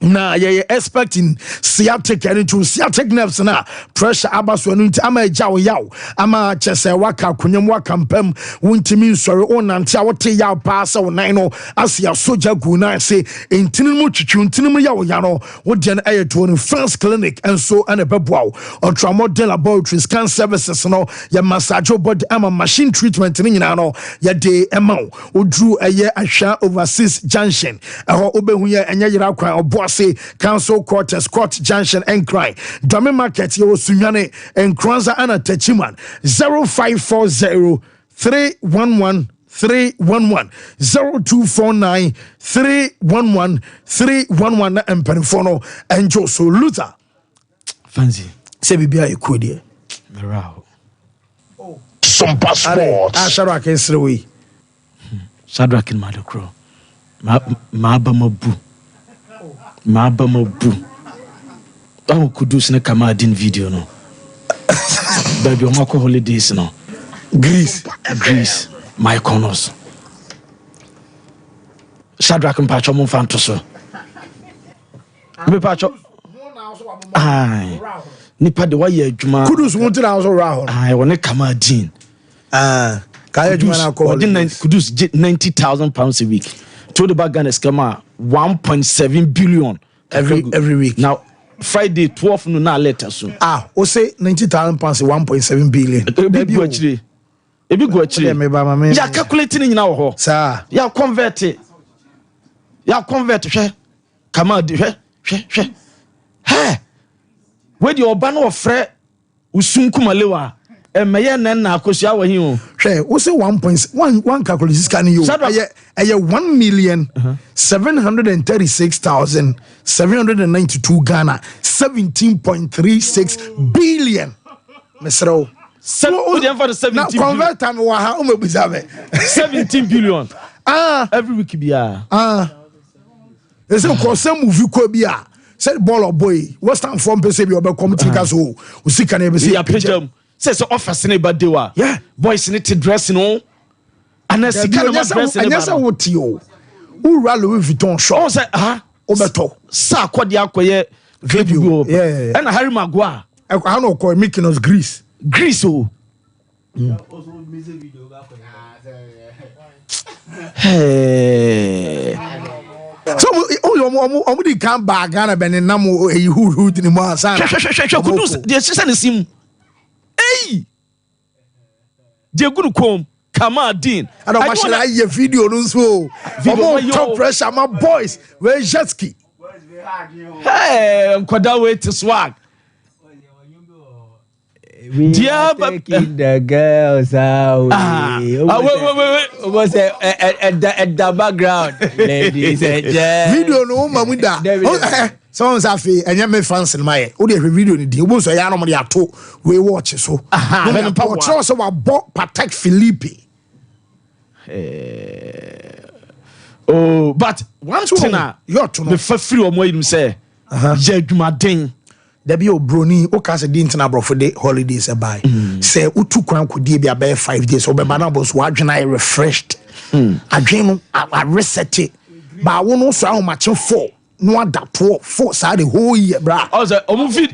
na ye expecting sciatic and into sciatic nerves na pressure abaso no nti ama ejawo yaw ama chese waka kunyam waka mpam wontimi nsori onante awote yaw paasa wonan no asia soja gu na say entini mu twitwu entini mu yaw ya no wode na aye to no first clinic and so and ebeboa ultramodern laboratory scan services no ya massage body ama machine treatment ni nyina no ya de ema odru aye ahwa overseas junction eho obehu ya enya yira kwan obo say council quarters court junction and cry Dome market yo sunyane and Kranza and Tachiman 0540 311 311 0249 311 311 and Perifono and Joso Luther fancy say bibia e kodie Merao Sompa Sport Shadrack Esrewi Shadrack in Madokro ma bamabu Mabamabu. I could do some Kamadin video no. Baby, on my holidays no. Greece, my corners. Shadrach Mpacho Mumfanto so. Mpacho. Aye. Nipa de waye adwuma. Kudus won't also Rahul. Aye, wone Kamadin. Kaya adwuma na call. Kudus £90,000 a week. To the Ghana scammer 1.7 billion every week. Now Friday 12 no na letter soon. O say £90,000 1.7 billion. Ebi go actually. Ya calculating nyina wo ho. Sir. Ya convert hwe. Kama di hwe. Hey. Where the Obano of Fred Usunkumalewa. Meye na akosua wo hin o. Hwe, wo say 1.1 calculate this can you. Aye 1,736,792 Ghana 17.36 billion. Mesro. Now convert time wa ha o mebuza me 17 billion. Every week bia. Ese ko some movie ko bia. Say ball of boy. Western form pese bi obekom tika so. Usika na be say pejam. Say so office ne bade wa. Yeah. Boys need to dress no. And sika na dress ne ba. Anyasa woti o. Ura Louis Vuitton shop. O say obeto. Sa kwode akoye video. Yeah. And Harry Maguire. I no call Mykonos Greece. Greece o. Hey. So omudi kan ba Ghana benenam eyihuhu ni mo asana. Kudus de sisa ne sim. Hey. Je gunu kom Kamadin. I don't watch a video no so. Video top pressure my boys. Where Jetski. Hey, Koda way to swag. We are taking the girls out. Wait. What's the background, ladies and gentlemen? Video no mamuda. Someone say, and you may fancy my. Oh, the video ni di. Obo so ya no mo ya to. We watch so. When Paul so wa bought Patek Philippe. Oh, but one thing you to know. The free omo you say. Jedwumaden. There be Brony, o cast a dinner bro for the holidays a buy. Say, Utu Kwan could be about 5 days, or Banabos, watching I refreshed. I dream, I reset it. But I won't also how much for. No, that 4 side the whole year, bra. Also, movie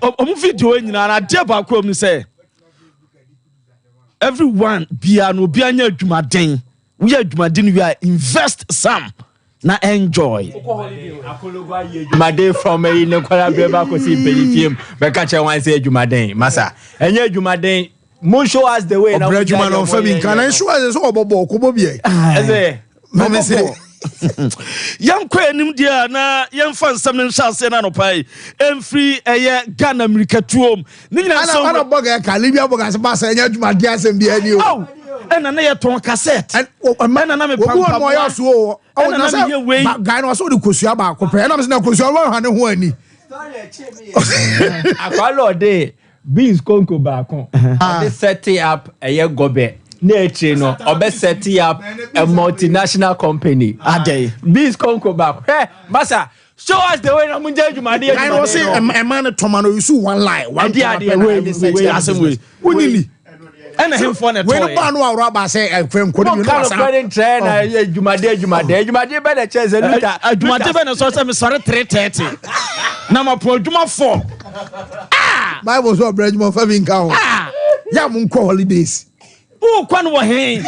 doing, and I dare back home say, everyone be an Obianya Jumadin. We are Jumadin, we are invest some. Na enjoy. My day from me no kwala beba ko si belifiem be ka che wan say Jumaden masa enye Jumaden mo show us the way na Jumaden on fami kan show us so obobo ko bo bie me say yan ko enim dia na yan fan sam ne chance na no pai emfree eye Ghana America tuom ni nyina so ana boga ka Libya boga se ba say enye Jumaden asem bia ni o ena na ye ton cassette ena na me pampa mo ya so o na say guy no so de kosua ba ko pe ena me say na kosua lo ha ne ho ani akwalo de beans konko ba kon they set it up eye gobe na eche no obe set it up a multinational company adey beans konko ba hey masa show us the way na munja Jumade I know say a man tomano you see one line one way asem way unini and him for the toy. We no know about say friend could you know. Friend train Jumade be the chance Jumade be no so say me sorry 3:30. Na ma po Juma 4. Bible so bread mo fa bin ka ho. Ya mun ko holidays. Who kwan wo hen?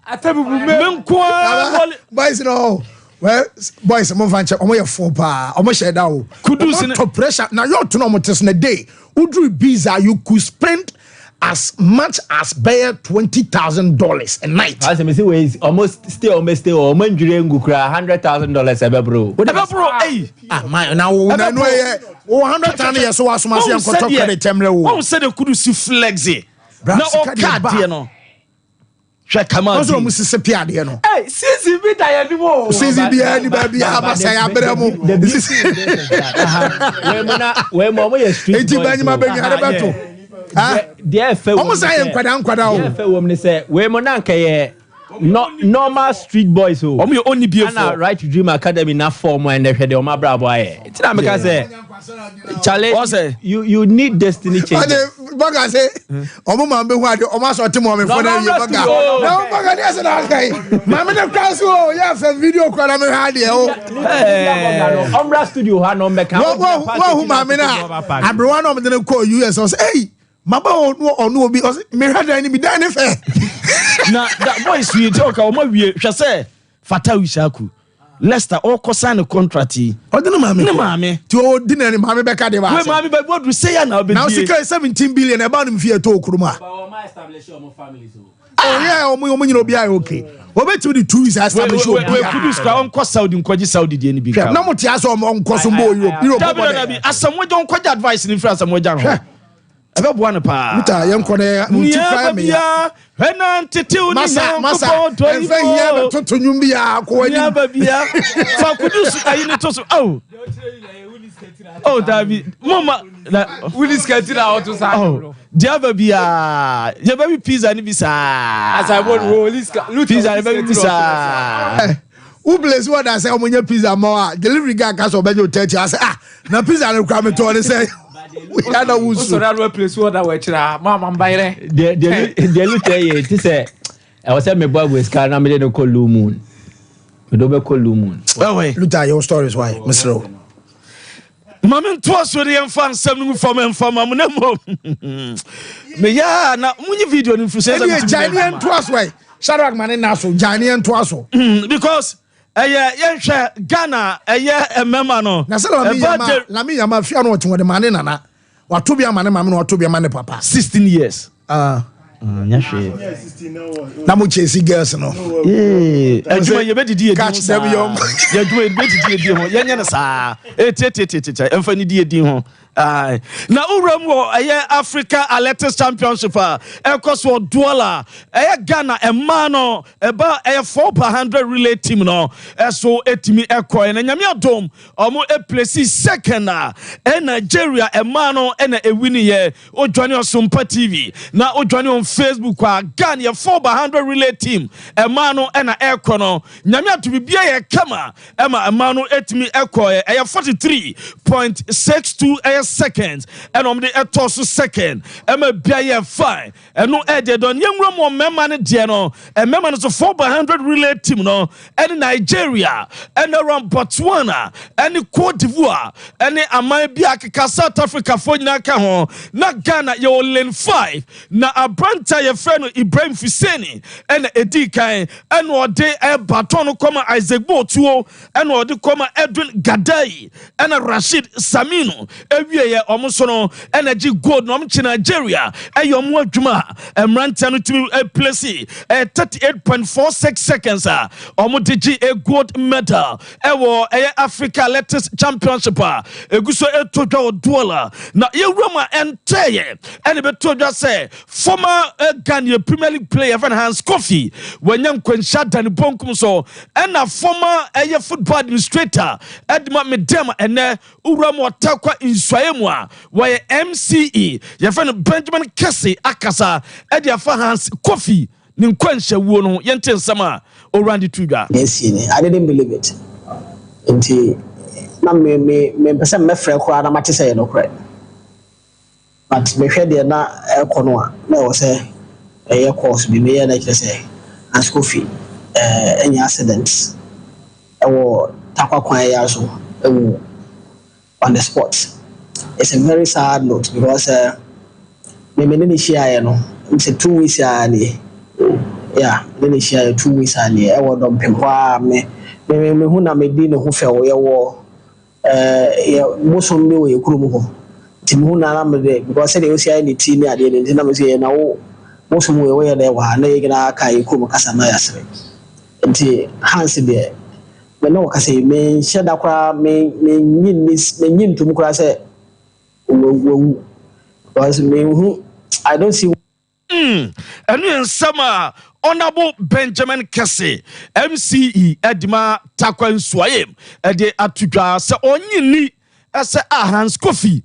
Atabu boys no. Well, boys, I'm going to your phone. I'm going to share that. Kudus to pressure. Now, you're to know what is in a day. Udru Biza, you could spend as much as bare $20,000 a night. As I say, almost still $100,000 ever, bro. Whatever, bro. Hey, my now, I know 100,000 years so as much as I'm going to tell you. Who said the Kudus flexi? No, card, you know. Come on, Mississippi, you know. Hey, Sisi be there anymore. Sisi be any baby, I say, I better move. Where Mama is street. Almost I am quite woman say, where Monanka, normal street boys o omo only be for right to dream academy na form and hwe de o ma bra boy e ti na me ka say challenge you need destiny change baga say omo ma be hu ade omo so te mo me for na ye baga na baga dey say na kai ma me na class o ya fa video kwa na me ha de o Ombra studio ha no me ka wo ma me na abrewa no me de call US o say hey maba onu obi me ha dan ni bi dan ne fe na that boys we talk o ma wie hwe say Fata Wishaku Leicester all sign a contract o de no maame ti o di na ni maame be ka de ba we maame be what we say na be now sika 17 billion e ba no mfie to okuruma o ma establish your family so oh yeah o mo nyina obi ai okay obeti the 2 weeks establish obi we kudus kwa on Saudi nkwaji Saudi de ni bi ka na mo ti aso on koso mbo Europe asamwo jon kwaji advice ni France asamwo jan ho ebe bo an pa muta yen ko ne muti fa me ya hena ntetew ni masa en fa hia to nyum bia ko ani ya ba bia fa kudus ayi ni to so oh David mama Willis Ketira auto sa diaba bia ya baby pizza ni bisa as I want Willis pizza ni baby bisa who bless what I say omonya pizza mo delivery guy ka so bejo 30 I say na pizza na kwa me to ne say we had a wusu so that we place what we chira mama mbaire de lu tell you ti say I was say me boy we scar na me dey call Blue Moon me do be call Blue Moon Luta your stories why Mr. Mama twas so dey fan sam no from am na mo me ya na munyi video ni fu say Ghanaian twas why Shadrack man na so Ghanaian twas so because yen hwe Ghana emema no na say la mi yama fia no otu de mane nana wato bia mane mame no wato bia mane papa 16 years nya hwe na mo chase girls no aduma ye bedidi catch them yom ye aduma ye bedidi edi ho yenye na sa emfa ni di edi ho na uram wo Africa Athletics Championship ekoso $1 Ghana emma no eba 400 relay team no eso etimi ekoy na nyame adom omo place second na Nigeria emma no na ewini ye odwane on Sompa TV na odwane on Facebook Ghana 400 relay team emma no na ekọ no nyame atobi bia ye kama emma no etimi ekoy 43.62 seconds and on the etoso second bia ye fine and no de don yemro mo memma ne de no memma no so 400 relay team no and Nigeria and around Botswana and Cote d'Ivoire and aman bia keka South Africa for nyina ka ho na Ghana ye lane 5 na abranta ye friend Ibrahim Fuseni and edi kan and ode baton koma Isaac Botuo and ode koma Edwin Gadai and Rashid Samino ewie omuso no energy gold no mchi Nigeria eyomu adwuma emranta no timi place 38.46 seconds omu digi a gold medal ewo Africa Athletics Championship eguso etodwa $1 na yewroma enteye ene betodwa say former Ghana Premier League player Van Hans Kofi wanyam kwensha dan bonkum so ena former football administrator Edma Medema ene uramo takwa inswaemu why MCE your friend Benjamin Kesse akasa edi afa Hans Kofi ni nkwansha wuo no yente nsama orandi tudwa yes I didn't believe it until na me pesa me frɛ kora na mate sɛ no kora but me hwɛ de na ekono a na wo sɛ course bi me ya na kyerɛ sɛ Hans Kofi any accidents ewo takwa kwan ya so ewo on the spot. It's a very sad note because me didn't share it's a 2 weeks yeah didn't share 2 weeks and I was on pempa me who na me di no ho fe wo most of me we kuru mu ho ti me hu na me de because say they say any team na de na me say na wo most of me we there wa na ye gina kai kuru kasa na ya sere nti Hans de me no kasa me sheda kwa me nyin to mu kura say was me who I don't see and in summer honorable Benjamin Kesse MCE Edma Takwa Nswayem ede atudwa se onyini ese Hans Kofi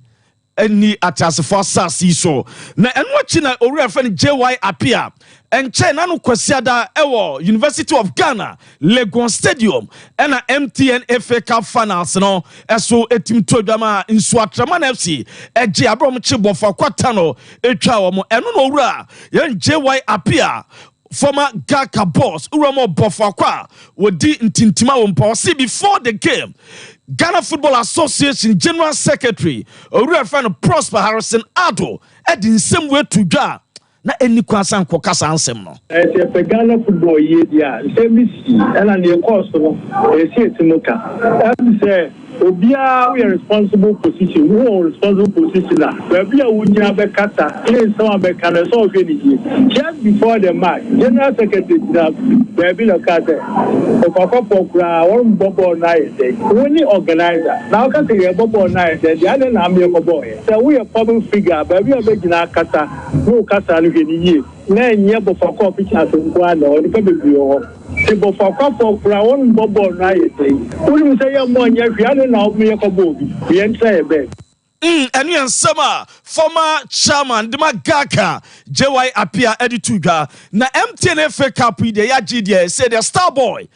any atasefo asase so na eno achi na owura fa JY Apia enche na no kwasiada ewo University of Ghana Lagos Stadium ena MTN FA Cup Finals no eso etim todwama nsu Atraman FC eje abrom chi bofa kwata no etwa wo mo eno no owura yen JY Apia former Gaka boss Uramo Bofakwa wodi ntintima wompa see before the game Ghana Football Association General Secretary Owura friend Prosper Harrison Ado edi nsem we to dwa na eni kwasan kokasa ansem no the Ghana football year dia nsem and the course no see etimoka say obia we are responsible position who are responsible position na we are wunya be kata play some be kan so just before the match General Secretary na be no kata okoko kura won bobo na ide only organizer now kata we bobo na ide the other na me bobo so we are public figure be we be gina kata no kata no geni na nye bofako picture so kwa na oni pe be o se bofako kura won bobo na ide only say ya mo nya hwia na me ko bobi we enter e be enu ensema former chairman Dima Gaka JY Apia editudwa na MTN FA Cup ide ya GD say the star boy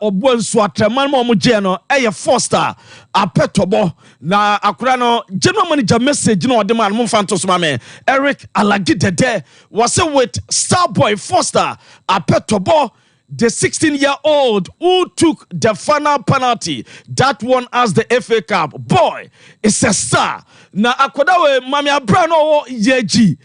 obo nsu Atraman mo je no eye Foster apetobo na akura no general manager message no de man mo fantos mame Eric Alagidede was with star boy Foster apetobo the 16-year-old who took the final penalty that won us the FA Cup. Boy, it's a star. Na akodawe mami abrano yeji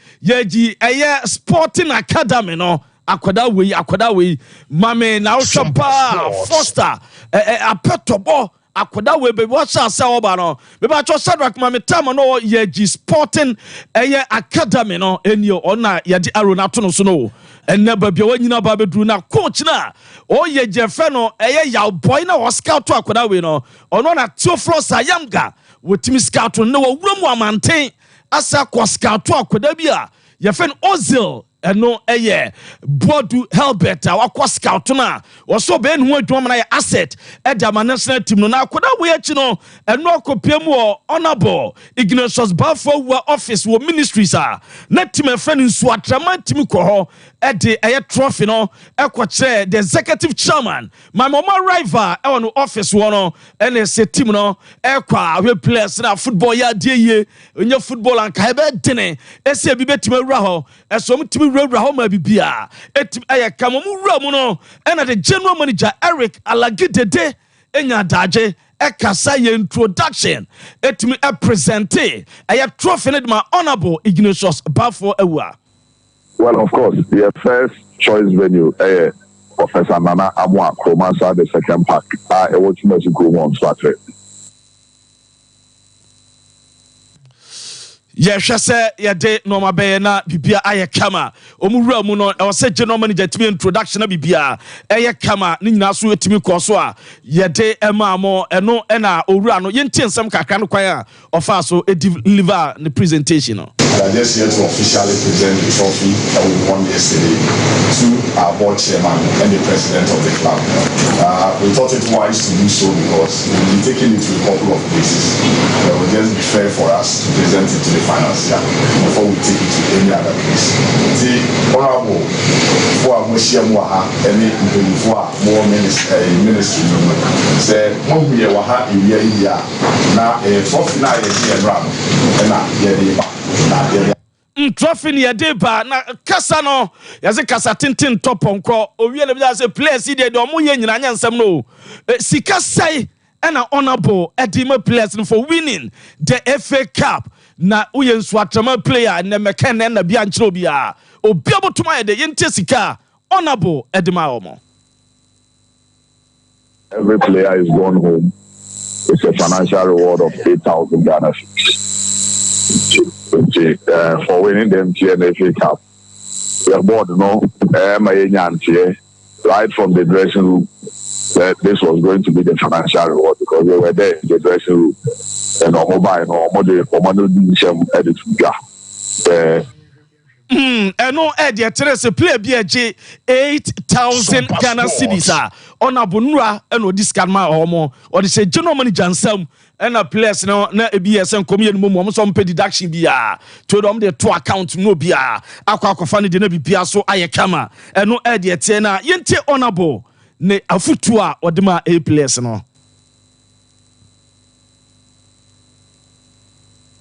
Sporting Academy no. Akodawe mami na ushapa Foster apetobo akodawe be watch us oba no. Be ba cho Shadrack mami tama no yeji Sporting Academy no enyo ona yedi arona to no so no. And never be when you know about na coach na oh ye jefe no yaw boy na was scout to akoda we no ono na two floors ayamga with team scout no wura mu amanten asa kwa scout to akoda bia ye fen Ozil eno Bodu Helbert wakwa scout na woso be nhu adwuma na asset edama national team no na akoda we achi no eno akopiem honorable Ignatius Bafo office wo ministries na team efren nsu Atraman team ko ho ede trophy no ekwoche the executive chairman my mama rival no office wo no ene se team no ekwa we players na football ya die onye football anka ebe dene ese bi betim awura ho eso mtimi wura ho ma bibia etim kamo mu wura mu no ene the general manager Eric Alagidede enya daje ekasa ye introduction etimi presente trophy ne ma honorable Ignatius Bafo ewa. Well, of course, the first choice venue, Professor Nana Amwa Kromasa, the second pack, I want to go on Saturday. Yes, yade no mabe na bibia aye kama omura mu no e wose general manager timi introduction na bibia eye kama ni nyina so etimi koso a yade ema mo eno na owura no yenti ensem kakra no kwan a ofa so deliver the presentation no. We are just here to officially present the trophy that we won yesterday to our board chairman and the president of the club. We thought it wise to do so because we'll be taking it to a couple of places. It will just be fair for us to present it to the financier before we take it to any other place. The honorable for Moshiamuaha and for more ministry said, "When we are in the now a trophy now is here around and now trophy ni edeba na kasa no yaze kasa tintin toponko owie le bi say players dey do mo ye nyina nyansam no sika sai na honorable edima players for winning the FA Cup na uye nsu Atraman player na mekene na bia nchiro bia obi abotuma ye de yente sika honorable edima omo. Every player is going home with a financial reward of 8,000 Ghana for winning the MTN FA Cup. The board, right from the dressing room, that this was going to be the financial reward because they were there in the dressing room and eno e de terese play bi 8,000 Ghana cedis honorable nura eno discard ma omo or the say general manager nsam ena players no na ebs nkomi enu mo so mpe deduction bia to dem de to account no bia akwa ne de na bibia so aye kama eno e de tie na yente honorable ne afutu a odema a players no.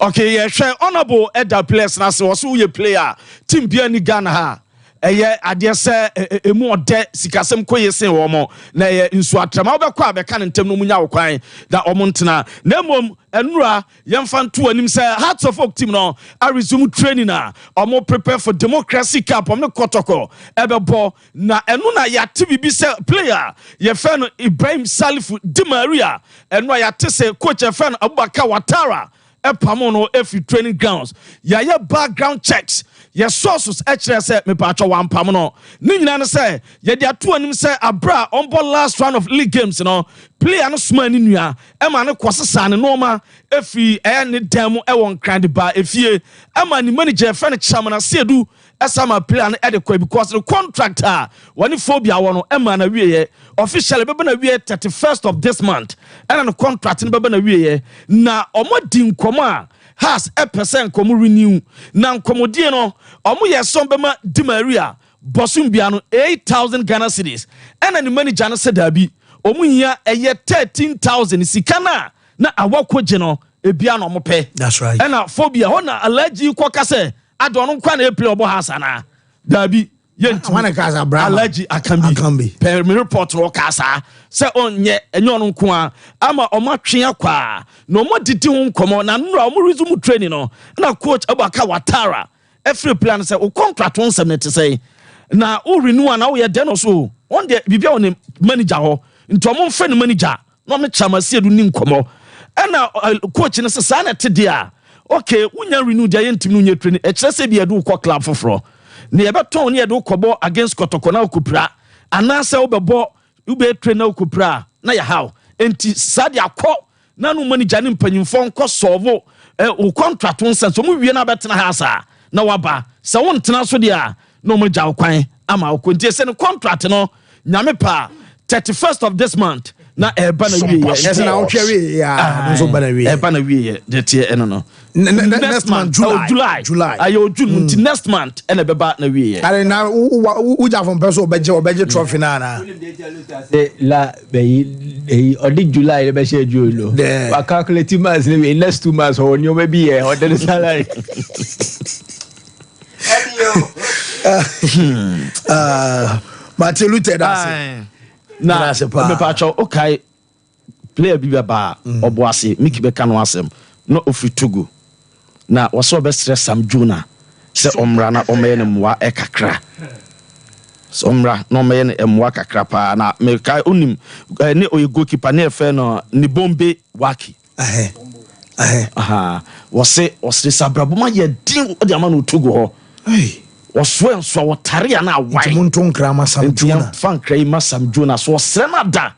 Okay, yeah, share honorable Edda players na se also ye player team bia ni Ghana ha. Eye ade se emu ode sikasem koye sen wo mo na ye nsu atrama obekwa abeka ne ntem no munya wo kwan da omo ntena na mom enura yemfa nto anim se Hearts of Oak team no a resume training na omo prepare for Democracy Cup omo kotoko ebebo na enu na yate bibi se player ye fe no Ibrahim Salifu Di Maria enura yate se coach ye fe no Abubakar Watara epamono every training grounds ya background checks ya sources actually say me pacho wan pamono ni nyina no say ya dia to anim say abra on ball last round of league games no player no sma ni nua e ma ne kwosesa ne normal efi ne demo e won grand ba efie e ma ni manager fa ne chamana sedu esama player no edekwa because the contractor woni phobia wono e ma na wieye officially bebe na wieye 31st of this month and the contract no bebe na wieye na omodi nkomo a has a percent komu renew na nkomodie no omo ye som bema Di Maria bosum bia no 8,000 Ghana cedis and the manager no said abi omo hia eye 13,000 sikana na awakoje no ebia no omope. That's right. And phobia hona allergy kwaka se adon kwa na play obo hasana dabi yenti wana kaza Abraham allergy akambi per me report no kasa se onye enyo no nko a ama omatwe akwa na omodidi ho nkomo na nura omo training no na coach Abubakar Watara every plan say o contract won 70 say na o renew na o ye den so on de bibia on manager ho nto omo mfa ne manager no me chamasi edu ni nkomo na coach ne se sa na te dia okay unya renew dia yentim no nya training e kire se bia do ko club foforo ne yebeton ne yedo kobo against Kotoko na okupra anase obebo ube train na okupra na ya how enti sade akọ na no manager ne mpanyimfo nko solve o contract won sense mo wie na betena ha sa na waba se won tena so dia no mo ja kwan ama okontie se ne contract no nyame pa 31st of this month na eba na wie yes na o twa ya so ba na wie eba na wie je tie eno no next month July ayo June next month ena beba na wie are na u ja from person obeje trophy na la be odi July be share June wa calculate months in next 2 months on your baby here or the salary Martin Luther that's na me pacho okay player bi ba oboase miki be kan wasem no ofri Togo na waso be stress Sam Jona se omra na omeye ne mwa ekakra so omra no omeye ne mwa kakra pa na me kai onim ne oye goalkeeper ne efe no ni bombe waki wose sabrabo ma ye din odi ama no Togo ho waswe nso wotare na awai munto nkra ma Sam Jona fan krai ma Sam Jona so srema da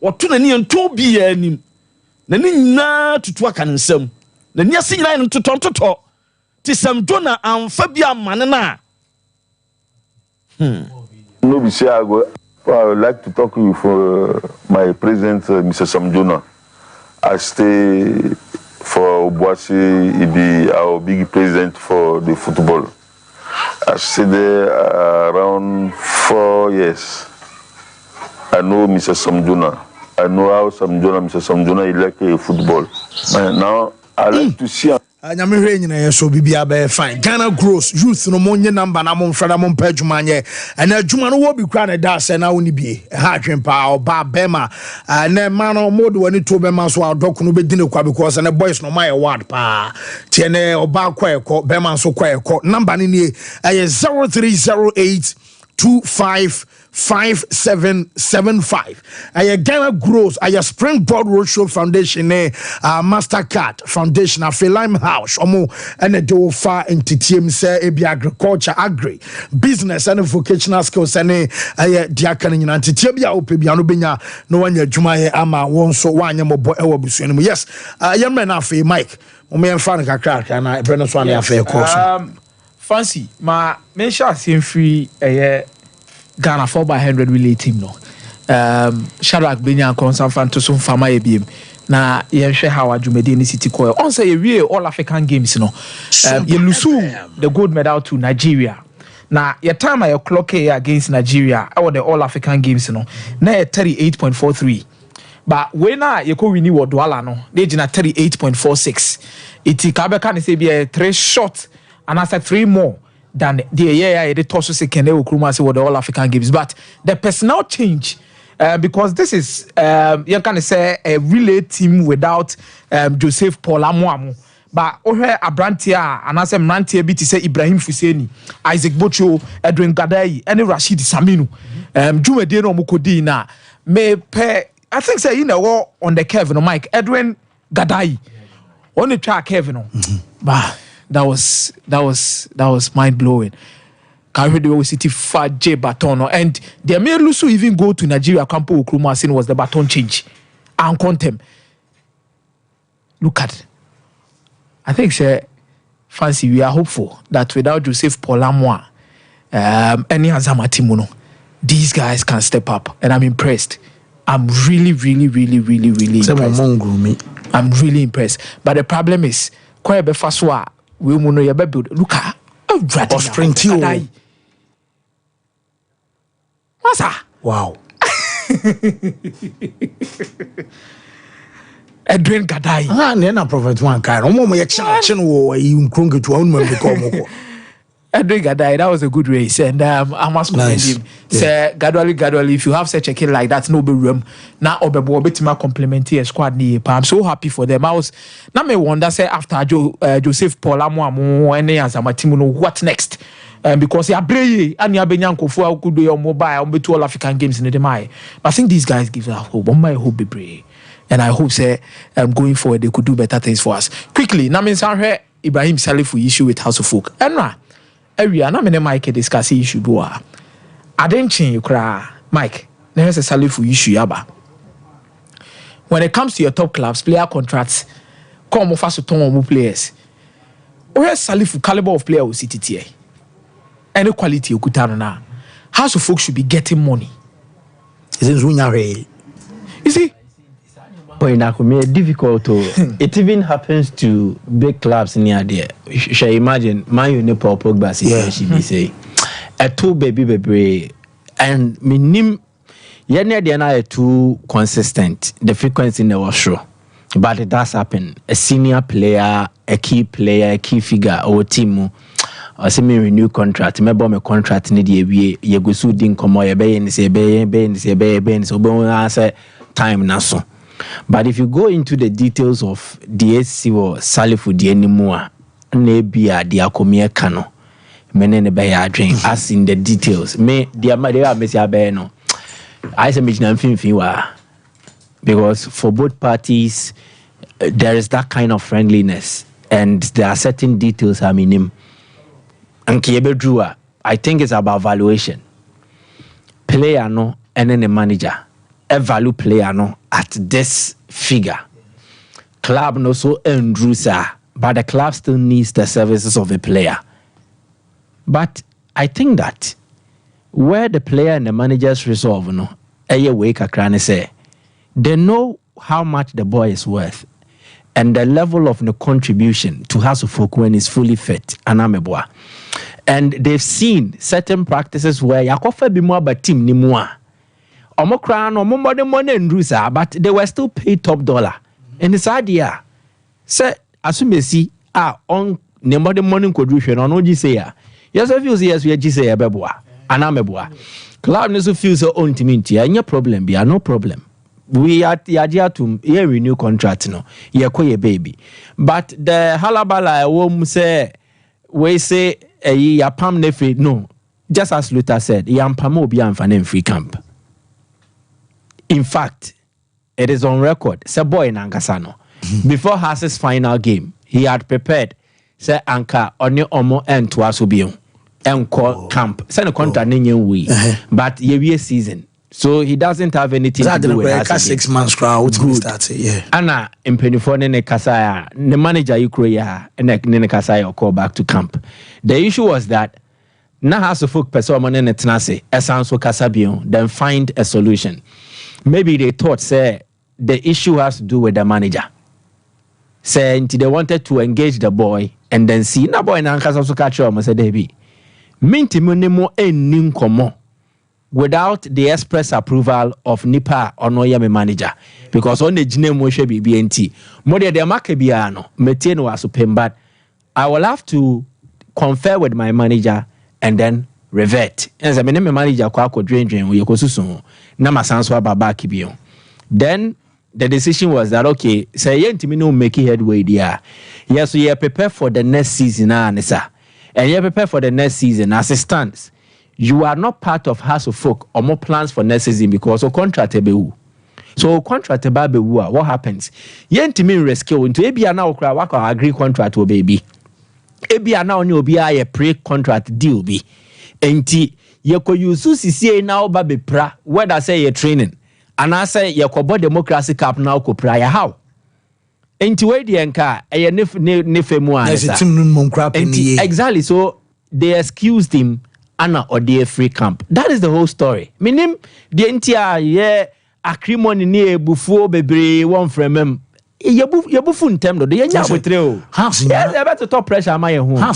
woto na ni nto bi ya anim na ni nyina tutu aka nsam na ni ase nyina ntoto ti Sam Jona amfa bi amane na No be say I would like to talk to you for my president Mr. Sam Jona. I stay for Obuasi, he be our big president for the football. I stayed there around 4 years. I know Mr. Sam Jona. I know how Mr. Sam Jona is like a football. Now, I like to see... nyame hwe nyina ye so bibia be fine Ghana gross youth no monye number na mo mfrada mo mpa adwuma nye na adwuma no wo bi kra na da se na woni bie ha twempa oba bema na ma no mod woni to bema so adoko no be dine kwa because na boys no my word pa tie ne oba kwa ekọ bema so kwa ekọ number ni nie 0308 255775 aya Ghana grows aya Springboard Roadshow Foundation Mastercard Foundation of Lime House omo ene do fa entitiem se ebi agriculture agri business and vocational skills ene aya diakane nyina entitiem bia opebia no benya no wanya adwuma ye ama won so wanya mobo ewo busuani mu yes yemre na afi Mike omo yemfa na kakra na ebre no so na afi course Fancy ma mention free Ghana 4x100 relay team no Shadrack Benya Konsan Fantosun Fama Ebim. Na yɛhwɛ how adwumadi ne city kɔ on say yɛwie all African games no yɛlusu the gold medal to Nigeria na your time your clock against Nigeria our the all African games no na 38.43 but when you go win what Douala no they gina 38.46 it ka be kan say be 3 short and I said 3 more than the the toss second they will say what the all African games but the personnel change because this is you can say a relay team without Joseph Paul Amoamu. But Ohe Abrantia and I say Mrantia biti say Ibrahim Fuseni, Isaac Bocho, Edwin Gadai, and Rashid Saminu. Jume Deno Mukodi na me pe I think say you know on the Kevin Mike Edwin Gadai. On the track Kevin. Bah that was mind blowing. Carried City Fat J Baton and the Lusu even go to Nigeria Campo Ukruma scene was the baton change and contem. Look at it. I think fancy we are hopeful that without Joseph Paul any Azamatimuno, these guys can step up and I'm impressed. I'm really impressed. I'm really impressed. But the problem is quite be faswa we muno ya build look at Austria. Wow. Edwin Gadai. Nena Prophet one kind. Omo ye chin wo you krunge to one man become. Edwin Gadai, that was a good race, and I must commend him. Say gradually, if you have such a kid like that, no be room. Now Obebo betima compliment your squad ni. I'm so happy for them. I was now me wonder say after Joseph Paul Amoamu any Azamatimuno, what next? Because ya breye and ya benyanko for could do your mobile on to all African games in the Demai. I think these guys give us hope. My hope be brave. And I hope say going forward they could do better things for us. Quickly, na mean say Ibrahim Salifu issue with House of Folk. And area na me Mike discuss issue do a. Adenchin kra Mike, na say Salifu issue yaba. When it comes to your top clubs, player contracts, come offer to ton players. Where Salifu caliber of player will sit it here. Any quality okutano na House of Folk should be getting money. You see, difficult to it even happens to big clubs near there. Shall imagine Man U Paul Pogba situation be say a two baby and minim yenya they are too consistent the frequency in the washow. But it does happen. A senior player, a key player, a key figure or team or semi renew contract, maybe my contract need ye go so din komo ye be so answer time na so. But if you go into the details of DSC or Salifu di anymore, na bia di akomie kano menene be ya adwen as in the details. Me dia ma dey amesi abe no. I say me na mfimfin wa because for both parties there is that kind of friendliness and there are certain details I mean him. And Kiebedrua, I think it's about valuation. Player no and then the manager. A value player no at this figure. Club no so endrusa, but the club still needs the services of a player. But I think that where the player and the managers resolve no, way kakrane say, they know how much the boy is worth and the level of the contribution to House of Folk when he's fully fit and ameboa. And they've seen certain practices where Yakofa be more about team ni more. Omokran or more money and rusa, but they were still paid top dollar. And this idea, say, as you may see, on the modern morning contribution on OGC. Yes, I feel yes, we are GC Beboa, and Ameboa. Club needs to feel so own to me, and your problem be no problem. We are the idea to hear renew contract, no, ye baby. But the halabala won't say, we say, ya pam nefe no just as Luther said yampam obi amfa free camp. In fact it is on record say boy nankasa no before Haas's final game he had prepared say anka onye omo ento aso bion enko camp say no contract nenye we but ye season so he doesn't have anything to do with that 6 months crowd start ana impenifo ne kasaya the manager you ya and ne kasaya call back to camp. The issue was that na House of Folk person money ne tenase esan so kasabion then find a solution. Maybe they thought say the issue has to do with the manager. Say they wanted to engage the boy and then see na boy na kasa so catch am say dey be. Minti monemo ennim komo without the express approval of Nipa or no yame manager because on the jine mo hwe BNT. Mo de maka bia no metie no asopem, but I will have to confer with my manager and then revert. And I mean, my manager kwa drain we yokosusu na masanso ababa kibio. Then the decision was that okay, say yentimi no make headway there. Yes, so you prepare for the next season anisa. And you prepare for the next season as it stands. You are not part of House of Folk or more plans for next season because of contract bewu. So contract bewu, what happens? Yentimi rescue into ebia na okra waka agree contract o baby. Ebia na onye obi a pre-contract deal bi. Enti ye ko yusu sisi na oba be pra whether say ye training and I say ye ko democracy cap na ko pra ya how. Enti we di enka eye ne femu a. Exactly, so they excused him ana or free camp. That is the whole story. Minim the entia ye acrimony ni ebufuo bebre won frem Yabufu in terms of the young with you. Yes, about to top pressure. My home. No,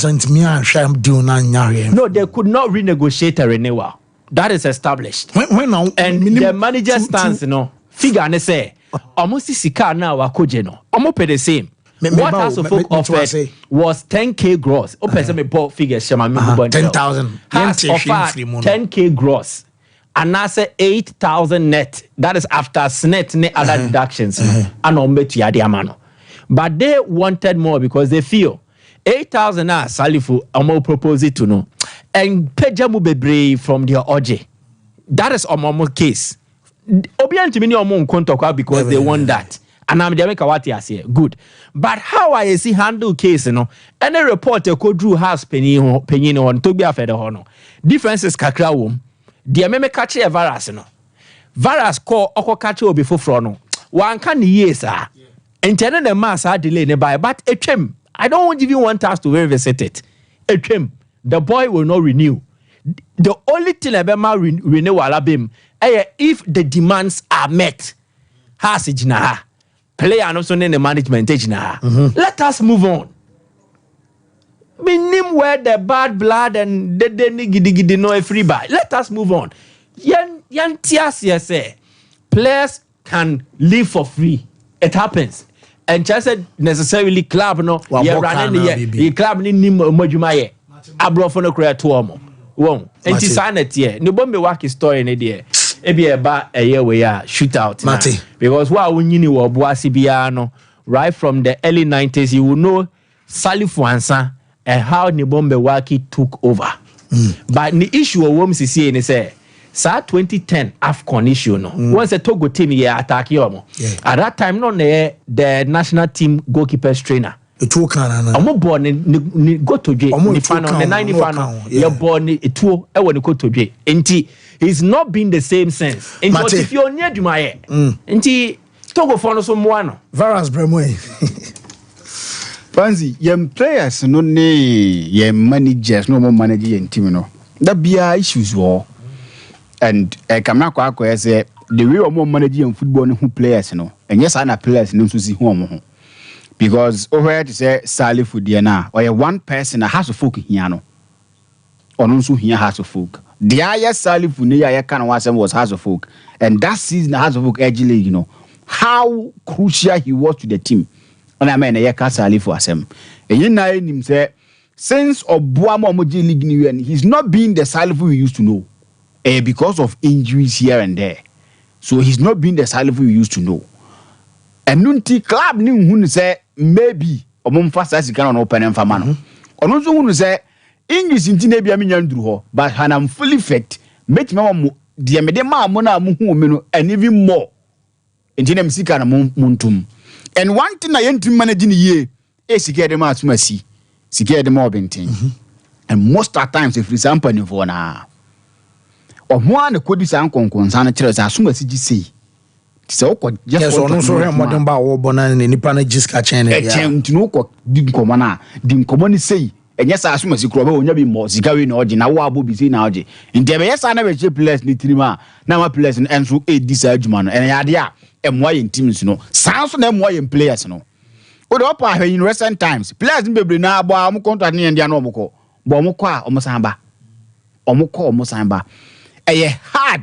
they could not renegotiate a renewal. That is established. When now, and the manager stands, figure and say, almost sika now wakojeno. Almost pay the same. What House of Folk offered was 10K gross. Open some report figures. 10,000. Has offered 10K gross. And I say 8,000 net. That is after net ne other deductions. But they wanted more because they feel 8,000 salifu amo propose it to no. And pejamu bebre from their OJ. That is omo case. Obianti mini omo nkontokwa because they want that. And I'm the Wati as here. Good. But how I see handle case, any reporter could drew house penny on Tobia Federhono. Differences kakra wom. Dia meme catch a Varas no. Varas call oko catch obi foforo no. Wan kan years ah. Intended the mass are delay nearby, but a trim. I don't give you 1 task to revisit it. A trim. The boy will not renew. The only thing about renewal abim if the demands are met. Has it na play and also in the management na. Let us move on. Minim where the bad blood and the gidi no free buy. Let us move on. Yan tias say players can live for free. It happens. And just necessarily club no ye running the club ni nim mojumaye. Abrofo no krea to omo. Won. Enti sanet ye. No bombe work story ne de. Ebi eba eye we ya shootout. Because wa wunyini wo boasi bia no right from the early 90s you will know Salifu Ansa and how Nibombe Waki took over. But the issue of WMCC is say, sa 2010 AFCON issue no. Once the Togo team here attack yomo. At that time, no the national team goalkeepers trainer. Omo born ni go to J. Ni fano the 90 fano. You born ni etuo e woni go to J. Enti he's not been the same sense. Enti if you near Dumaye. Enti Togo fono so mo ano. Varas Bremoy. Fancy, young players no ne young managers no more manage your team no. That be issues war. And Kamna Kwako say the way more managing football who players no. And yes, I na players no to see home. Because over to say Salifu Diana or one person that has to folk here no. Or no so here has to folk. The highest Salifu near can was has to folk. And that season has to folk edgely, how crucial he was to the team. And I mean, I can't say for him. And you know him say, since Obuama Moji League and he's not being the Salifu we used to know, because of injuries here and there. So he's not being the Salifu we used to know. And Nunti club knew who say maybe Omum fast as you can open and famano. Or also who say English in Tinebia Minyandru, but Hanam fully fit, make Mamma Diamedema Mona Muhu and even more. In Tinem Sika Muntum. And one thing I ain't managing ye is to get them out to mercy, to get them all thing. And most of the times, if it's happening for now, or one could be some concern, as soon as you say, so just also modern bow, bonan, and any panagis catching a chain to no didn't come on, didn't come on say, enye sa asuma sikro ba onya bi mo sika we na oje na wo abo bi si na oje nti ebe yesa na be che players ni trima na ma players no enso e di sa adwuma no ene yade a emwa ye teams no san so na emwa ye players no o de opa ahwe in recent times players bebre na abo am contract ne ndia na omukọ bo omukọ a omusan ba eye hard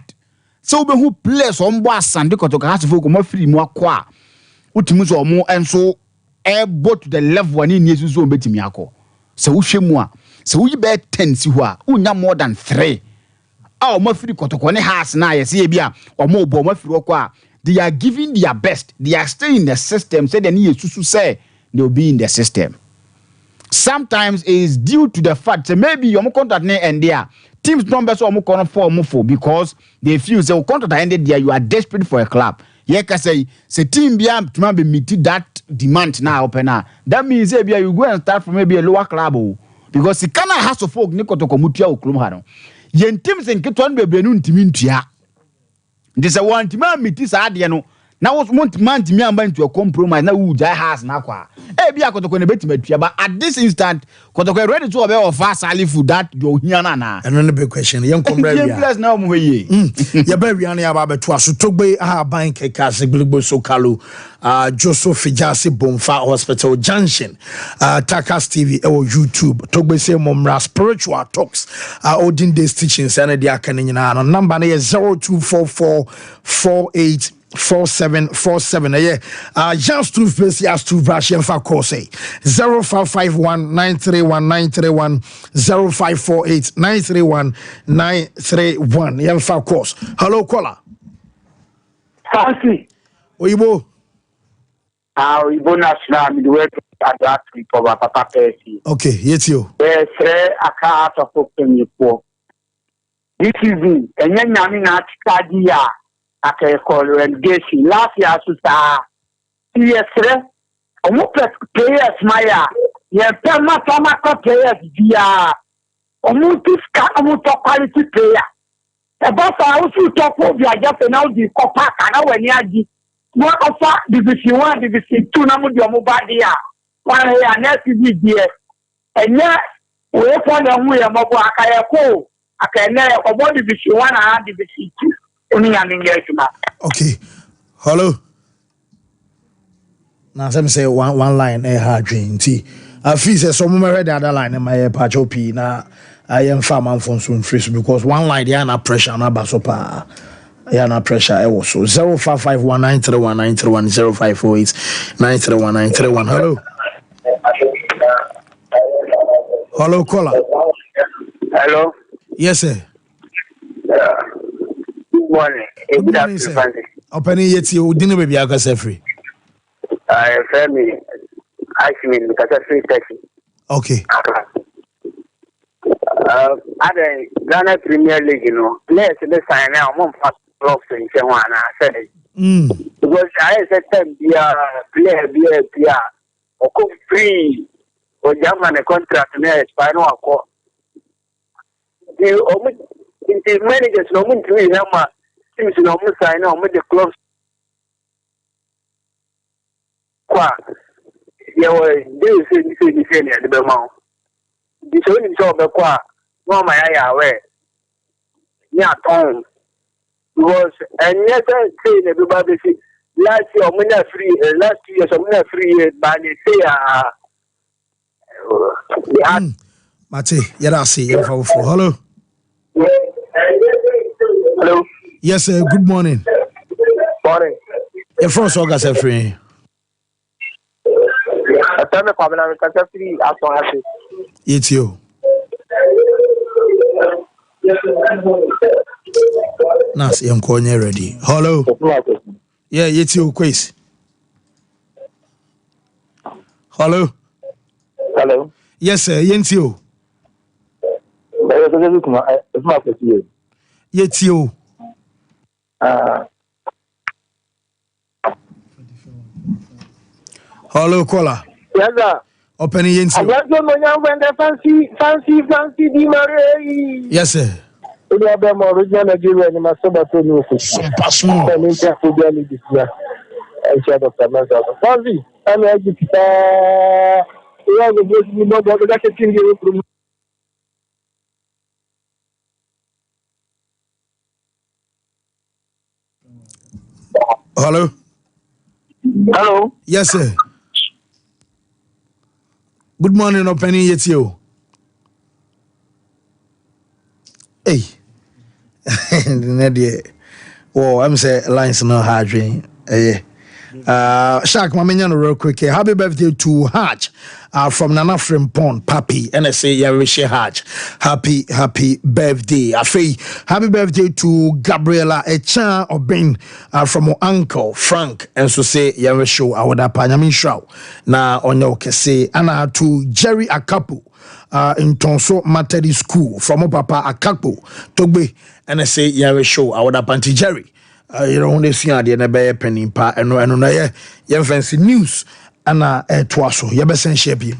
so be who players ombo asande kotoka hasifo ko ma free mu akọ a utimu so omo enso ebo to the level ani ni esusu o betimi akọ se wo hwemu a se wo yi be 10 si ho a unya more than 3 a omo free kotoko ne has na ye se bia omo obo omo free okọ a they are giving their best, they are still in the system, say they need to say they'll be in the system. Sometimes it's due to the fact that maybe your contract and there teams numbers or more for because they feel say contract ended there, you are desperate for a club. Yeah, can say team be meet that demand now open now. That means maybe you go and start from maybe a lower club because it cannot has to folk niko to komutia uklum hano. Yen teams in kitwan be brenu ntimintia. This a one man meet sa ade no na wo want man timi amba into a compromise na wo jai has na kwa e bia kotoko ne betima tua but at this instant kotoko ready to obey of fast ali food that you hear na and no big question yen komra bia plus na mo ye ya ba wi na aba beto aso togbe a ban keka se gligbo so kalu Joseph Fijasi Bomfa Hospital Junction Takas TV YouTube togbe se momra spiritual talks Odin Days teachings and the akane nyina no number na 0244484747 just to face yes to brush and for course 0551931931 0548931931 yeah for course hello caller Fancy Oyibo Oyibo national midway Introductory for Papa Percy okay yet you yes aka out of open you this season enye nyame na atikadi ya aka call relegation last year so sa yes omo players maya ye perma players dia omo tiska omo top quality player about how to talk of your just now the copa kana when ya di mo offer division 1 division 2 na mo di omo ba dia one here next year enye we for na hu ya mo bo aka ko aka na obo division 1 and division 2 okay hello na some say one line hard nti afi say some me read the other line my pacho p na I am farm from soon fresh because one line they are na pressure na basopa ya na pressure e was so 0551931931 0548931931 hello caller hello yes sir good morning good morning sir opening yet you didn't baby I got free family I mean because free taxi okay other Ghana Premier League, you know, let's sign now. One fast blocks in China. I said, because I said, player, or cook free, or German contract to me, spinal court. The managers no mean to me, seems no more sign on with the clubs. They were the Belmont. This only job the qua no my aware. Yeah, Tom. Because and yes, I say everybody see last year free last year some free but they say Mate, yeah, see you for hello. Hello. Yes, sir. Good morning. Morning. Your first August free. I tell me I'm free as so happy. It's you. Nas I'm calling you ready. Hello. Yeah, it's you, quiz. Hello. Hello. Yes, sir. It's you. It's you. Hello, caller. Yes, sir. Open the I just don't know when the fancy Di Maria. Yes, sir. We have them original Nigeria and my son to know. Sompa small. I need to put this year. I share Dr. Mensa. Fancy, I'm a Yeah, the boss, you know, but that's a thing you from. Hello. Hello. Yes, sir. Good morning, Opening yet you. Hey. Oh, I'm saying lines not hard. Shaq, Maminian, real quick. Happy birthday to Hatch from Nana Frimpon, Papi, and I say, Yarisha Hatch. Happy birthday. Happy birthday to Gabriela Echan Obin from her uncle Frank, and so say, Yarisho, I would have Panyamin Shrow. Now, on your say, Anna to Jerry Akapu. In Tonso Materi School from Papa Akapo Togbe and I say yeah show I would have Panti Jerry you know when they see the nebe penny pa and no yeah fancy news and twaso yeah be send share bi